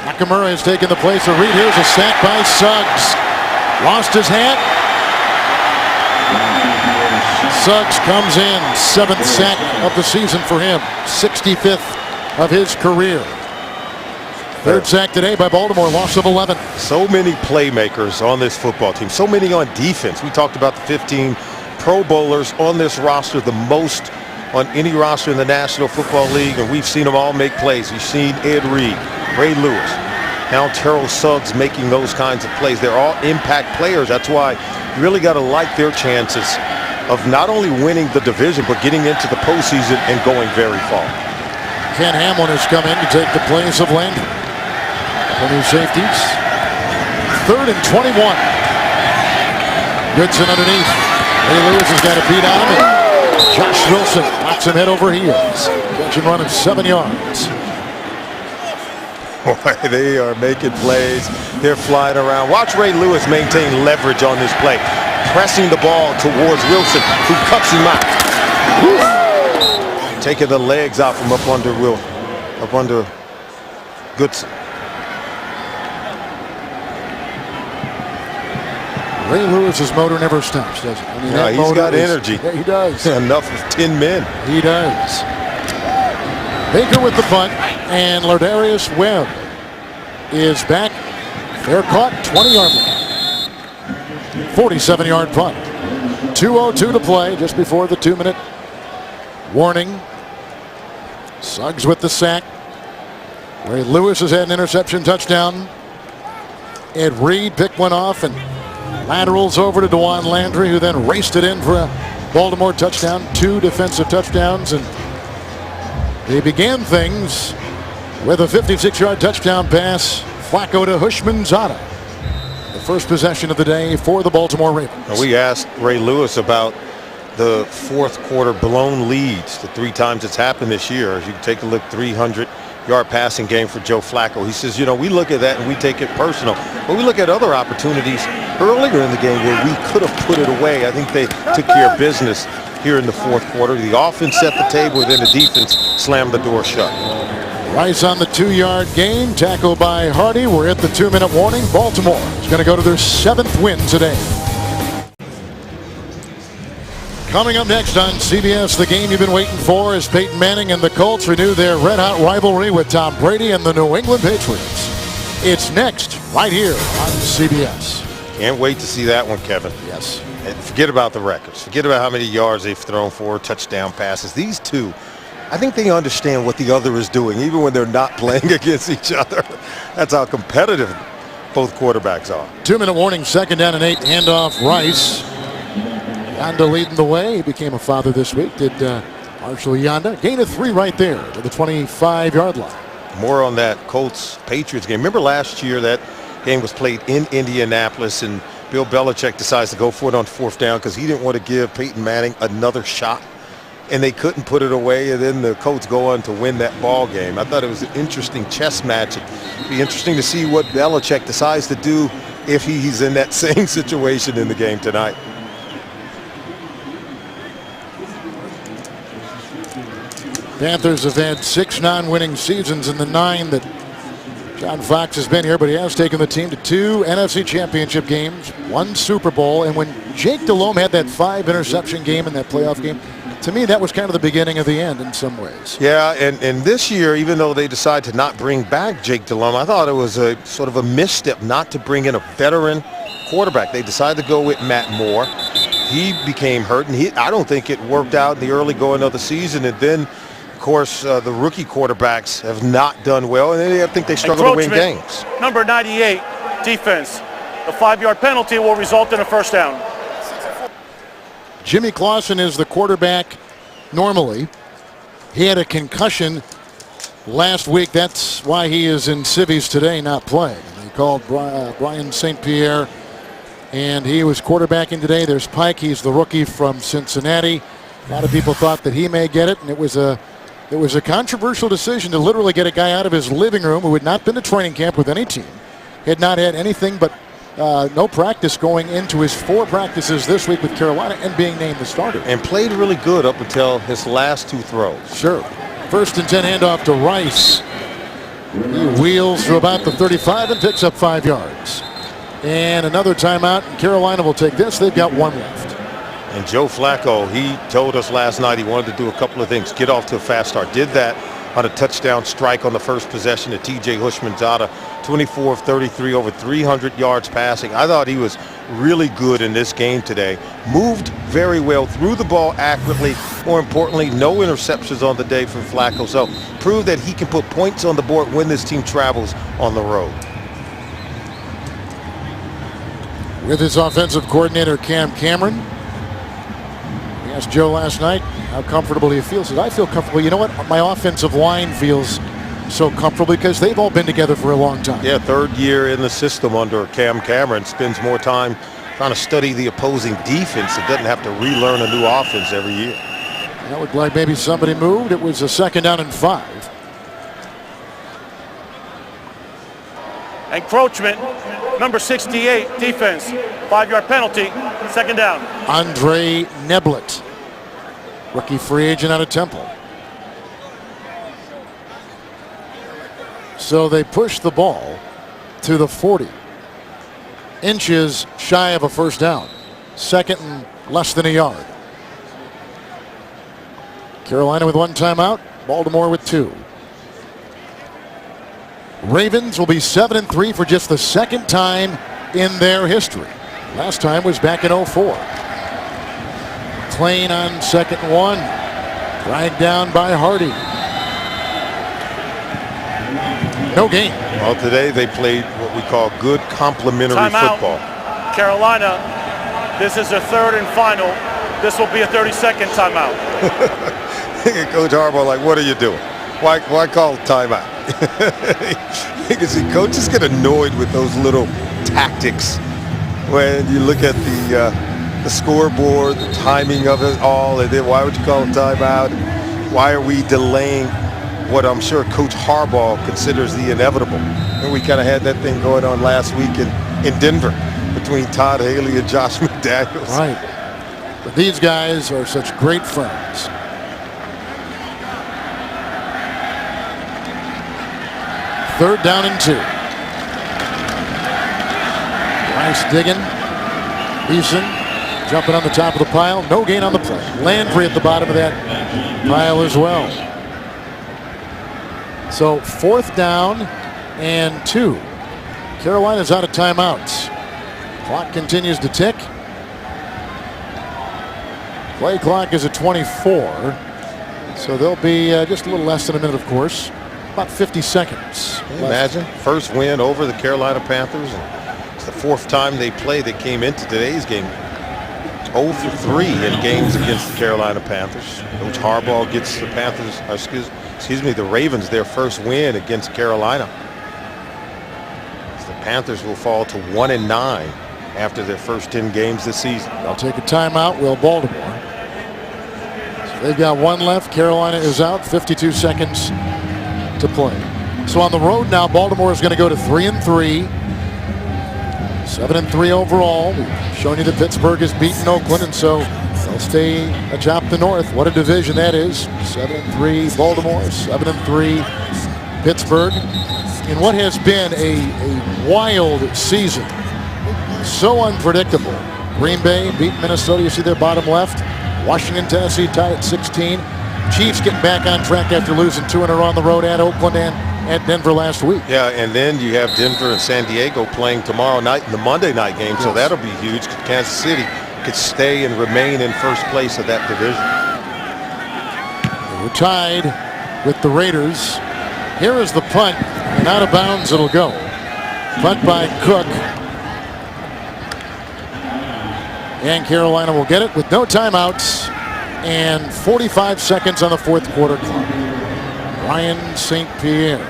Nakamura has taken the place of Reed. Here's a sack by Suggs. Lost his hat. Suggs comes in. 7th sack of the season for him. 65th of his career. 3rd sack today by Baltimore. Loss of 11. So many playmakers on this football team. So many on defense. We talked about the 15 Pro Bowlers on this roster, the most on any roster in the National Football League, and we've seen them all make plays. We've seen Ed Reed, Ray Lewis, now Terrell Suggs making those kinds of plays. They're all impact players. That's why you really got to like their chances of not only winning the division, but getting into the postseason and going very far. Ken Hamlin has come in to take the place of Landry. The new safeties. 3rd and 21. Goodson underneath. Ray Lewis has got a beat on him. And Josh Wilson knocks him head over heels. Catch and run of 7 yards. Boy, they are making plays. They're flying around. Watch Ray Lewis maintain leverage on this play. Pressing the ball towards Wilson, who cuts him out. Woo! Taking the legs out from up under Goodson. Ray Lewis's motor never stops, does it? I mean, yeah, he's got energy. Yeah, he does. Enough of 10 men. He does. Baker with the punt, and Lardarius Webb is back. Fair caught, 20-yard line. 47-yard punt. 2:02 to play, just before the 2-minute warning. Suggs with the sack. Ray Lewis has had an interception touchdown. Ed Reed picked one off and laterals over to DeJuan Landry, who then raced it in for a Baltimore touchdown. 2 defensive touchdowns, and they began things with a 56-yard touchdown pass. Flacco to Hushmanzada. The first possession of the day for the Baltimore Ravens. We asked Ray Lewis about the 4th quarter blown leads, the 3 times it's happened this year. As you can take a look, 300-yard passing game for Joe Flacco. He says, you know, we look at that and we take it personal. But we look at other opportunities earlier in the game where we could have put it away. I think they took care of business here in the 4th quarter. The offense set the table, then the defense slammed the door shut. Rice on the 2-yard gain, tackled by Hardy. We're at the 2-minute warning. Baltimore is going to go to their 7th win today. Coming up next on CBS, the game you've been waiting for as Peyton Manning and the Colts renew their red-hot rivalry with Tom Brady and the New England Patriots. It's next, right here on CBS. Can't wait to see that one, Kevin. Yes. And forget about the records. Forget about how many yards they've thrown for, touchdown passes. These two, I think they understand what the other is doing, even when they're not playing against each other. That's how competitive both quarterbacks are. 2-minute warning, 2nd down and 8, handoff Rice. Yanda leading the way. He became a father this week, did Marshall Yanda. Gain of 3 right there to the 25-yard line. More on that Colts-Patriots game. Remember last year that game was played in Indianapolis, and Bill Belichick decides to go for it on 4th down because he didn't want to give Peyton Manning another shot, and they couldn't put it away, and then the Colts go on to win that ball game. I thought it was an interesting chess match. It'd be interesting to see what Belichick decides to do if he's in that same situation in the game tonight. Panthers have had 6 non-winning seasons in the 9 that John Fox has been here, but he has taken the team to 2 NFC Championship games, 1 Super Bowl, and when Jake Delhomme had that 5-interception game in that playoff game, to me that was kind of the beginning of the end in some ways. Yeah, and this year, even though they decided to not bring back Jake Delhomme, I thought it was a sort of a misstep not to bring in a veteran quarterback. They decided to go with Matt Moore. He became hurt, and I don't think it worked out in the early going of the season, and then of course, the rookie quarterbacks have not done well, and I think they struggle to win games. Number 98, defense. The 5-yard penalty will result in a first down. Jimmy Clausen is the quarterback normally. He had a concussion last week. That's why he is in civvies today, not playing. They called Brian St. Pierre, and he was quarterbacking today. There's Pike. He's the rookie from Cincinnati. A lot of people thought that he may get it, and it was a controversial decision to literally get a guy out of his living room who had not been to training camp with any team, had not had anything but no practice going into his 4 practices this week with Carolina, and being named the starter. And played really good up until his last 2 throws. Sure. 1st and 10 handoff to Rice. He wheels to about the 35 and picks up 5 yards. And another timeout, and Carolina will take this. They've got 1 left. And Joe Flacco, he told us last night he wanted to do a couple of things. Get off to a fast start. Did that on a touchdown strike on the first possession of T.J. Hushmanzada. 24 of 33, over 300 yards passing. I thought he was really good in this game today. Moved very well, threw the ball accurately. More importantly, no interceptions on the day from Flacco. So proved that he can put points on the board when this team travels on the road. With his offensive coordinator, Cam Cameron. He asked Joe last night how comfortable he feels. He said, I feel comfortable. You know what? My offensive line feels so comfortable because they've all been together for a long time. Yeah, 3rd year in the system under Cam Cameron. Spends more time trying to study the opposing defense. It doesn't have to relearn a new offense every year. That looked like maybe somebody moved. It was a 2nd down and 5. Encroachment, number 68, defense. 5-yard penalty, 2nd down. Andre Neblett, rookie free agent out of Temple. So they push the ball to the 40. Inches shy of a 1st down. 2nd and less than a yard. Carolina with 1 timeout. Baltimore with 2. Ravens will be 7-3 for just the 2nd time in their history. Last time was back in 04. Klein on 2nd and 1. Dragged down by Hardy. No gain. Well, today they played what we call good complementary football. Carolina, this is their 3rd and final. This will be a 30-second timeout. Coach Harbaugh, like, what are you doing? Why call timeout? You can see coaches get annoyed with those little tactics when you look at the scoreboard, the timing of it all, and then why would you call a timeout? Why are we delaying what I'm sure Coach Harbaugh considers the inevitable? And we kind of had that thing going on last week in Denver between Todd Haley and Josh McDaniels. Right. But these guys are such great friends. Third down and 2. Rice digging. Beeson jumping on the top of the pile. No gain on the play. Landry at the bottom of that pile as well. So 4th down and 2. Carolina's out of timeouts. Clock continues to tick. Play clock is at 24. So they'll be just a little less than a minute, of course. About 50 seconds. Can you imagine? First win over the Carolina Panthers. And it's the 4th time they played. They came into today's game 0 for 3 in games against the Carolina Panthers. Coach Harbaugh gets the Panthers, excuse me, the Ravens their first win against Carolina. The Panthers will fall to 1-9 after their first 10 games this season. They'll take a timeout. Will Baltimore. So they've got 1 left. Carolina is out. 52 seconds to play. So on the road now, Baltimore is going to go to 3-3. 7-3 overall. We've shown you that Pittsburgh has beaten Oakland, and so they'll stay atop the North. What a division that is. 7-3 Baltimore, 7-3 Pittsburgh. In what has been a wild season. So unpredictable. Green Bay beat Minnesota. You see their bottom left. Washington, Tennessee tied at 16. Chiefs getting back on track after losing 2 in a row on the road at Oakland and at Denver last week. Yeah, and then you have Denver and San Diego playing tomorrow night in the Monday night game, so that'll be huge. Kansas City could stay and remain in first place of that division. We're tied with the Raiders. Here is the punt, and out of bounds it'll go. Punt by Cook. And Carolina will get it with no timeouts and 45 seconds on the 4th quarter clock. Ryan St. Pierre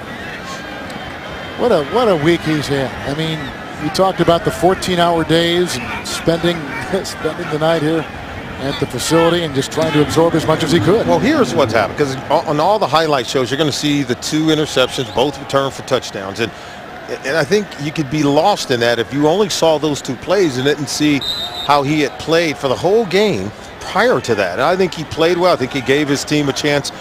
What a week he's had. I mean, we talked about the 14-hour days and spending the night here at the facility and just trying to absorb as much as he could. Well, here's what's happened, because on all the highlight shows, you're going to see the 2 interceptions, both returned for touchdowns. And I think you could be lost in that if you only saw those 2 plays and didn't see how he had played for the whole game prior to that. And I think he played well. I think he gave his team a chance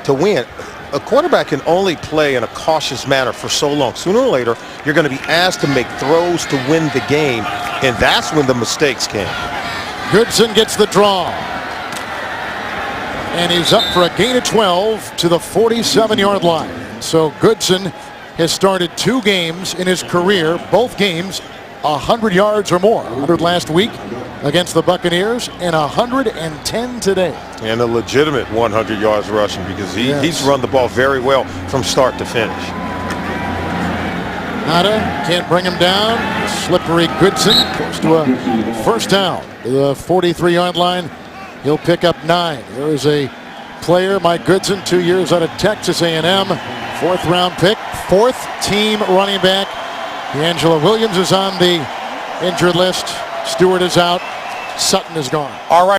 to win. A quarterback can only play in a cautious manner for so long. Sooner or later, you're going to be asked to make throws to win the game, and that's when the mistakes came. Goodson gets the draw. And he's up for a gain of 12 to the 47-yard line. So Goodson has started 2 games in his career, both games 100 yards or more. 100 last week against the Buccaneers and 110 today. And a legitimate 100 yards rushing, because he's run the ball very well from start to finish. Nada can't bring him down. Slippery Goodson goes to a first down to the 43-yard line. He'll pick up 9. There is a player, Mike Goodson, 2 years out of Texas A&M. 4th-round pick, 4th-team running back. D'Angelo Williams is on the injured list. Stewart is out. Sutton is gone. All right.